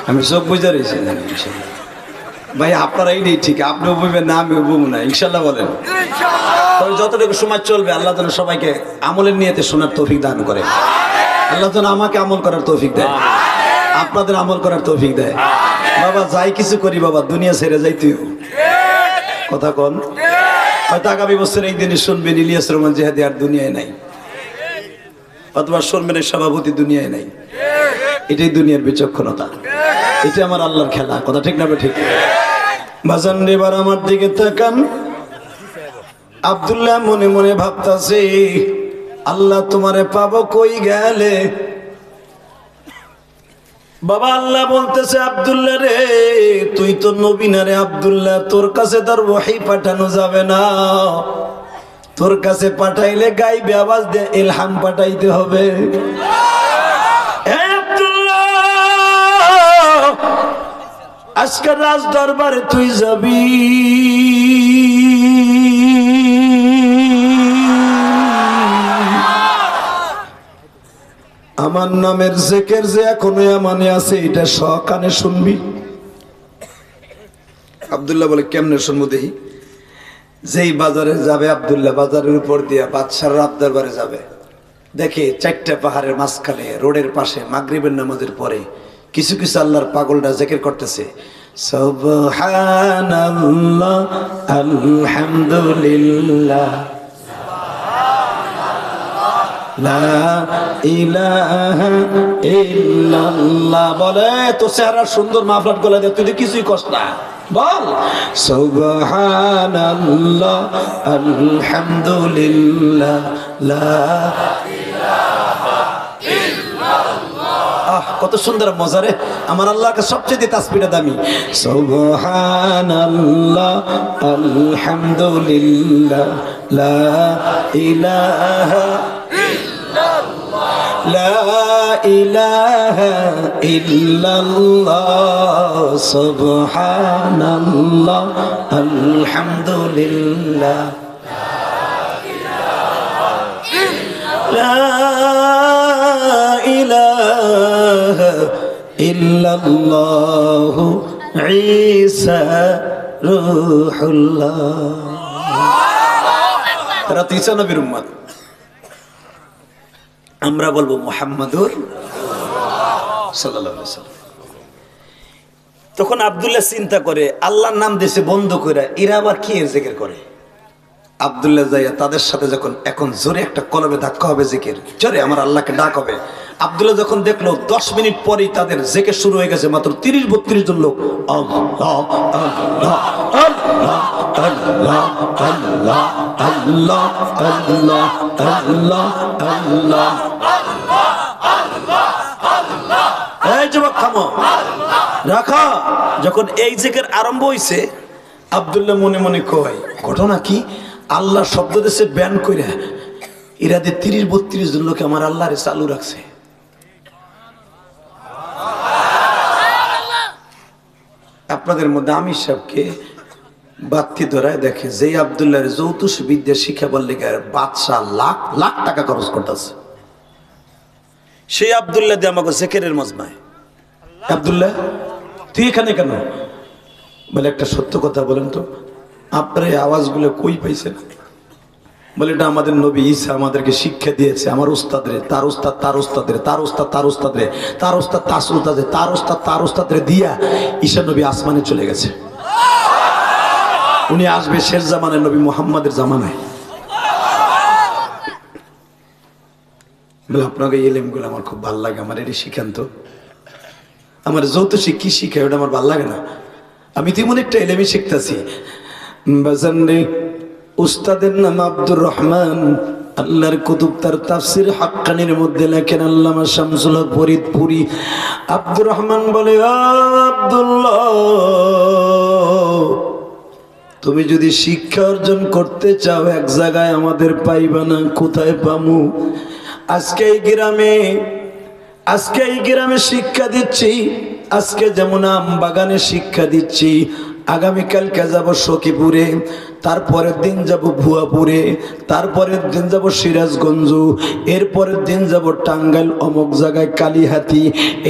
আমি সব বুঝে রয়েছি ভাই। আপনারা এইটাই ঠিক, আপনিও বলবেন না, আমিও বলবো না, ইনশাল্লাহ বলেন। তবে যতটুকু সময় চলবে আল্লাহ যেন সবাইকে আমলের নিয়তে শোনার তৌফিক দান করে। আল্লাহ যেন আমাকে আমল করার তৌফিক দেয়, আপনাদের আমল করার তৌফিক দেয়। বাবা যাই কিছু করি বাবা, দুনিয়া ছেড়ে যাই তুই কথা কন। হয়তো আগামী বছর একদিনে শুনবেন ইলিয়াস রহমান জিহাদি আর দুনিয়ায় নাই, অথবা শুনবেন সভাপতি দুনিয়ায় নাই। এটাই দুনিয়ার বিচক্ষণতা, এটা আমার আল্লাহর খেলা। কথা ঠিক না? ঠিক। বাজান এবার আমার দিকে তাকান। আব্দুল্লাহ মনে মনে ভাবতাছে, আল্লাহ তোমারে পাবো কই গেলে। বাবা আল্লাহ বলতেছে, আব্দুল্লাহ রে তুই তো নবী না রে আব্দুল্লাহ, তোর কাছে তার ওহী পাঠানো যাবে না। তোর কাছে পাঠাইলে গাইবে আওয়াজ দিয়ে ইলহাম পাঠাইতে হবে। আজকে রাজ দরবারে তুই যাবি, আমার নামের জিকির যে এখনো আমানে আছে এটা সকানে শুনবি। আব্দুল্লাহ বলে কেমনে শুনবো দেখি। যেই বাজারে যাবে আব্দুল্লাহ, বাজারের উপর দিয়া বাদশার রাত দরবারে যাবে, দেখে 4টা পাহাড়ের মাঝখানে রোডের পাশে মাগরিবের নামাজের পরে কিছু কিছু আল্লাহর পাগলরা জিকির করতেছে। সুবহানাল্লাহ আলহামদুলিল্লাহ লা ইলাহা ইল্লাল্লাহ। বলে তো চেহারা সুন্দর মাফলাট গলা দিয়ে তুই কিছুই কষ্ট না, বল সুবহানাল্লাহ আলহামদুলিল্লাহ লা ইলাহা ইল্লাল্লাহ। কত সুন্দর মজা রে, আমার আল্লাহকে সবচেয়ে তাসবিহটা দামি। সুবহানাল্লাহ আলহামদুলিল্লাহ লা ইলাহা লা ইলাহা ইল্লাল্লাহ সুবহানাল্লাহ আলহামদুলিল্লাহ লা ইলাহা ইল্লাল্লাহ ঈসা রূহুল্লাহ। তারা তো ঈসা নবীর উম্মত, আমরা বলবো মুহাম্মাদুর সাল্লাল্লাহু আলাইহি ওয়াসাল্লাম। তখন আব্দুল্লাহ চিন্তা করে আল্লাহর নাম দেশে বন্ধ করে এরা আবার কি এর জিকির করে। আব্দুল্লাহ যাইয়া তাদের সাথে যখন এখন জোরে একটা কলবে ধাক্কা হবে জিকির, জোরে আমার আল্লাহকে ডাক হবে। আব্দুল্লাহ যখন দেখলো 10 মিনিট পরেই তাদের জিকির শুরু হয়ে গেছে, মাত্র 30-32 জন লোক আল্লাহ আল্লাহ আল্লাহ আল্লাহ আল্লাহ আল্লাহ আল্লাহ আল্লাহ আল্লাহ আল্লাহ। এই যুবক থামো, রাখা। যখন এই জিকির আরম্ভ হইছে আব্দুল্লাহ মনে মনে কয় ঘটনা কি, আল্লাহ শব্দ দেশে ব্যান করে এরা দিয়ে 30-32 জন লোকে আমার আল্লাহরে চালু রাখছে। আপনাদের মধ্যে আমির সাহেবকে বাত্তি ধরায় দেখে যে আব্দুল্লাহর যৌতুষ বিদ্যা শিখাবার লেগে বাদশাহ লাখ লাখ টাকা খরচ করতেছে, সেই আব্দুল্লাহ দিয়ে আমাকে জেকেরের মজমায়। আব্দুল্লাহ তুই এখানে কেন? বলে একটা সত্য কথা বলেন তো, আপনার এই আওয়াজগুলো কই পাইছেন? বলে এটা আমাদের নবী ঈসা আমাদেরকে শিক্ষা দিয়েছে, আমার উস্তাদরে, তার উস্তাদ তার উস্তাদরে, তার উস্তাদ তার উস্তাদরে, তার উস্তাদ তার উস্তাদরে, তার উস্তাদ তার উস্তাদরে দিয়া ঈসা নবী আসমানে চলে গেছে। উনি আসবে শেষ জামানায়, নবী মুহাম্মাদের জামানায়। বলে আপনাকে ইলমগুলো আমার খুব ভালো লাগে, আমার এটি শিখান তো। আমার যৌত কি শিখায় ওটা আমার ভালো লাগে না, আমি তেমন একটা ইলমই শিখতেছি। বাজানরে উস্তাদের নাম আব্দুর রহমান, আল্লাহর কুতুব তার তাফসির হাক্কানির মধ্যে লেখেন আল্লামা শামসুল হক ফরিদপুরি। আব্দুর রহমান বলে আব্দুল্লাহ, তুমি যদি শিক্ষা অর্জন করতে চাও এক জায়গায় আমাদের পাইবা না, কোথায় পামু? আজকে এই গ্রামে শিক্ষা দিচ্ছি, আজকে যেমন আম বাগানে শিক্ষা দিচ্ছি, আগামীকালকে যাব সখীপুরে, তারপরের দিন যাব ভুয়াপুরে, তারপরের দিন যাব সিরাজগঞ্জ, এরপরের দিন যাব টাঙ্গাইল অমুক জায়গায় কালীহাতি,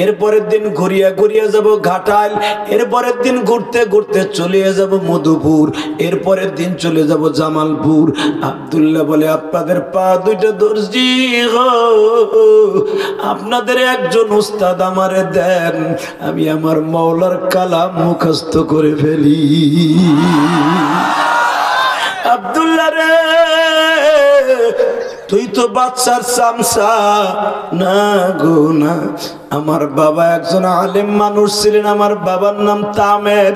এরপরের দিন ঘুরিয়া যাব ঘাটাইল, এরপরের দিন ঘুরতে ঘুরতে চলে যাব মধুপুর, এরপরের দিন চলে যাব জামালপুর। আব্দুল্লাহ বলে আপনাদের পা দুইটা দর্জি গো, আপনাদের একজন উস্তাদ আমারে দেন, আমি আমার মাওলার কালাম মুখস্থ করে ফেলি। আব্দুল্লাহ রে, তুই তো বাচ্চার চামচা না গো না, আমার বাবা একজন আলেম মানুষ ছিলেন, আমার বাবার নাম তামের,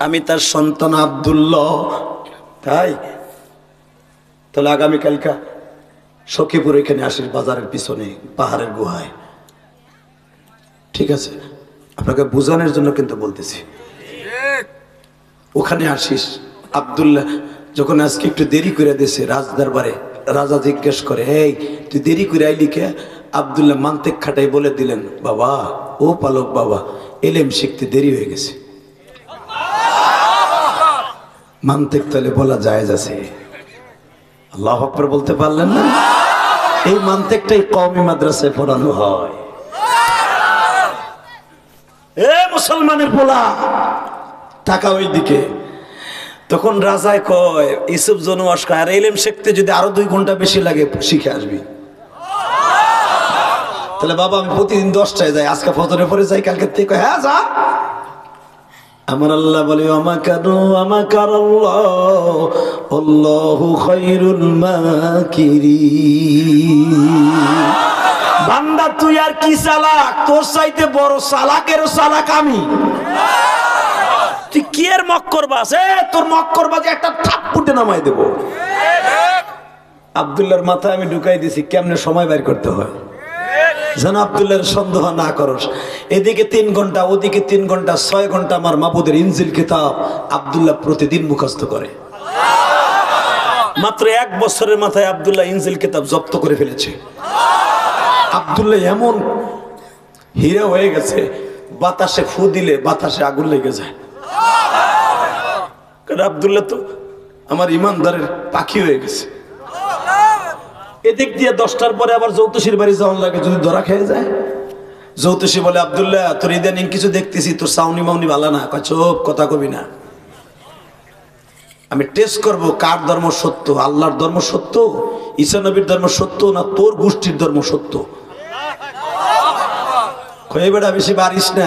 আমি তার সন্তান আব্দুল্লাহ। তাই তাহলে আগামীকালকা সখীপুর এখানে আসিস, বাজারের পিছনে পাহাড়ের গুহায়, ঠিক আছে? আপনাকে বোঝানোর জন্য কিন্তু বলতেছি, ওখানে আসিস। আব্দুল্লাহ যখন আজকে একটু দেরি করে দিয়েছে রাজদরবারে, রাজা জিজ্ঞেস করে এই তুই দেরি করে আইলি কে? আব্দুল্লাহ মান্তেক খাটাই বলে দিলেন, বাবা ও পালক বাবা, এলেম শিখতে দেরি হয়ে গেছে। মান্তেক তাহলে বলা জায়েজ আছে, আল্লাহু আকবার বলতে পারলেন না? এই মান্তেকটাই কওমি মাদ্রাসায় পড়ানো হয়। এ মুসলমানের পোলা টাকা ওই দিকে। তখন রাজায় কয় ইসুফ জনওয়াস কয়, আর এলেম শিখতে যদি আরো 2 ঘন্টা বেশি লাগে শিখে আসবি। তাহলে বাবা আমি প্রতিদিন 10টায় যাই, আজকে ফজরের পরে যাই, কালকে থেকে হ্যাঁ যা। আমার আল্লাহ বলে আল্লাহু খায়রুল মাকিরিন। বান্দা তুই আর কি চালাক, তোর চাইতে বড় চালাকেরও চালাক আমি। তুই কি এর মক্করবাজ? তোর মক্করবাজে একটা থাপ্পড়ে নামাই দেব। আব্দুল্লাহর মাথায় আমি ঢুকাই দিছি কেমনে সময় বের করতে হয়, যেন আব্দুল্লাহর সন্দেহ না করস। এদিকে 3 ঘন্টা, ওদিকে 3 ঘন্টা, 6 ঘন্টা আমার মাবুদের ইনজিল কিতাব আব্দুল্লাহ প্রতিদিন মুখস্থ করে। মাত্র 1 বছরের মাথায় আব্দুল্লাহ ইনজিল কিতাব জব্দ করে ফেলেছে। আব্দুল্লাহ এমন হীরা হয়ে গেছে, বাতাসে ফু দিলে বাতাসে আগুন লেগে যায়। কারণ আব্দুল্লাহ তো আমার ইমানদারের পাখি হয়ে গেছে। এদিক দিয়ে 10টার পরে আবার জ্যোতিষীর বাড়ি যাওয়ার লাগে, যদি ধরা খেয়ে যায়। জ্যোতিষী বলে আব্দুল্লাহ তোর ইদানিং কিছু দেখতেছি, তোর সাউনি মাউনি ভালো না। চুপ, কথা কবি না, আমি টেস্ট করব কার ধর্ম সত্য, আল্লাহর ধর্ম সত্য, ঈসা নবীর ধর্ম সত্য, না তোর গোষ্ঠীর ধর্ম সত্য। কয়ে বেড়া বেশি বাড়িস না,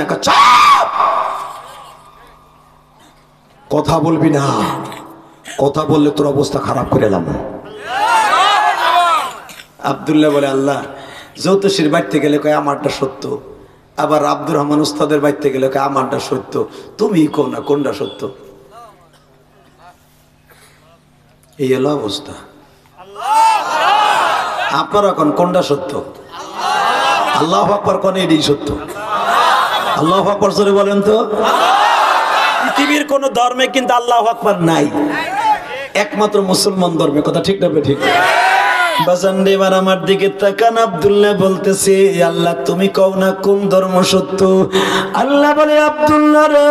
কথা বলবি না, কথা বললে তোর অবস্থা খারাপ করে এলাম। আব্দুল্লাহ বলে আল্লাহ জ্যোতিষীর বাড়িতে গেলে কয় আমারটা সত্য, আবার আব্দুর রহমান উস্তাদের বাড়িতে গেলে কয় আমারটা সত্য, তুমি কো না কোনটা সত্য। এই হলো অবস্থা। আপনারা কোন কোনটা সত্য? আল্লাহু আকবার কোন এটাই সত্য। আল্লাহু আকবার জোরে বলেন তো। পৃথিবীর কোন ধর্মে কিন্তু আল্লাহু আকবার নাই, একমাত্র মুসলমান ধর্মে। কথা ঠিক না ঠিক? বাজান এবার আমার দিকে তাকান। আব্দুল্লাহ বলতেছে আল্লাহ তুমি কও না কোন ধর্ম সত্য। আল্লাহ বলে আব্দুল্লাহ রে,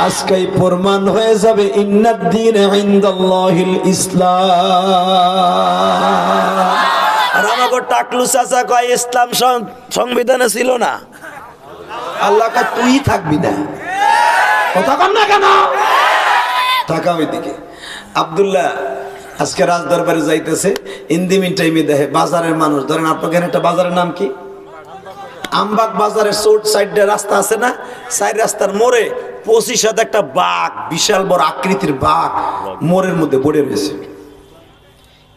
আজকেই প্রমাণ হয়ে যাবে ইন্নাদ দীন ইনদাল্লাহিল ইসলাম। আর আমাকে টাকলু চাচা কয় ইসলাম সংবিধানে ছিল না। আল্লাহ কয় তুই থাকবি না। কথা কম না কেন? টাকা ওইদিকে। আব্দুল্লাহ আজকে রাজদরবারে যাইতেছে, ইন্দিমিন টাইমে দেখে বাজারের মানুষ, ধরেন আপনার একটা বাজারের নাম কি, আমবাগ বাজারের চোট সাইডে রাস্তা আছে না, সাইড রাস্তার মোড়ে 25 হাতে একটা বাঘ, বিশাল বড় আকৃতির বাঘ মোড়ের মধ্যে পড়ে রয়েছে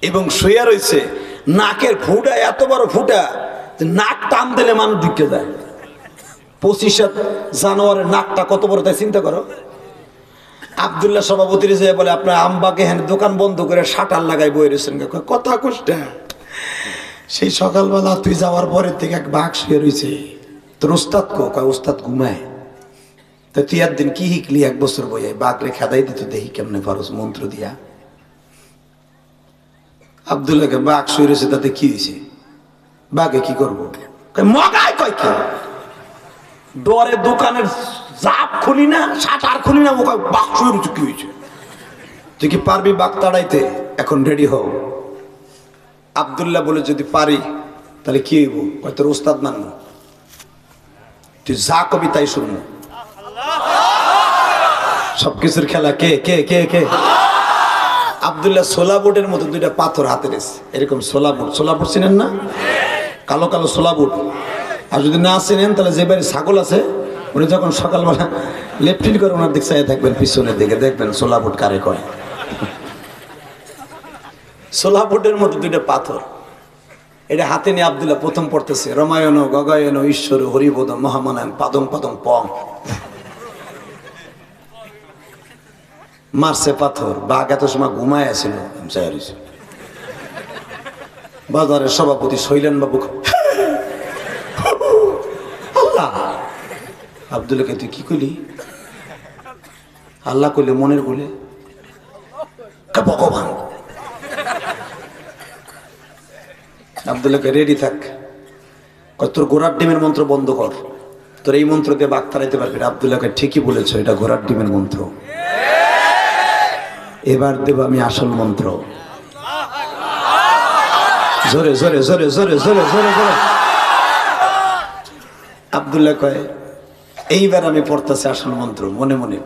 এবং শুয়ে রয়েছে। নাকের ফুটা এত বড় ফুটা, নাক টান দিলে মানুষ ঢুকে যায়। 25 হাত জানোয়ারের নাকটা কত বড়, তাই চিন্তা করো। আব্দুল্লাহ সভাপতির যে বলে আপনার আমবাগে হ্যাঁ দোকান বন্ধ করে শাটার লাগাই বই রয়েছেন। কথা কষ্ট। সেই সকালবেলা তুই যাওয়ার পরের থেকে এক বাঘ শুয়ে রয়েছে। তোর ওস্তাদ কয় ওস্তাদ ঘুমায়। তা তুই একদিন কি শিখলি 1 বছর বইয়ে? বাঘ রে খেদাই দিত, দেখি কেমনে পারস মন্ত্র দিয়া। আব্দুল্লাহকে বাঘ শুয়ে রয়েছে, তাতে কি হয়েছে? বাঘে কি করবো? মগায় কয় কি ডরে দোকানের জাপ খুলি না, শাটার খুলি না, ওকে বাঘ শুয়ে রয়েছে, কি হয়েছে? তুই কি পারবি বাঘ তাড়াইতে? এখন রেডি হও। আব্দুল্লাহ বলে যদি পারি তাহলে কি হইব? হয়তো ওস্তাদ মানবো, তুই যা কবি তাই শুনবো। সবকিছুর খেলা কে কে কে কে? আব্দুল্লাহ সোলা বুটের মতো 2টা পাথর হাতে রেছে, এরকম সোলা বুট। সোলা বুট চিনেন না? কালো কালো সোলা বুট। আর যদি না চিনেন তাহলে যে বাড়ি ছাগল আছে, উনি যখন সকালবেলা লেফটিন করে ওনার দিক চাই থাকবেন, পিছনের দিকে দেখবেন সোলা বুট কারে কয়। সোলা বুটের মতো 2টা পাথর, এটা হাতে নিয়ে আব্দুল্লাহ প্রথম পড়তেছে রমায়ণ গগায়ন ঈশ্বর হরিবোধ মহামানায়ন পাদং পাদং পং। মারছে পাথর। বাঘ এত সময় ঘুমায় আসছিল। বাজারের সভাপতি শৈলেন বাবু আল্লাহ। আব্দুল্লাহকে তুই কি কইলি? আল্লাহ কইলে মনের বলে ভগবান। আব্দুল্লাহকে রেডি থাক, তোর ঘোড়ার ডিমের মন্ত্র বন্ধ কর, তোর এই মন্ত্র দিয়ে বাঘ তাড়াইতে পারবি। আব্দুল্লাহকে ঠিকই বলেছো, এটা ঘোড়ার ডিমের মন্ত্র। এবার দেব আমি আসল মন্ত্র। জোরে জোরে জোরে জোরে জোরে জোরে জোরে। আব্দুল্লাহ কয় এইবার আমি পড়তেছি আসল মন্ত্র। মনে মনে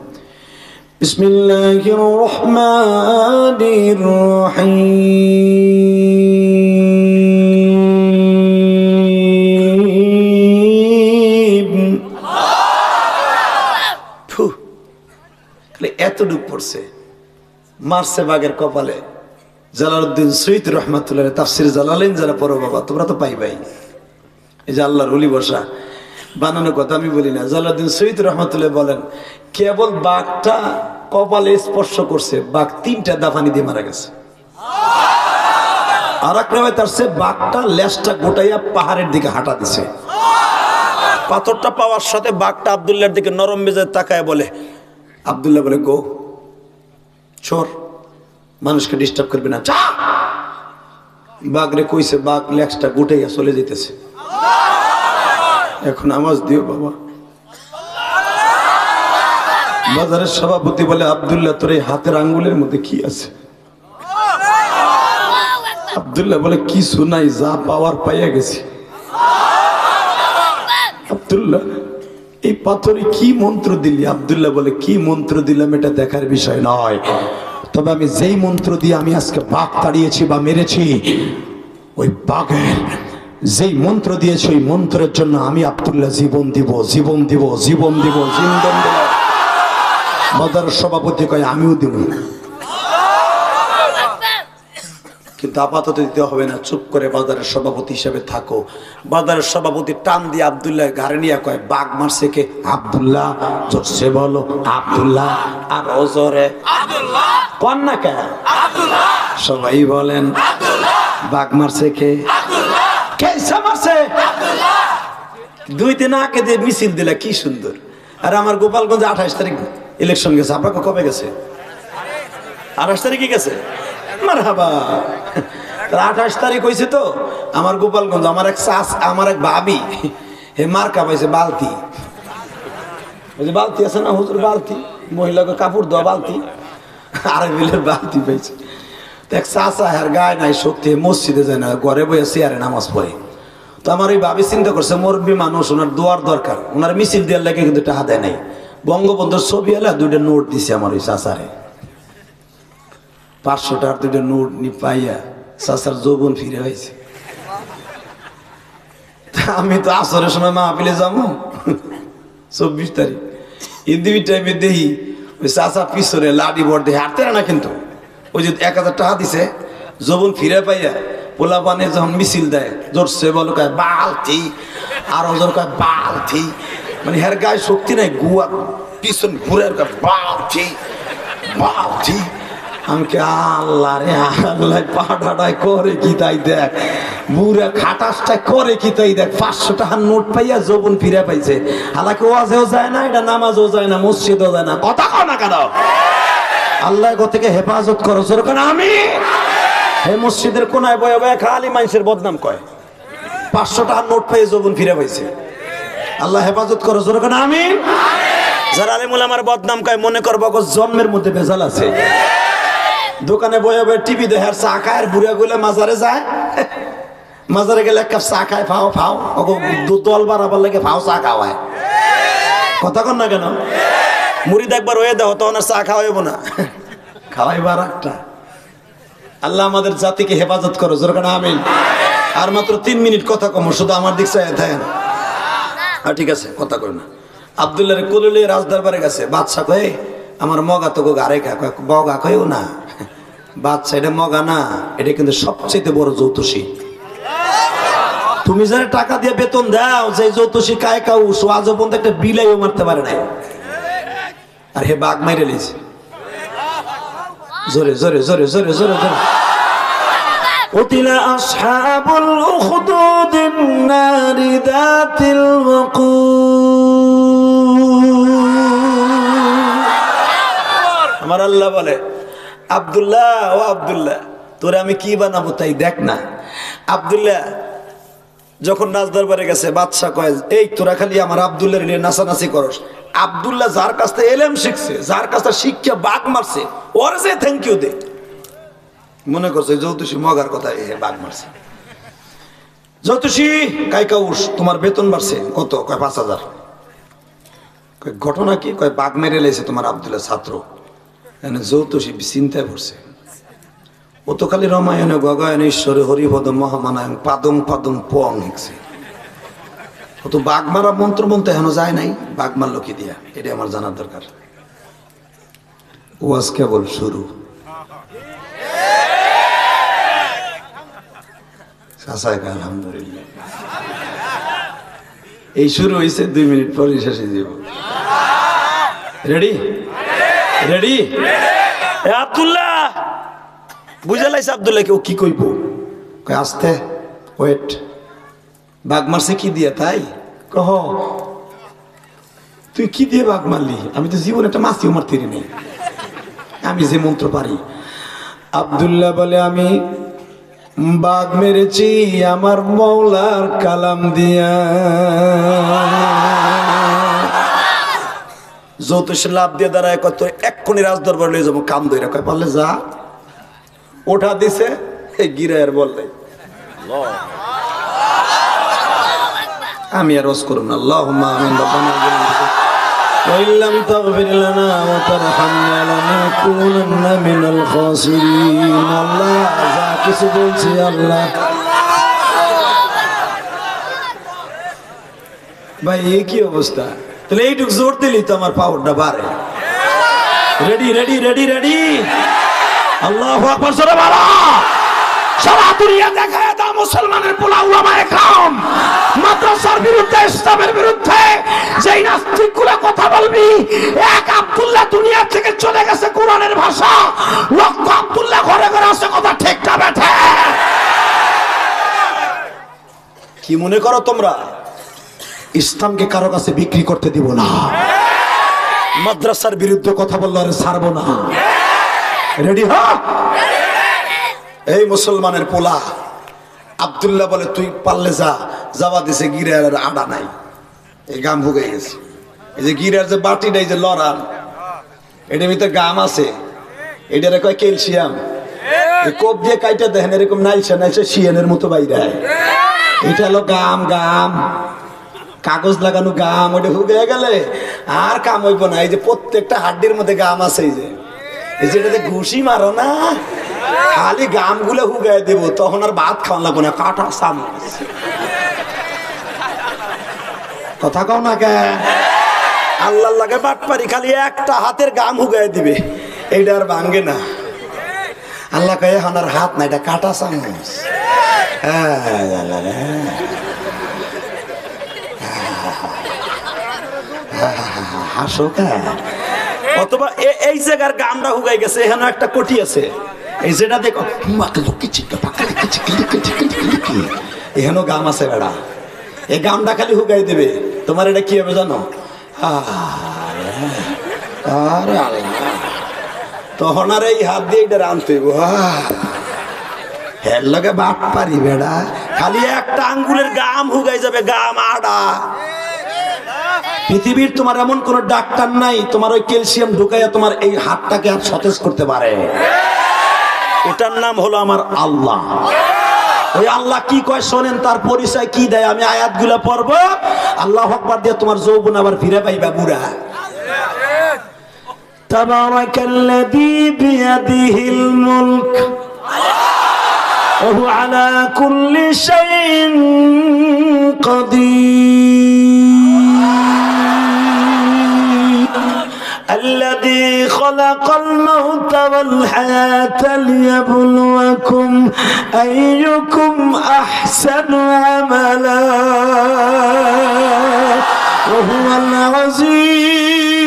বিসমিল্লাহির রহমানির রহিম। এতটুক পড়ছে, মারছে বাঘের কপালে। জালালউদ্দিন সৈয়দ রহমাতুল্লাহ তাফসির জালালাইন যারা পড়ো বাবা তোমরা তো পাইবাই, এই যে আল্লাহর ওলি বসা বানানো কথা আমি বলি না। জালালউদ্দিন সৈয়দ রহমাতুল্লাহ বলেন কেবল বাঘটা কপালে স্পর্শ করছে, বাঘ 3টা দাফানি দিয়ে মারা গেছে। আর এক রকম তার সে বাঘটা লেজটা গোটাইয়া পাহাড়ের দিকে হাঁটা দিছে। পাথরটা পাওয়ার সাথে বাঘটা আব্দুল্লাহর দিকে নরম মেজাজে তাকায় বলে, আব্দুল্লাহ বলে গো চোর, মানুষকে ডিস্টার্ব করবে না, যা। বাঘরে কইছে, বাঘ লেজটা গোটাইয়া চলে যেতেছে। এখন আওয়াজ দিও বাবা। বাজারের সভাপতি বলে, আব্দুল্লাহ তোর এই হাতের আঙ্গুলের মধ্যে কি আছে? আব্দুল্লাহ বলে কিছু নাই, যা পাওয়ার পাইয়া গেছি। আব্দুল্লাহ এই পাথরে কি মন্ত্র দিলি? আব্দুল্লাহ বলে কি মন্ত্র দিলাম এটা দেখার বিষয় নয়, তবে আমি যেই মন্ত্র দিয়ে আমি আজকে বাঘ তাড়িয়েছি বা মেরেছি, ওই বাঘের যেই মন্ত্র দিয়েছে ওই মন্ত্রের জন্য আমি আব্দুল্লাহ জীবন দিব, জীবন দিব, জীবন দিব, জীবন দিব। বাজারের সভাপতি কয় আমিও দিব, কিন্তু আপাতত দিতে হবে না, চুপ করে বাজারের সভাপতি হিসেবে থাকো। বাজারের সভাপতি টান দিয়ে আব্দুল্লাহ ঘাড়ে নিয়ে কয় বাঘ মারছে কে? আব্দুল্লাহ। জোরসে বলো আব্দুল্লাহ, আর ওজরে আব্দুল্লাহ। কোন না কে? আব্দুল্লাহ। সবাই বলেন বাঘ মারছে কে? আব্দুল্লাহ। কেসা মারছে? আব্দুল্লাহ। 2 দিন আগে দিয়ে মিছিল দিলা, কি সুন্দর। আর আমার গোপালগঞ্জে 28 তারিখ ইলেকশন গেছে, আপনাকে কবে গেছে? 28 তারিখে গেছে। মারহাবা। 28 তারিখ হয়েছে তো আমার গোপালগঞ্জ, আমার এক ভাবি হে মার্কা পাইছে বালতি, ওই যে বালতি আছে না হুজুর, বালতি মহিলাকে কাপড় দেওয়া বালতি, আরেক বিলের বালতি পাইছে। এক চাচা হের গায়ে নাই শক্তি, মসজিদে যায় না, ঘরে বসে চেয়ারে নামাজ পড়ে। তো আমার ওই ভাবি চিন্তা করছে মুরব্বী মানুষ, ওনার দোয়ার দরকার, ওনার মিছিল দেওয়ার লাগে কিন্তু টাকা দেয় নাই। বঙ্গবন্ধুর ছবি এলে 2টা নোট দিছে আমার ওই চাচারে, 500 টাকার 2টা নোট নি পাইয়া চাচার যৌবন ফিরে হয়েছে। আমি তো আসরের সময় মাহফিলে যাবো 24 তারিখ, ইন্দিবি টাইমে দেখি ওই চাচা পিছনে লাডি বড় দিয়ে হাঁটতে না, কিন্তু ওই যে 1000 টাকা দিছে যৌবন ফিরে পাইয়া পোলা পানে যখন মিছিল দেয় জোরসে বলো কয় বালতি, আর ওজন কয় বালতি, মানে হের গায়ে শক্তি নাই, গুয়া পিছন ঘুরে বালতি বালতি। আমি কে আল্লাহ রে আল্লাহ, পাটাটাই করে কি তাই দেখ, বুড়া খাটাসটাই করে কি তাই দেখ, 500 টাকার নোট পাইয়া যৌবন ফিরে পাইছে। হালাকে ওয়াজেও যায় না, এটা নামাজও যায় না, মসজিদও যায় না, কথা কও না কেন? আল্লাহ গো থেকে হেফাজত করো যেরকম আমি হে মসজিদের কোনায় বয়ে বয়ে খালি মানুষের বদনাম কয়, 500 টাকার নোট পাইয়ে যৌবন ফিরে পাইছে। আল্লাহ হেফাজত করো যেরকম আমি। যারা আলেমুল আমার বদনাম কয় মনে করবো জন্মের মধ্যে ভেজাল আছে। দোকানে বয়ে বয়ে টিভি দেখে আর চা খায়, আর বুড়া গুলো মাজারে যায়, মাজারে গেলে 1 কাপ চা খায়, ফাও ফাও দল বাড়াবার লাগে ফাও চা খাওয়ায়, কথা কন না কেন? মুড়ি দেখবার হয়ে দেও তখন আর চা খাওয়াইব না, খাওয়াইবার একটা। আল্লাহ আমাদের জাতিকে হেফাজত করো যেরকম আমিন। আর মাত্র 3 মিনিট কথা কম, শুধু আমার দিক চাই থাকেন। ঠিক আছে, কথা কই না। আব্দুল্লাহ কোলে রাজদরবারে গেছে, বাদশা কয়ে আমার মগা তো গাড়ে খা, বগা কয়েও না বাদশা, এটা মগা না, এটা কিন্তু সবচেয়ে বড় যৌতুষী। তুমি যারা টাকা দিয়ে বেতন দাও, যে যৌতুষী কায় কাউ আজও পর্যন্ত একটা বিলাইও মারতে পারে নাই, আর হে বাঘ মাইরে লিছে। জোরে জোরে জোরে জোরে জোরে জোরে। قتل أصحاب الأخدود النار ذات الوقود। আমার আল্লাহ বলে আব্দুল্লাহ, ও আব্দুল্লাহ তোরে আমি কি বানাবো তাই দেখ না। আব্দুল্লাহ যখন রাজদরবারে গেছে, বাদশা কয় এই তোরা খালি আমার আব্দুল্লাহর নিয়ে নাচানাচি করস। আব্দুল্লাহ যার কাছ থেকে এলেম শিখছে, যার কাছ থেকে শিক্ষা বাঘ মারছে, ওর যে থ্যাংক ইউ দে। মনে করছে জ্যোতিষী মগার কথা, বাঘ মারছে। জ্যোতিষী কাইকাউস তোমার বেতন বাড়ছে কত? কয় 5000। ঘটনা কি? কয় বাঘ মেরে লেছে তোমার আব্দুল্লাহ ছাত্র। যৌতোষী চিন্তায় পড়ছে। ও তো খালি রামায়ণে গগায়ন ঈশ্বরে হরিপদ মহামানায়ণ পাদং পাদং পং লিখছে। ও তো বাঘ মারা মন্ত্র মন্ত্র এখনো যায় নাই, বাঘ মারলো কি দিয়া, এটা আমার জানার দরকার। ওয়াজ কেবল শুরু। আলহামদুলিল্লাহ, এই শুরু হয়েছে, 2 মিনিট পরে শেষে যাব। রেডি রেডি আব্দুল্লাহ বুঝালাইছে। আব্দুল্লাহ কে ও কি কইব, আস্তে ওয়েট, বাঘ মারছে কি দিয়া? তাই কহ তুই কি দিয়ে বাঘ মারলি? আমি তো জীবন একটা মাছিও মারতে নেই, আমি যে মন্ত্র পারি। আব্দুল্লাহ বলে আমি বাঘ মেরেছি আমার মৌলার কালাম দিয়া। জ্যোতিষের লাভ দিয়ে দাঁড়ায় কত এক্ষুনি রাজদরবার লয়ে যাবো, কাম ধরে কয় পারলে যা। ওঠা দিছে এই গিরায়ের বললে, আমি আর রস করব না। আল্লাহুম্মা আমিন। রব্বানা ওয়াইল্লাম তাগফির লানা ওয়া তারহামনা লানাকুনান্না মিনাল খাসিরিন। আল্লাহ যা কিছু বলছি আল্লাহ। ভাই এই কি অবস্থা? তাহলে এইটুক জোর দিলি তো আমার পাওয়ারটা বাড়ে। রেডি রেডি রেডি রেডি আল্লাহু আকবার। জোরে বলো, সারা দুনিয়া দেখায় দাও মুসলমানের পোলা উলামায়ে কেরাম মাদ্রাসার বিরুদ্ধে, ইসলামের বিরুদ্ধে যেই নাস্তিকগুলো কথা বলবি। এক আব্দুল্লাহ দুনিয়া থেকে চলে গেছে, কোরআনের ভাষা। লক্ষ আব্দুল্লাহ ঘরে ঘরে আছে, কথা ঠিক না বেঠে? কি মনে করো তোমরা ইসলামকে কারো কাছে বিক্রি করতে দিব না? মাদ্রাসার বিরুদ্ধে কথা বললে আর ছাড়বো না। রেডি হ? এই মুসলমানের পোলা আব্দুল্লাহ বলে তুই পারলে যা। যাওয়া দিছে, গিরার আড়া নাই, এই গাম ভুগে গেছে। এই যে গিরার যে বাটি নাই যে লড়ান, এটার ভিতরে গাম আছে, এটারে কয় ক্যালসিয়াম। এই কোপ দিয়ে কাইটা দেখেন এরকম নাইছে নাইছে শিয়ানের মতো বাইরে। এটা হলো গাম, গাম কাগজ লাগানো গাম। ওটা হুগে গেলে আর কাম হইব না। এই যে প্রত্যেকটা হাড্ডির মধ্যে গাম আছে, এই যে এটাতে ঘুষি মারো না, খালি গাম গুলো হুগাই দেব, তখন আর ভাত খাওয়া লাগবো না, কাটা চামচ। কথা কও না কে? আল্লাহ লাগে বাট পারি, খালি একটা হাতের গাম হুগাই দিবে, এইটা আর ভাঙ্গে না। আল্লাহ কয়ে এখন আর হাত না, এটা কাটা চামচ। হাসো কে? অথবা এই জায়গার গামটা হুগাই গেছে, এখানে একটা কটি আছে, এই যেটা দেখো এখানেও গাম আছে বেড়া। এই গামটা খালি হুগাই দেবে, তোমার এটা কি হবে জানো? তখন আর এই হাত দিয়ে এটা রানতে হের লগে বাট পারি বেড়া, খালি একটা আঙ্গুলের গাম হুগাই যাবে, গাম আড়া। পৃথিবীর তোমার এমন কোন ডাক্তার নাই তোমার ওই ক্যালসিয়াম ঢুকাইয়া তোমার এই হাতটাকে আর সতেজ করতে পারে। এটার নাম হলো আমার আল্লাহ। ওই আল্লাহ কি কয় শোনেন, তার পরিচয় কি দেয়, আমি আয়াতগুলো পড়বো, আল্লাহু আকবার দিয়ে তোমার যৌবন আবার ফিরে পাইবা বুড়া। তাবারাকাল্লাযী বিয়াদিহিল মুলক ওয়া হুয়া আলা কুল্লি শাইইন কাদির الذي خلق الموت والحياة ليبلوكم أيكم أحسن عملا وهو العزيز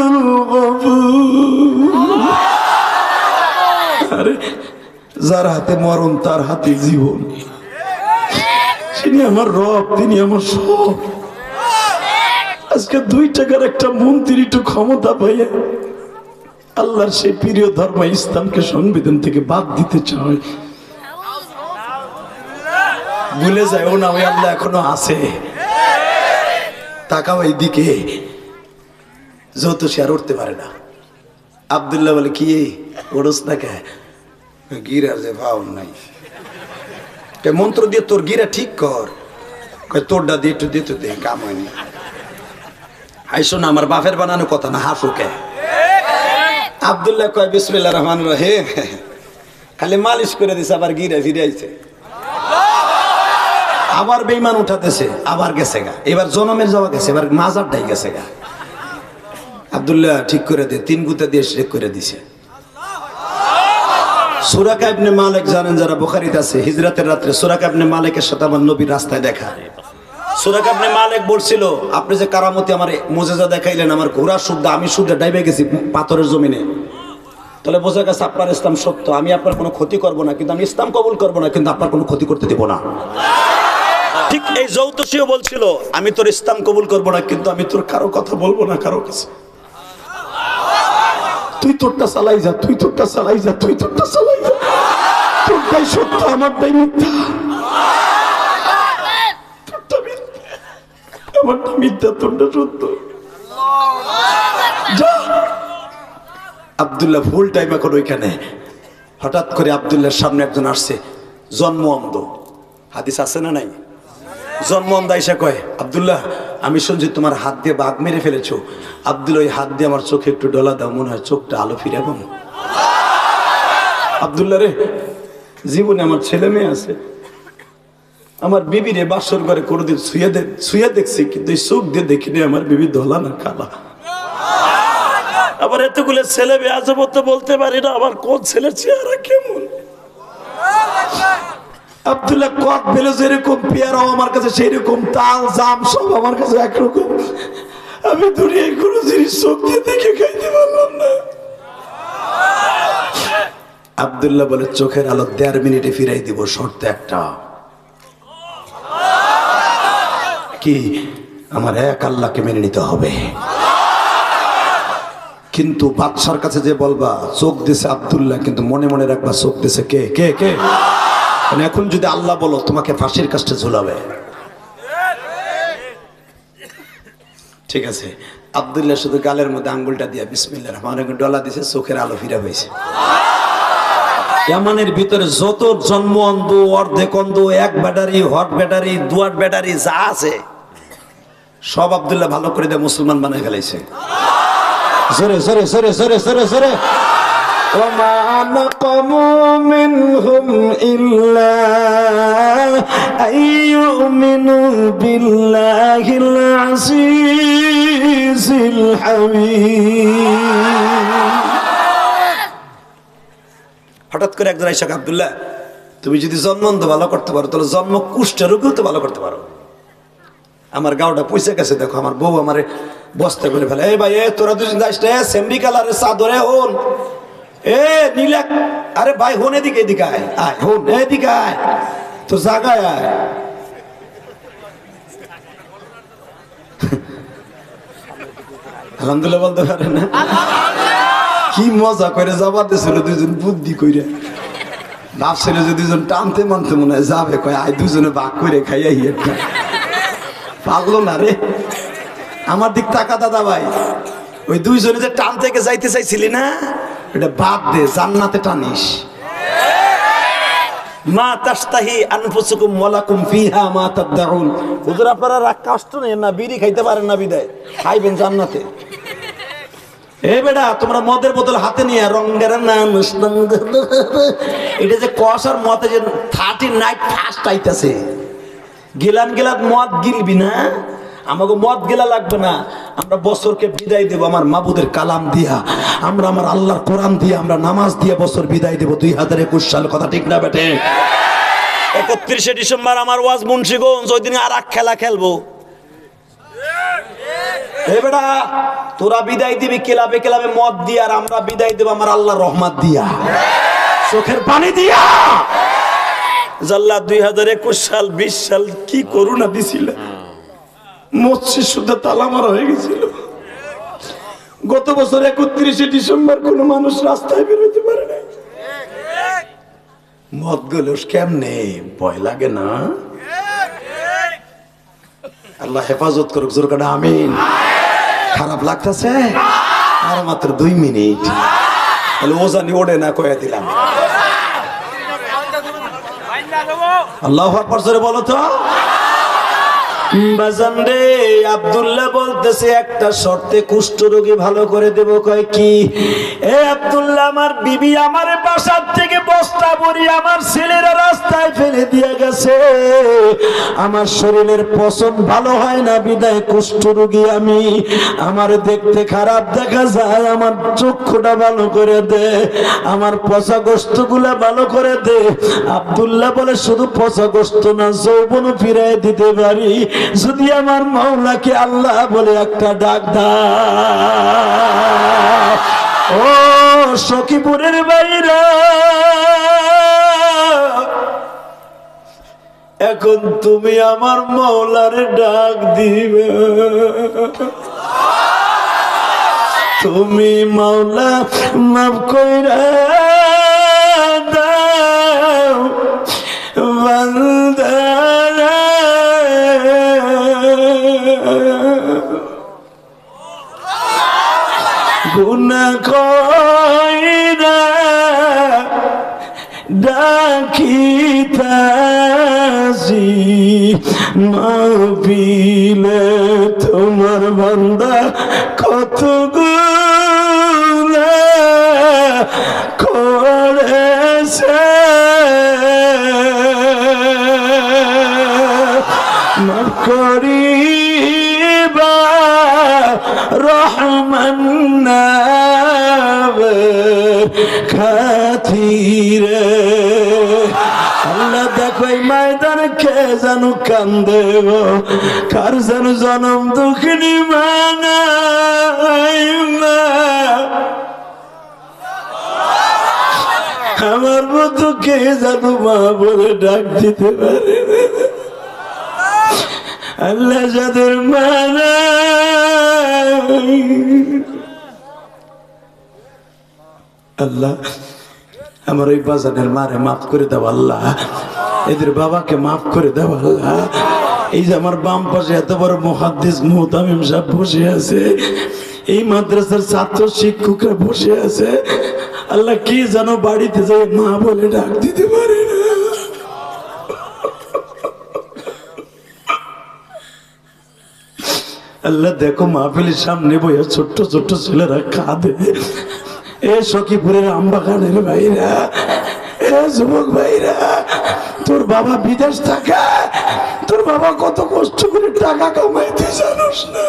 الغفور যার হাতে মরণ তার হাতে জীবন, তিনি আমার রব, তিনি আমার সব। আজকে 2 টাকার একটা মন্ত্রী একটু ক্ষমতা পাইয়া আল্লাহর সেই প্রিয় ধর্ম ইসলামকে সংবিধান থেকে বাদ দিতে চায়, ভুলে যায় ও না ওই আল্লাহ এখনো আছে। তাকাও এইদিকে, যত সে আর উঠতে পারে না। আব্দুল্লাহ বলে কি ওরস না কে? গিরার যে ভাব নাই, মন্ত্র দিয়ে তোর গিরা ঠিক কর। তোরটা দিয়ে একটু দিতে দে, কাম হয়নি। হাসো না, আমার বাপের বানানো কথা না, হাসো কে? আব্দুল্লাহ কয় বিসমিল্লাহির রহমানির রহিম, খালি মালিশ করে দিছে, আবার গিরে ফিরে আইছে, আবার বেঈমান উঠাতেছে, আবার গেছে গা, এবার জনমের যাওয়া গেছে, এবার মাজারটাই গেছে গা। আব্দুল্লাহ ঠিক করে দিয়ে 3 গুতা দিয়ে শেখ করে দিছে। সুরাকা ইবনে মালিক জানেন যারা, বুখারীতে আছে, হিজরতের রাত্রে সুরাকা ইবনে মালিকের সাথে আমার নবীর রাস্তায় দেখা। সুরাকা ইবনে মালিক বলছিল, আপনি যে কারামতি আমার মুজিজা দেখাইলেন, আমার ঘোড়া শুদ্ধ, আমি শুদ্ধ ডাইবে গেছি পাথরের জমিনে, তাহলে বোঝা গেছে আপনার ইসলাম সত্য, আমি আপনার কোনো ক্ষতি করব না, কিন্তু আমি ইসলাম কবুল করব না, কিন্তু আপনার কোনো ক্ষতি করতে দেব না। ঠিক এই যৌতসীও বলছিল, আমি তোর ইসলাম কবুল করব না, কিন্তু আমি তোর কারো কথা বলবো না কারো কাছে, তুই তোরটা চালাই যা, তুই তোরটা চালাই যা, তুই তোরটা চালাই যা, তোরটাই সত্য, আমারটাই মিথ্যা, তোরটা মিথ্যা, আমারটা মিথ্যা, তোরটা সত্য। যা। আব্দুল্লাহ ফুল টাইম এখন ওইখানে। হঠাৎ করে আব্দুল্লাহর সামনে একজন আসছে, জন্ম অন্ধ, হাদিস আছে না নাই? জন্ম অন্ধ আইসা কয়, আব্দুল্লাহ আমি শুনছি তোমার হাত দিয়ে বাঘ মেরে ফেলেছো। আব্দুল্লাহ ওই হাত দিয়ে আমার চোখে একটু ডলা দাও, মনে হয় চোখটা আলো ফিরে পাবো। আব্দুল্লাহ রে, জীবনে আমার ছেলে মেয়ে আছে, আমার বিবিরে বাসর ঘরে কোনোদিন শুয়ে দেখছি, কিন্তু এই চোখ দিয়ে দেখিনি আমার বিবি ধলা না কালা। আবার এতগুলো ছেলে মেয়ে আজব তো বলতে পারি না আমার কোন ছেলের চেহারা কেমন। আব্দুল্লাহ কত বেলো যেরকম, পেয়ারাও আমার কাছে সেই রকম, তাল জাম সব আমার কাছে একরকম, আমি দুনিয়ায় কোনো জিনিস চোখ দিয়ে দেখে খাইতে পারলাম না। আব্দুল্লাহ বলে, চোখের আলো 1.5 মিনিটে ফিরাই দিব, শর্ত একটা, কি? আমার এক আল্লাহকে মেনে নিতে হবে। কিন্তু বাদশার কাছে যে বলবা চোখ দিছে আব্দুল্লাহ, কিন্তু মনে মনে রাখবা চোখ দিছে কে কে কে। এখন যদি আল্লাহ বলো তোমাকে ফাঁসির কাস্টে ঝুলাবে। ঠিক আছে, আব্দুল্লাহ শুধু গালের মধ্যে আঙ্গুলটা দিয়া বিসমিল্লাহির রহমানির রহিম ডলা দিছে, চোখের আলো ফিরে হয়েছে। ইয়ামানের ভিতরে যত জন্ম অন্ধ, অর্ধেক অন্ধ, 1 ব্যাটারি, হট ব্যাটারি, 2 ব্যাটারি যা আছে সব আব্দুল্লাহ ভালো করে দিয়ে মুসলমান বানাই ফেলাইছে। জোরে জোরে জোরে জোরে জোরে জোরে। وما نقموا منهم إلا أن يؤمنوا بالله العزيز الحميد। হঠাৎ করে একজন আইসা, আব্দুল্লাহ তুমি যদি জন্মন্ধ ভালো করতে পারো, তাহলে জন্ম কুষ্ঠ রোগেও তো ভালো করতে পারো। আমার গাওটা পয়সা গেছে, দেখো আমার বউ আমার বস্তা করে ফেলে, এই ভাই তোরা দুজন যাইস না, সেমরি কালারের চাদরে হন, এ নীলা, আরে ভাই হন এদিকে, এদিকে আয়, আয় হন এদিকে আয়, তোর জায়গায় আয়। আলহামদুলিল্লাহ বলতে পারে না? কি মজা করে যাবার দিয়েছিল দুজন, বুদ্ধি করে ভাবছিল যে দুজন টানতে মানতে মনে হয় যাবে, কয় আয় দুজনে ভাগ করে খাইয়াই একটা পাগলো না রে। আমার দিক তাকা দাদা ভাই, ওই দুইজনে যে টান থেকে যাইতে চাইছিলি না, এটা বাদ দে, জান্নাতে টানিস। মা তাস্তাহি আনফুসুকুম ওয়ালাকুম ফিহা মা তাদউন। হুজুর আপনারা রাগ কষ্ট নেই না, বিড়ি খাইতে পারেন না বিদায়, খাইবেন জান্নাতে। এ বেটা তোমরা মদের বোতল হাতে নিয়ে রঙের মানুষ, এটা যে কষার মতে যে 30 নাইট ফাস্ট আইতাছে, গিলান গিলাত মদ গিলবি না, আমাকে মদ গেলা লাগবে না। আমরা বছরকে বিদায় দেব আমার মাবুদের কালাম দিয়া, আমরা আমার আল্লাহর কোরআন দিয়ে, আমরা নামাজ দিয়ে বছর বিদায় দেব 2021 সাল। কথা ঠিক না বেটে? 31শে ডিসেম্বর আমার ওয়াজ মুন্সিগঞ্জ, ওই দিন আর এক খেলা খেলবো। এ বেটা তোরা বিদায় দিবি ক্লাবে ক্লাবে মদ দিয়া, আর আমরা বিদায় দেব আমার আল্লাহর রহমত দিয়া, চোখের পানি দিয়া। জাল্লা 2021 সাল 20 সাল কি করুণা দিছিল, মসজিদ শুদ্ধ তালা মারা হয়ে গেছিল। গত বছর 31শে ডিসেম্বর কোন মানুষ রাস্তায় বেরোতে পারে না। মদ গেলস কেমনে, ভয় লাগে না? আল্লাহ হেফাজত করুক, জোর কাটা আমিন। খারাপ লাগতেছে? আর মাত্র 2 মিনিট, তাহলে ওজানি ওড়ে না কয়ে দিলাম। আল্লাহু আকবার জোরে বলো তো। বাজান রে, আব্দুল্লাহ বলতেছে একটা শর্তে কুষ্ঠরোগী ভালো করে দেব। কয় কি? এ আব্দুল্লাহ, আমার বিবি আমার বাসার থেকে বস্তা ভরি আমার ছেলেরা রাস্তায় ফেলে দিয়ে গেছে, আমার শরীরের পচন ভালো হয় না, বিদায় কুষ্ঠরোগী আমি, আমার দেখতে খারাপ দেখা যায়, আমার চক্ষুটা ভালো করে দে, আমার পচা গোশত গুলা ভালো করে দে। আব্দুল্লাহ বলে শুধু পচা গোশত না, যৌবন ফিরাই দিতে পারি যদি আমার মাওলাকে আল্লাহ বলে একটা ডাক দাও। ও সখীপুরের বাইরা, এখন তুমি আমার মাওলার ডাক দিবে, তুমি মাওলা মাফ কইরা দাও বান্দারা, গুনাহ কইরা ডাকিতাছি মাহফিলে, তোমার বান্দা কত গুনাহ করেছে, মাফ করিবা রহমান খাতিরে। আল্লাহ দেখো এই ময়দান কে জানু কান্দে গো, কার জানু জনম দুঃখিনী মানা, আমার মতো কে জানু মা বলে ডাক দিতে পারে। আল্লাহ যাদের মানা, আল্লাহ আমার ওই বাজানের মারে মাফ করে দাও আল্লাহ, এদের বাবাকে মাফ করে দাও আল্লাহ। এই যে আমার বাম পাশে এত বড় মুহাদ্দিস মুহতামিম সাহেব বসে আছে, এই মাদ্রাসার ছাত্র শিক্ষকরা বসে আছে, আল্লাহ কি জানো বাড়িতে যাই মা বলে ডাক দিতে পারে না। আল্লাহ দেখো মাহফিলের সামনে বইয়া ছোট্ট ছোট্ট ছেলেরা কাঁদে, এ সখীপুরের আমবাগানের ভাইরা, এ যুবক ভাইরা, তোর বাবা বিদেশ থাকে, তোর বাবা কত কষ্ট করে টাকা কামাই, তুই জানোস না?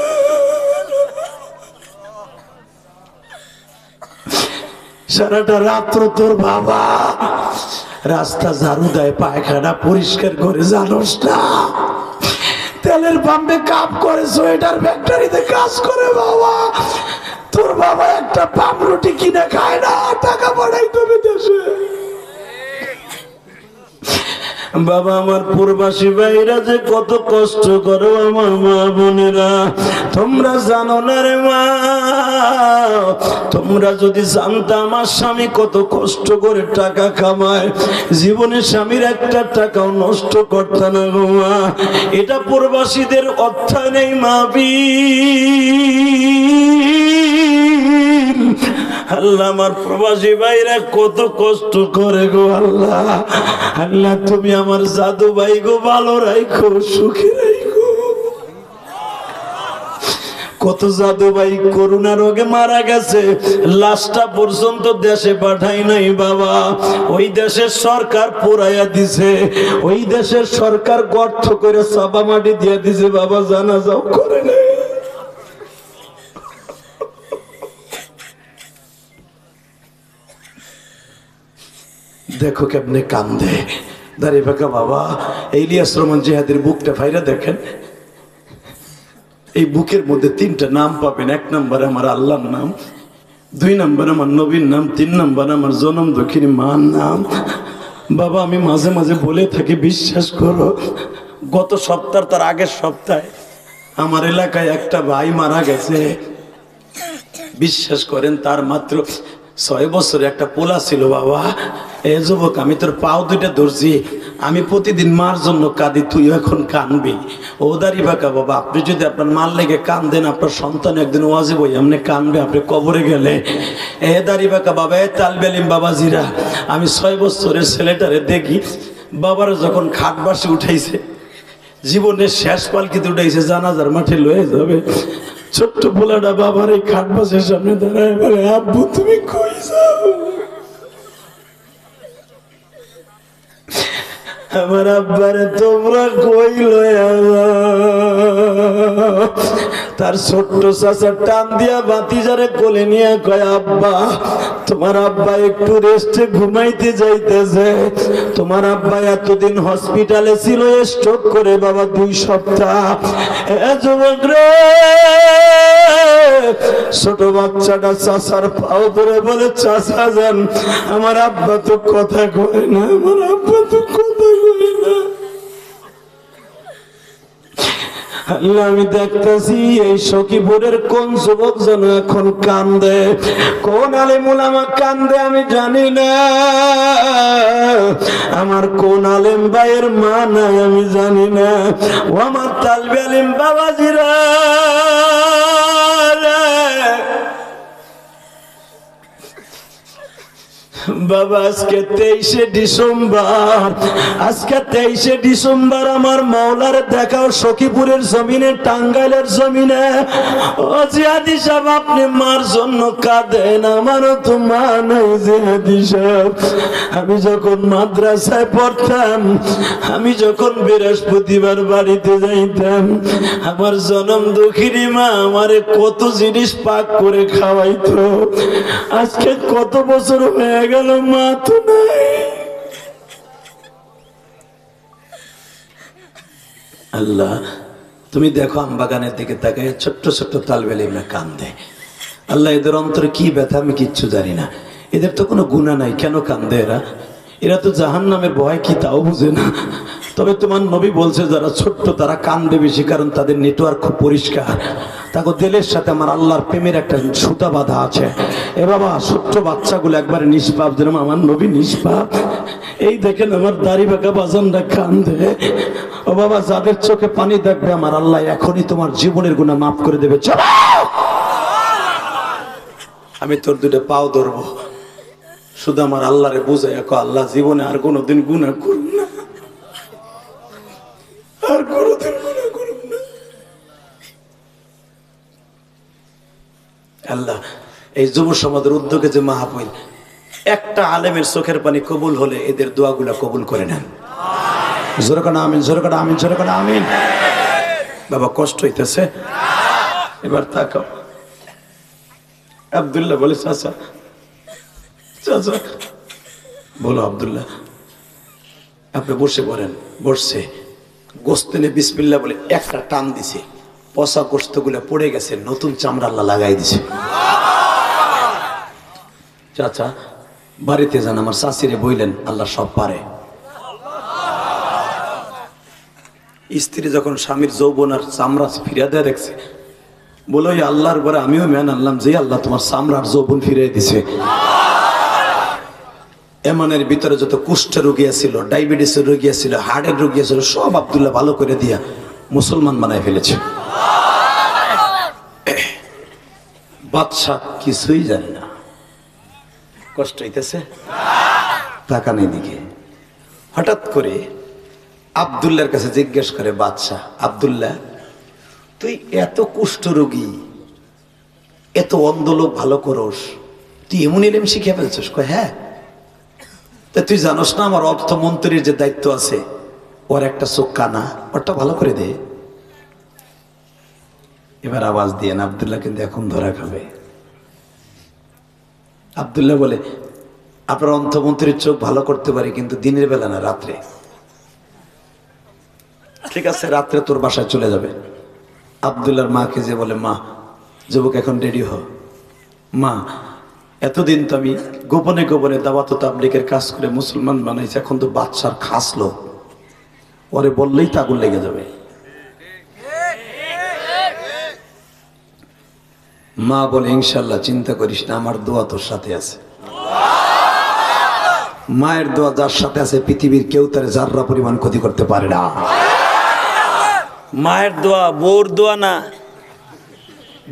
সারাটা রাত্র তোর বাবা রাস্তা ঝাড়ু দেয়, পায়খানা পরিষ্কার করে, জানোস না? তেলের পাম্পে কাপ করে, সোয়েটার ফ্যাক্টরিতে কাজ করে বাবা, তোর বাবা একটা পাম রুটি কিনে খায় না, টাকা পাঠাই তবে দেশে। বাবা আমার প্রবাসী ভাইরা যে কত কষ্ট করো, আমার মা বোনেরা তোমরা জানো না রে মা, তোমরা যদি জানতা আমার স্বামী কত কষ্ট করে টাকা কামায়, জীবনে স্বামীর একটা টাকাও নষ্ট করতে না গো মা। এটা প্রবাসীদের অর্থায় নেই মাবি। আল্লাহ আমার প্রবাসী ভাইরা কত কষ্ট করে গো আল্লাহ, আল্লাহ তুমি আমার জাদু ভাই গো ভালো রাখো, সুখে রাখো। কত জাদু ভাই করোনা রোগে মারা গেছে, লাশটা পর্যন্ত দেশে পাঠাই নাই বাবা, ওই দেশের সরকার পোড়াইয়া দিছে, ওই দেশের সরকার গর্ত করে চাপা মাটি দিয়ে দিছে বাবা, জানাজাও করে নাই। দেখো কেমনে কান্দে দাঁড়িয়ে ফাঁকা বাবা। ইলিয়াস রহমান জিহাদের বুকটা ফাইরা দেখেন, এই বুকের মধ্যে তিনটা নাম পাবেন। এক নম্বরে আমার আল্লাহর নাম, দুই নম্বরে আমার নবীর নাম, তিন নম্বরে আমার জনম দক্ষিণী মার নাম। বাবা আমি মাঝে মাঝে বলে থাকি, বিশ্বাস করো গত সপ্তাহ তার আগের সপ্তাহে আমার এলাকায় একটা ভাই মারা গেছে। বিশ্বাস করেন তার মাত্র 6 বছরে একটা পোলা ছিল বাবা। এ যুবক আমি তোর পাও দুইটা ধরছি, আমি প্রতিদিন মার জন্য কাঁদি, তুই এখন কানবি। ও দাঁড়ি বাঁকা বাবা, আপনি যদি আপনার মার লেগে কান্দেন, আপনার সন্তান একদিন ওয়াজে বই এমনি কানবে, আপনি কবরে গেলে। এ দাঁড়ি বাঁকা বাবা, এ তালবেলিম বাবাজিরা, আমি 6 বছরের ছেলেটারে দেখি বাবার যখন খাট বাসে উঠাইছে, জীবনের শেষ পালকিতে উঠেছে, জানাজার মাঠে লয়ে যাবে। ছোট্ট পোলাটা বাবার এই খাট বাসের সামনে দাঁড়ায় বলে, আব্বু তুমি কই যাও? আমার আব্বারে তোমরা কই লয়া যাও? তার ছোট্ট চাচা টান দিয়া ভাতিজারে কোলে নিয়ে কয়, আব্বা তোমার আব্বা একটু রেস্টে ঘুমাইতে যাইতেছে। তোমার আব্বা এতদিন হসপিটালে ছিল, স্ট্রোক করে বাবা 2 সপ্তাহ। যুবক রে, ছোট বাচ্চাটা চাচার পাও ধরে বলে, চাচা যান, আমার আব্বা তো কথা কয় না, আমার আব্বা তো কথা কয় না। আল্লাহ, আমি দেখতেছি এই সখীপুরের কোন যুবক যেন এখন কান্দে, কোন আলেম উলামা কান্দে আমি জানি না। আমার কোন আলেম ভাইয়ের মা নাই আমি জানি না। ও আমার তালবে আলিম বাবাজিরা, বাবা আজকে 23শে ডিসেম্বর, আজকে 23শে ডিসেম্বর আমার মাওলার দেখাও সখীপুরের জমিনে, টাঙ্গাইলের জমিনে। ও জিহাদি সাহেব, আপনি মার জন্য কাঁদেন, আমারও তো মা নাই জিহাদি সাহেব। আমি যখন মাদ্রাসায় পড়তাম, আমি যখন বৃহস্পতিবার বাড়িতে যাইতাম, আমার জনম দুঃখিনী মা আমারে কত জিনিস পাক করে খাওয়াইতো। আজকে কত বছর হয়ে গেল, মা তো নাই। আল্লাহ, তুমি দেখো আমবাগানের দিকে তাকায় ছোট্ট ছোট্ট তালবে আলিমরা কান্দে। আল্লাহ, এদের অন্তরে কি ব্যথা আমি কিচ্ছু জানি না। এদের তো কোনো গুনাহ নাই, কেন কান্দে এরা? এরা তো জাহান্নামের ভয় কি তাও বুঝে না। তবে তোমার নবী বলছে যারা ছোট্ট তারা কান্দে বেশি, কারণ তাদের নেটওয়ার্ক খুব পরিষ্কার। তাকে দিলের সাথে আমার আল্লাহর প্রেমের একটা সুতা বাঁধা আছে। এ বাবা, ছোট্ট বাচ্চাগুলো একবারে নিষ্পাপ, যেরকম আমার নবী নিষ্পাপ। এই দেখেন আমার দাড়ি বাঁকা বাজানরা কান্দে। ও বাবা, যাদের চোখে পানি দেখবে আমার আল্লাহ এখনই তোমার জীবনের গুনাহ মাফ করে দেবে। চলো, আমি তোর 2টা পাও ধরবো, শুধু আমার আল্লাহরে বুঝাই, আল্লাহ জীবনে আর কোনোদিন গুনাহ করব না, আর কোনোদিন গুনাহ করব না। আল্লাহ, এই যুব সমাজের উদ্যোগে যে মাহফিল, একটা আলেমের চোখের পানি কবুল হলে এদের দোয়াগুলা কবুল করে নেন। জোরে করে আমিন, জোরে করে আমিন, জোরে করে আমিন। বাবা কষ্ট হইতেছে, এবার তাকাও। আব্দুল্লাহ বলে, চাচা চাচা। বলো আব্দুল্লাহ, আপনি বসে পড়েন। বসছে, গোস্তেনে বিসমিল্লাহ বলে একটা টান দিছে, পচা গোস্তগুলো পড়ে গেছে, নতুন চামড়া আল্লাহ লাগাই দিছে। চাচা বাড়িতে যান, আমার শাশুড়ি বইলেন আল্লাহ সব পারে। স্ত্রী যখন স্বামীর যৌবন আর চামড়া ফিরে দেয় দেখছে, বলো আল্লাহর পরে আমিও মেন আনলাম যে আল্লাহ তোমার চামড়ার যৌবন ফিরিয়ে দিছে। এমনের ভিতরে যত কুষ্ঠ রোগী ছিল, ডায়াবেটিসের রোগী ছিল, হার্টের রোগী ছিল, সব আব্দুল্লাহ ভালো করে দিয়া মুসলমান বানায় ফেলেছে। বাদশা কিছুই জানে না, কষ্ট হইতেছে, টাকা নেই দিকে। হঠাৎ করে আব্দুল্লাহর কাছে জিজ্ঞেস করে বাদশাহ, আব্দুল্লাহ তুই এত কুষ্ঠ রোগী, এত অন্ধ লোক ভালো করস, তুই এমন ইলম শিখে ফেলছিস? কয় হ্যাঁ। তা তুই জানোস না আমার অর্থমন্ত্রীর যে দায়িত্ব আছে, ওর একটা চোখ কানা, ওরটা ভালো করে দে। এবার আওয়াজ দিয়ে না, আব্দুল্লাহ কিন্তু এখন ধরা খাবে। আব্দুল্লাহ বলে, আপনার অর্থমন্ত্রীর চোখ ভালো করতে পারি, কিন্তু দিনের বেলা না, রাত্রে। ঠিক আছে, রাত্রে তোর বাসায় চলে যাবে। আব্দুল্লাহর মাকে যে বলে, মা যুবক এখন রেডি হ। মা এতদিন তো আমি গোপনে গোপনে দাওয়াত তাবলীগের কাজ করে মুসলমান বানাইছি, এখন তো বাদশার খাস লোক, ওরে বললেই তো আগুন লেগে যাবে। মা বলে, ইনশাল্লাহ চিন্তা করিস না, আমার দোয়া তোর সাথে আছে। মায়ের দোয়া যার সাথে আছে পৃথিবীর কেউ তার যাররা পরিমাণ ক্ষতি করতে পারে না। মায়ের দোয়া, বউর দোয়া না।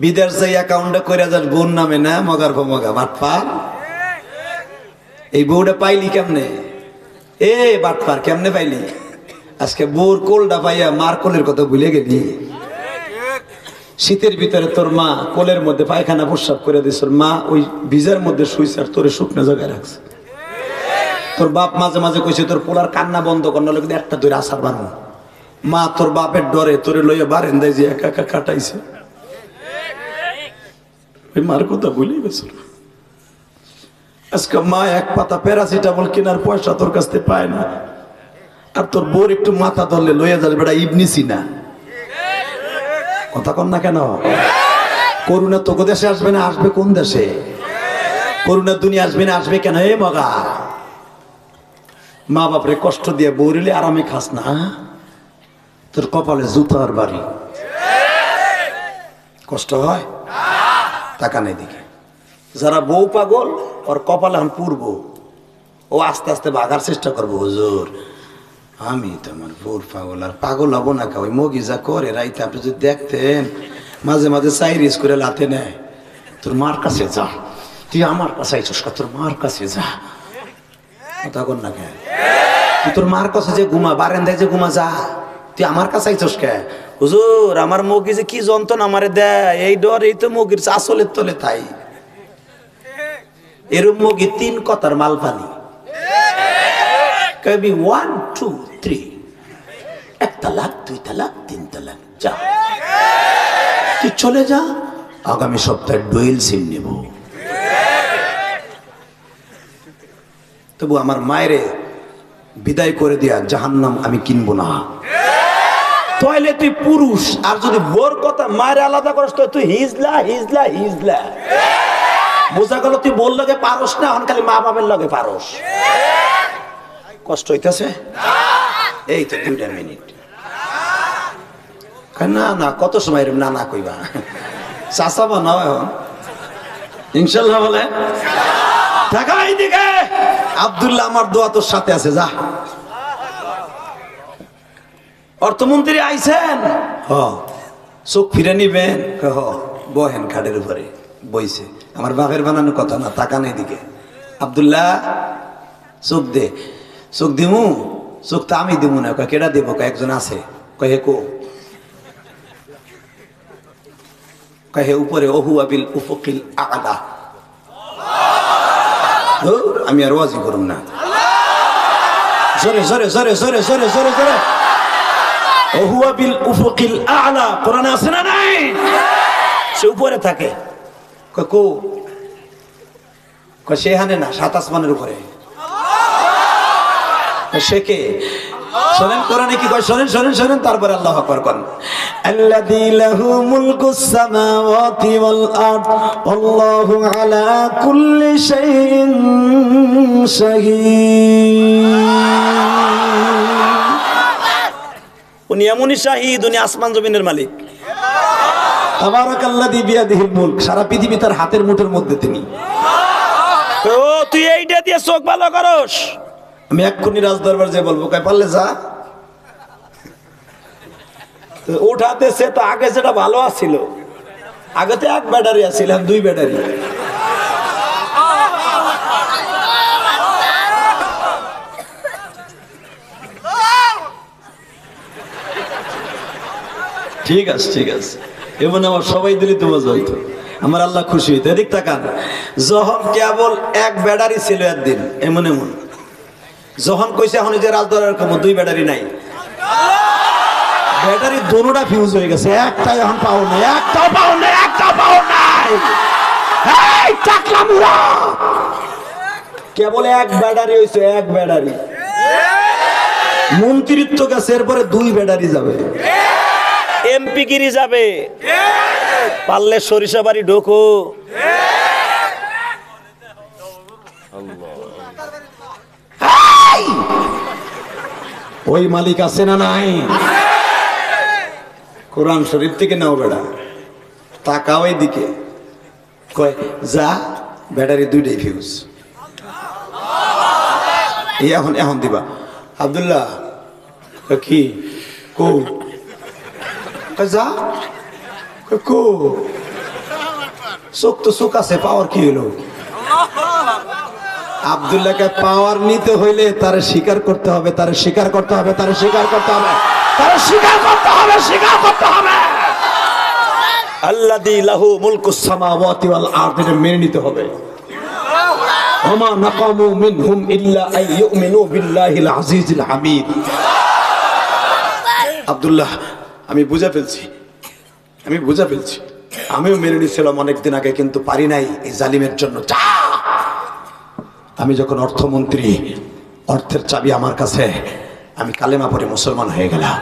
বিদেশ যাই অ্যাকাউন্টে করে যাস বোন নামে না, মগার মগা বাটপার। এই বউটা পাইলি কেমনে? এ বাটপার কেমনে পাইলি? আজকে বোর কোলটা পাইয়া মার কোলের কথা ভুলে গেলি। শীতের ভিতরে তোর মা কোলের মধ্যে পায়খানা প্রস্রাব করে দিস, মা ওই ভিজার মধ্যে শুইছে আর তোরে শুকনো জায়গায় রাখছে। তোর বাপ মাঝে মাঝে কইছে তোর পোলার কান্না বন্ধ কর, নাহলে কিন্তু একটা ধরে আসার বানো। মা তোর বাপের ডরে তোরে লইয়া বারেন্দায় যে একা একা কাটাইছে। ওই মার কথা ভুলে গেছ। আজকে মা এক পাতা প্যারাসিটামল কেনার পয়সা তোর কাছ থেকে পায় না, আর তোর বোর একটু মাথা ধরলে লইয়া যাবে বেটা ইবনি সিনা। কথা কন না কেন? করুণা তোকে দেশে আসবে না, আসবে কোন দেশে? করুণা দুনিয়া আসবে না, আসবে কেন? হে মগা, মা বাপরে কষ্ট দিয়ে বউরিলে আরামে খাস না, তোর কপালে জুতার বাড়ি। কষ্ট হয়? টাকা নেই দিকে। যারা বউ পাগল ওর কপালে এখন পূর্ব, ও আস্তে আস্তে ভাগার চেষ্টা করবো। হুজুর আমি তো আমার বউর পাগল, আর পাগল হবো না কা? ওই মগি যা করে রাইতে আপনি যদি দেখতেন, মাঝে মাঝে চাইরিস করে লাতে নেয়। তোর মার কাছে যা, তুই আমার কাছে আইছস, তোর মার কাছে যা। কথা কর না কে? তুই তোর মার কাছে যে ঘুমা, বারান্দায় যে ঘুমা, যা। তুই আমার কাছে আইছস কে? হুজুর আমার মগি যে কি যন্ত্রণা আমারে দেয়, এই ডর, এই তো মগির আসলের তলে তাই। এরম মগি 3 কথার মাল পানি কবি 1 2 3, 1 তালাক 2 তালাক 3 তালাক, যা তুই চলে যা, আগামী সপ্তাহে ডুয়েল সিম নেব। তবু আমার মায়েরে বিদায় করে দিয়া জাহান্নাম আমি কিনবো না। তাইলে তুই পুরুষ, আর যদি বোর কথা মায়ের আলাদা করিস তো তুই হিজলা হিজলা হিজলা। বোঝা গেল তুই বোর লগে পারস না, এখন খালি মা বাবার লগে পারস। কষ্ট হইতেছে? এই তো 2 মিনিট। না না, কত সময় না না কইবা? চাষা বানাও এখন ইনশাল্লাহ বলে। টাকা এইদিকে, আব্দুল্লাহ আমার দোয়া তোর সাথে আছে, যা। অর্থমন্ত্রী আইছেন, চোখ ফিরে নিবেন, বহেন খাটের উপরে বইছে। আমার বাপের বানানো কথা না, টাকা নেই দিকে। আব্দুল্লাহ চোখ দে। চোখ দিমু? চোখ তো আমি দিমু না। কেডা দিব? একজন আছে। কহে কো? কহে উপরে, ওহু আবিল উফকিল আলা। আমি আর ওয়াজি করুম না। জোরে জোরে জোরে জোরে জোরে জোরে জোরে। ওহু আবিল উফকিল আলা কোরআনে আছে না নাই? সে উপরে থাকে। কো? সে হানে না, 7 আসমানের উপরে। সে কে? শোনেন কোরআনে কি কয়, শোনেন শোনেন শোনেন, তারপরে আল্লাহু আকবার কোন। আল্লাযী লাহু মুলকুস সামাওয়াতি ওয়াল আরদ আল্লাহু আলা কুল্লি শাইইন শাহীদ। উনি এমনই শাহীদ, উনি আসমান জমিনের মালিক। তাবারাকাল্লাযী বিয়াদিহিল মুলক, সারা পৃথিবী তার হাতের মুঠোর মধ্যে তিনি। তো তুই এইটা দিয়ে চোখ ভালো করস? আমি এক্ষুনি রাজদরবার যে বলবো, কয় পারলে যা। উঠাতে সে তো আগে যেটা ভালো আছিল, আগে তো 1 ব্যাটারি আছিল, 2 ব্যাটারি। ঠিক আছে ঠিক আছে, এমন আমার সবাই দিলে তো মজা হইতো, আমার আল্লাহ খুশি হইতো। এদিক তাকান, যখন কেবল 1 ব্যাটারি ছিল একদিন, এমন এমন যখন কইছে এখন যে রাজদরবার কম 2 ব্যাটারি নাই, ব্যাটারি দোনোটা ফিউজ হয়ে গেছে, একটাই এখন পাও নাই, একটাও পাও নাই, একটাও পাও নাই। এই টাকলাম না, কেবল 1 ব্যাটারি হইছে, 1 ব্যাটারি। মন্ত্রিত্ব গেছে, এরপরে 2 ব্যাটারি যাবে, এমপি গিরি যাবে, পারলে সরিষা বাড়ি ঢোকো। ওই মালিক আছে না নাই? কোরআন শরীফ থেকে নাও বেড়া, তাকাও দিকে, কয় যা, ব্যাটারি 2টাই ফিউজ। এখন এখন দিবা। আব্দুল্লাহ কি কো? যা কো, চোখ তো চোখ আছে, পাওয়ার কি হলো? আব্দুল্লাহকে পাওয়ার নিতে হইলে তার স্বীকার করতে হবে, তার স্বীকার করতে হবে, তার স্বীকার করতে হবে, তার স্বীকার করতে হবে, স্বীকার করতে হবে। আল্লাযী লাহু মুলকুস সামাওয়াতি ওয়াল আরদি মেনে নিতে হবে। ওমা নাকামু মিনহুম ইল্লা আইয়ুমিনু বিল্লাহিল আজিজিল হামিদ। আব্দুল্লাহ, আমি বুঝে ফেলছি, আমিও মেনে নিয়েছিলাম অনেকদিন আগে, কিন্তু পারি নাই এই জালিমের জন্য। আমি যখন অর্থমন্ত্রী, অর্থের চাবি আমার কাছে, আমি কালেমা পড়ে মুসলমান হয়ে গেলাম।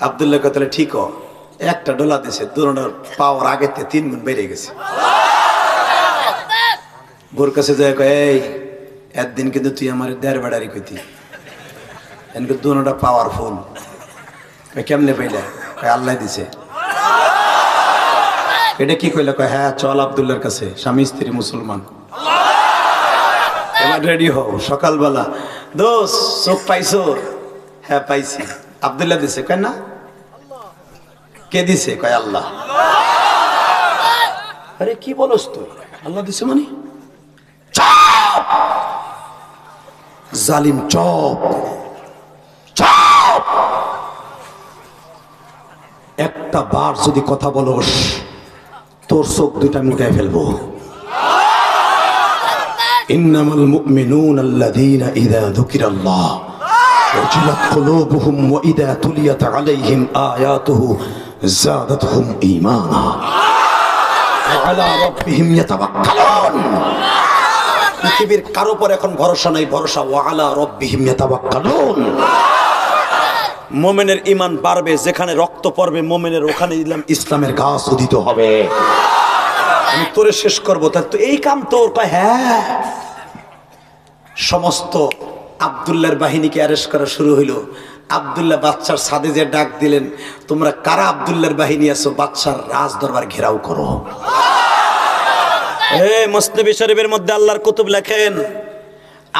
আব্দুল্লাহ তাহলে ঠিক একটা ডলা দিয়েছে, দুজনের পাওয়ার আগেতে 3 গুণ বেড়ে গেছে। বোর কাছে যায় কয়, এই একদিন কিন্তু তুই আমার 1.5 বেড়ারি কইতি, এনকে দুজনটা পাওয়ারফুল। কেমনে পাইলা? আল্লাহ দিছে। এটা কি কইলা? কয় হ্যাঁ চল আব্দুল্লাহর কাছে, স্বামী স্ত্রী মুসলমান। এবার রেডি হও, সকালবেলা দোস্ত চোখ পাইছো? হ্যাঁ পাইছি। আব্দুল্লাহ দিছে? কয় না। কে দিছে? কয় আল্লাহ। আরে কি বলস তুই? আল্লাহ দিছে মানে? চুপ জালিম, চুপ চুপ। একটা বার যদি কথা বলস তোর চোখ দুইটা মুটায় ফেলবো। ইন্নামাল মুমিনুনা আল্লাযীনা ইযা যুকিরাল্লাহ ওয়াজিলাত কুলুবুহুম ওয়া ইযা তুলিয়াত আলাইহিম আয়াতুহু যাদাতহুম ঈমানা ওয়া আলা রাব্বিহিম ইয়াতাওয়াক্কালুন। পৃথিবীর কারো উপর এখন ভরসা নাই, ভরসা ওয়া আলা রাব্বিহিম ইয়াতাওয়াক্কালুন। মোমেনের ঈমান বাড়বে, যেখানে রক্ত পড়বে মোমেনের ওখানে ইসলামের গাছ উদিত হবে। আমি তোরে শেষ করবো, তার তো এই কাম তোর। হ্যাঁ। সমস্ত আব্দুল্লাহর বাহিনীকে অ্যারেস্ট করা শুরু হইল। আব্দুল্লাহ বাদশার সাদে যে ডাক দিলেন, তোমরা কারা আব্দুল্লাহর বাহিনী আছো, বাদশার রাজ দরবার ঘেরাও করো। মুসনবী শরীফের মধ্যে আল্লাহর কুতুব লেখেন,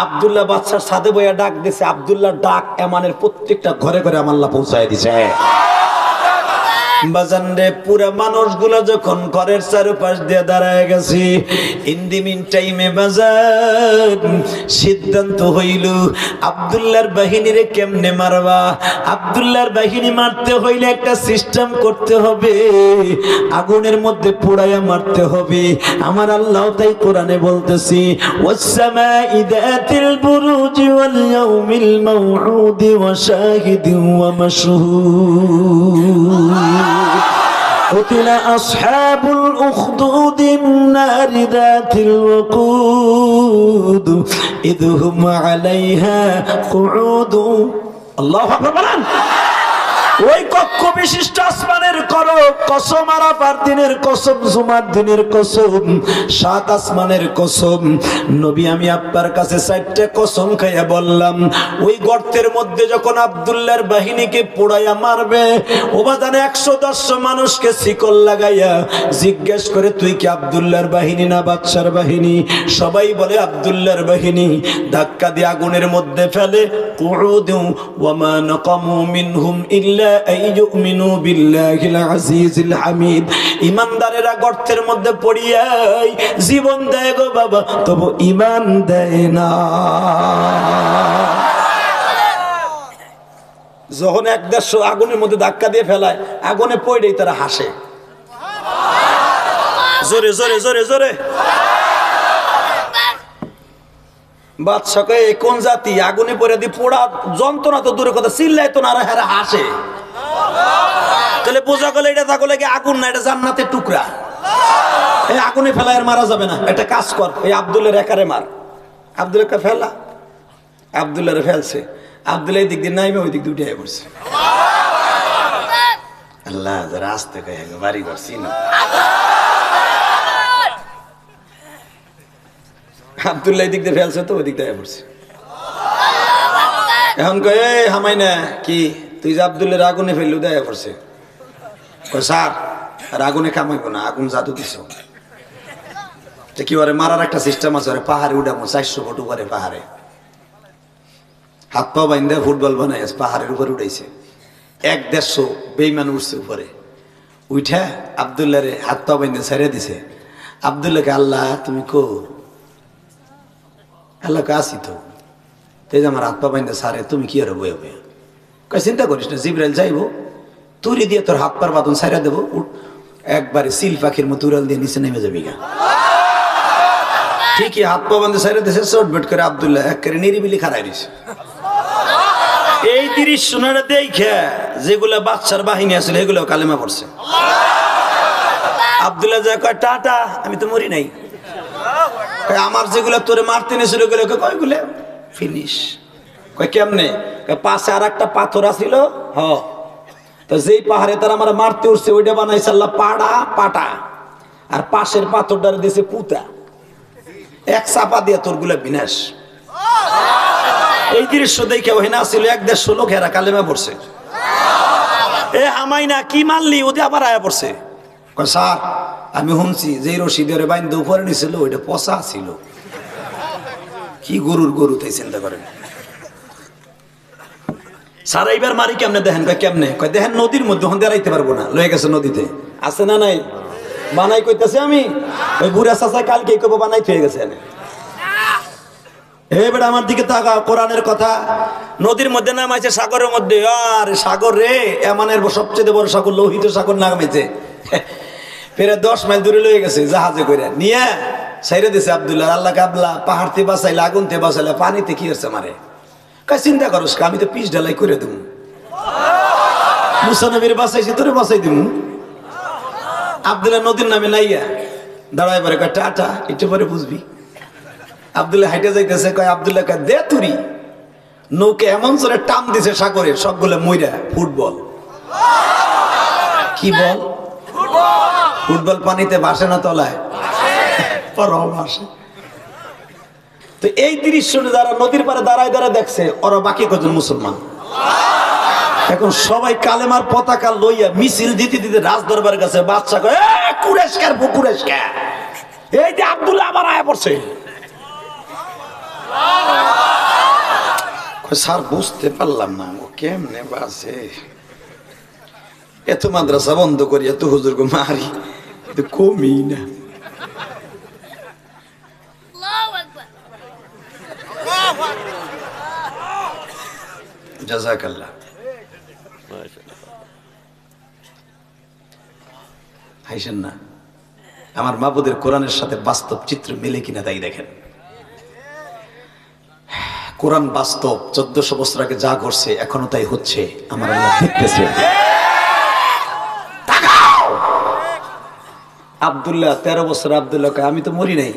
আব্দুল্লাহ বাদশার সাদে বইয়া ডাক দিছে। আব্দুল্লাহ ডাক এমানের প্রত্যেকটা ঘরে ঘরে আল্লাহ পৌঁছায় দিছে। বাজান রে, পুরা মানুষগুলো যখন ঘরের চারপাশ দিয়ে দাঁড়ায় গেছি, ইন দি মিন টাইমে বাজান সিদ্ধান্ত হইল আব্দুল্লাহর বাহিনীরে কেমনে মারবা। আব্দুল্লাহর বাহিনী মারতে হইলে একটা সিস্টেম করতে হবে, আগুনের মধ্যে পোড়াইয়া মারতে হবে। আমার আল্লাহ তাই কোরআনে বলতেছি, ওয়াসসামাই যাতিল বুরুজি ওয়াল ইয়াউমিল মাউউদি ওয়া শাহিদিন ওয়া মাশহুদ قتل أصحاب الأخدود النار ذات الوقود إذ هم عليها قعود। الله أكبر। ওই কক্ষ বিশিষ্ট আসমানের কসম, আরাফার দিনের কসম, জুমার দিনের কসম, 7 আসমানের কসম। নবী আমি আপনার কাছে 4টা কসম খাইয়া বললাম, ওই গর্তের মধ্যে যখন আব্দুল্লাহর বাহিনীকে পোড়াইয়া মারবে, ওবাদানে 110 মানুষকে শিকল লাগাইয়া জিজ্ঞেস করে, তুই কি আব্দুল্লাহর বাহিনী না বাদশার বাহিনী? সবাই বলে আব্দুল্লাহর বাহিনী। ধাক্কা দিয়ে আগুনের মধ্যে ফেলে। কুউদু ওয়া মা নাকামু মিনহুম ইল্লা আইয়ুমিনু বিল্লাহিল আজিজিল হামিদ। ইমানদারেরা গর্তের মধ্যে পড়িয়াই জীবন দেয় গো বাবা, তবু ঈমান দেয় না। যখন 1-150 আগুনের মধ্যে ধাক্কা দিয়ে ফেলায়, আগুনে পড়েই তারা হাসে জোরে জোরে জোরে জোরে। বাদশা কয়, কোন জাতি? আগুনে পড়ে দি পোড়া যন্ত্রণা তো দূরে কথা, চিল্লাই তো না, হেরা হাসে। তাহলে বোঝা গেল এটা থাকলে কি আগুন না, এটা জান্নাতের টুকরা। এই আগুনে ফেলা আর মারা যাবে না। একটা কাজ কর, এই আব্দুল্লাহর একারে মার। আব্দুল্লাহকে ফেলা, আব্দুল্লাহরে ফেলছে। আব্দুল্লাহ দিক দিয়ে নাইবে, ওই দিক দিয়ে উঠে পড়ছে। আল্লাহ যারা আসতে কয় বাড়ি করছি না। আব্দুল্লাহ দিক দিয়ে ফেলছে তো ওই দিক দিয়ে পড়ছে। এখন কয়ে হামাই না কি, তুই যে আব্দুল্লাহর আগুনে ফেললু দেয়া পড়ছে। স্যার আর আগুনে কামাইবো না, আগুন জাদু দিছ। কি ওরে মারার একটা সিস্টেম আছে, ওরে পাহাড়ে উঠাবো, 400 ফুট উপরে পাহাড়ে হাত পা বাইন্দা ফুটবল বানাই পাহাড়ের উপরে উঠাইছে। 1-150 বেইমান উঠছে উপরে। উঠা আব্দুল্লাহরে হাত পা বাইন্দা ছেড়ে দিছে। আব্দুল্লাহকে, আল্লাহ তুমি কো? আল্লাহকে আসি তো। তাই যে আমার হাত পা বাইন্দা সারে, তুমি কি আর বয়ে বয়ে? কয় চিন্তা করিস না, জিব্রাইল যাইবো, তুরি দিয়ে তোর হাত পার বাঁধন সাইরা দেবো, একবারে সিল পাখির মতো উড়াল দিয়ে নিচে নেমে যাবি গা। ঠিকই হাত পা বাঁধে সাইরা দিয়েছে, চটবেট করে আব্দুল্লাহ একেবারে নিরিবিলি খারাই দিছে। এই 30 সোনারা দেখে যেগুলা বাচ্চার বাহিনী আসলে এগুলো কালেমা পড়ছে। আব্দুল্লাহ যা কয়, টাটা, আমি তো মরি নাই। আমার যেগুলো তোরে মারতে নিয়েছিল ওগুলো কয়গুলো ফিনিশ। কয় কেমনে? পাশে আর একটা পাথর আছিল, তো যেই পাহাড়ে তারা আমার মারতে উঠছে ওইটা বানাইছে আল্লাহ পাড়া পাটা, আর পাশের পাথরটারে দিয়েছে পুতা। এক চাপা দিয়ে তোরগুলো বিনাশ। এই দৃশ্য দেখে ওখানে আসছিল 1-150 লোক, হেরা কালেমা পড়ছে। এ হামাই না কি মারলি, ওদের আবার আয়া পড়ছে। কয় স্যার, আমি শুনছি যে রশি ধরে বাইন্দে উপরে নিছিল ওইটা পচা ছিল। কি গরু তাই চিন্তা করেন। স্যার এইবার মারি কেমনে দেখেন? কয় কেমনে? কয় দেখেন নদীর মধ্যে হন দাঁড়াইতে পারবো না, লয়ে গেছে নদীতে। আছে না নাই? বানাই কইতেছে আমি, ওই বুড়া চাচা কালকে কব বানাই হয়ে গেছে। এবার আমার দিকে তাকা, কোরআনের কথা। নদীর মধ্যে নামাইছে সাগরের মধ্যে। আর সাগর রে, এমানের সবচেয়ে বড় সাগর, লোহিত সাগর নামাইছে। ফেরে 10 মাইল দূরে লয়ে গেছে জাহাজে করে নিয়ে সাইরে দিছে আব্দুল্লাহ। আল্লাহ কাবলা, পাহাড়তে বাঁচাইলে, আগুনতে বাঁচাইলে, পানিতে কি হচ্ছে মারে? কয় চিন্তা করস, আমি তো পিস ঢালাই করে দেবো। মুসা নবীর বাঁচাইছি, তোরে বাঁচাই দিব। আব্দুল্লাহ নদীর নামে নাইয়া দাঁড়ায় পরে কয় টাটা, একটু পরে বুঝবি। আব্দুল্লাহ হাইটে যাইতেছে, কয় আব্দুল্লাহ কয় দে তুরি। নৌকে এমন চলে টান দিছে সাগরে, সবগুলো মইরা ফুটবল। কি বল? ফুটবল পানিতে ভাসে না তলায়? ভাসে। তো এই দৃশ্য যারা নদীর পারে দাঁড়ায় দাঁড়ায় দেখছে, ওরা বাকি কজন মুসলমান। এখন সবাই কালেমার পতাকা লইয়া মিছিল দিতে দিতে রাজ দরবারের কাছে বাদশা কয়, কুরেশকার বুকুরেশকার, এই যে আব্দুল্লাহ আবার আয়া পড়ছে। স্যার বুঝতে পারলাম না ও কেমনে বাসে। এত মাদ্রাসা বন্ধ করি, এত হুজুর গো মারি, কমি না। জাযাকাল্লাহ। হাইছেন না? আমার মাবুদের কোরআনের সাথে বাস্তব চিত্র মিলে কিনা তাই দেখেন। কোরআন বাস্তব। 1400 বছর আগে যা ঘটছে এখনো তাই হচ্ছে, আমার আল্লাহ দেখতেছে। আব্দুল্লাহ 13 বছর। আব্দুল্লাহ আমি তো মরি নাই,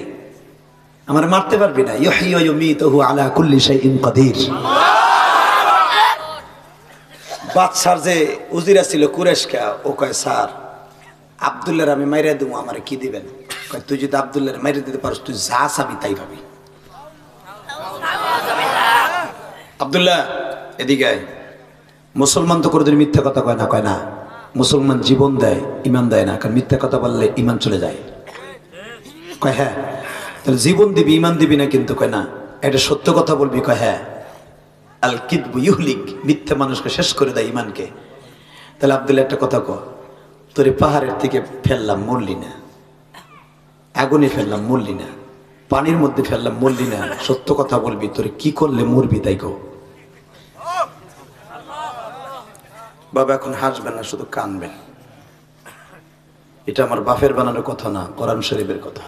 আমার মারতে পারবি না। ইউহয়ী ওয়া ইউমীতু আলা কুল্লি শাইইন কাদির। বাদশার যে উজিরা ছিল কুরেশকা, ও কয় স্যার আব্দুল্লাহর আমি মাইরা দেবো, আমার কি দিবেন? কয় তুই যদি আব্দুল্লাহর মাইরা দিতে পারস, তুই যা চাবি তাই পাবি। আব্দুল্লাহ এদিকে আয়। মুসলমান তো কোনোদিন মিথ্যা কথা কয় না। কয় না, মুসলমান জীবন দেয়, ইমান দেয় না, কারণ মিথ্যা কথা বললে ইমান চলে যায়। কয় হ্যাঁ। তাহলে জীবন দিবি, ইমান দিবি না কিন্তু? কয় না, এটা সত্য কথা বলবি। কয় হ্যাঁ। আল কিদবু ইউহলিক, মিথ্যা মানুষকে শেষ করে দেয়, ইমানকে। তাহলে আব্দুল্লাহ একটা কথা কয়, তোরে পাহাড়ের থেকে ফেললাম, মরলি না। আগুনে ফেললাম, মরলি না। পানির মধ্যে ফেললাম, মরলি না। সত্য কথা বলবি, তোরে কি করলে মরবি তাই কও। বাবা এখন হাসবেন না, শুধু কানবেন। এটা আমার বাপের বানানো কথা না, কোরআন শরীফের কথা।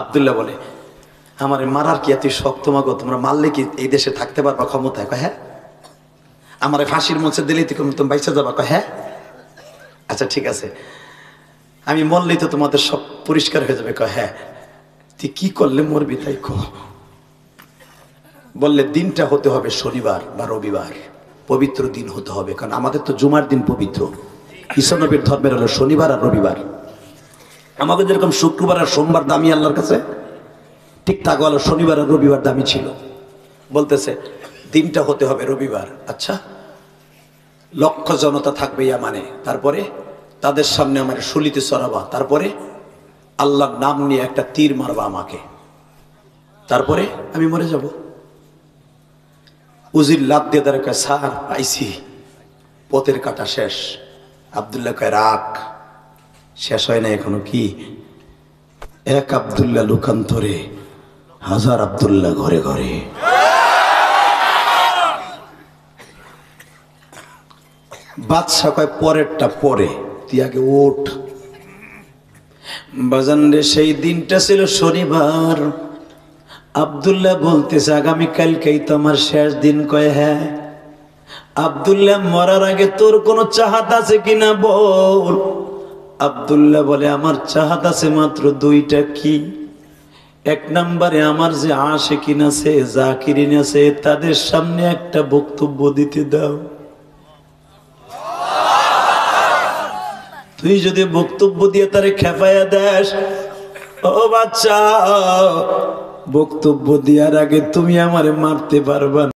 আব্দুল্লাহ বলে, আমার মারার কি এত শক্ত মাগো? তোমরা মারলে কি এই দেশে থাকতে পারবা ক্ষমতায়? কয় হ্যাঁ। আমার ফাঁসির মঞ্চে দিলে তুমি বাইচা যাবা? কয় হ্যাঁ। আচ্ছা ঠিক আছে, আমি মরলেই তো তোমাদের সব পরিষ্কার হয়ে যাবে? কয় হ্যাঁ। তুই কি করলে মরবি তাই কো। বললে দিনটা হতে হবে শনিবার বা রবিবার, পবিত্র দিন হতে হবে, কারণ আমাদের তো জুমার দিন পবিত্র। ঈসা নবীর ধর্মের হলো শনিবার আর রবিবার। আমাদের যেরকম শুক্রবার আর সোমবার দামি আল্লাহর কাছে, ঠিক তা হলো শনিবার আর রবিবার দামি ছিল। বলতেছে দিনটা হতে হবে রবিবার। আচ্ছা, লক্ষ জনতা থাকবে ইয়ামানে, তারপরে তাদের সামনে আমার শুলিতে চড়াবা, তারপরে আল্লাহর নাম নিয়ে একটা তীর মারবা আমাকে, তারপরে আমি মরে যাব। উজির লাভ দিয়ে তার কয় স্যার পাইছি, পথের কাটা শেষ। আব্দুল্লাহ কয় রাখ, শেষ হয় না এখনো। কি? এক আব্দুল্লাহ লোকান্তরে হাজার আব্দুল্লাহ ঘরে ঘরে। বাদশা কয় পরেরটা পরে, তুই আগে ওঠ। বাজান রে, সেই দিনটা ছিল শনিবার। আব্দুল্লাহ বলতেছে আগামীকালকেই তো আমার শেষ দিন। কয় হ্যাঁ। আব্দুল্লাহ মরার আগে তোর কোনো চাহাত আছে কিনা বল। আব্দুল্লাহ বলে আমার চাহাত আছে মাত্র দুইটা। কি? এক নম্বরে আমার যে আশিকিন আছে, জাকিরিন আছে, তাদের সামনে একটা বক্তব্য দিতে দাও। তুই যদি বক্তব্য দিয়ে তারে খেপাইয়া দেস, ও বাচ্চা, বক্তব্য দেওয়ার আগে তুমি আমারে মারতে পারবা না।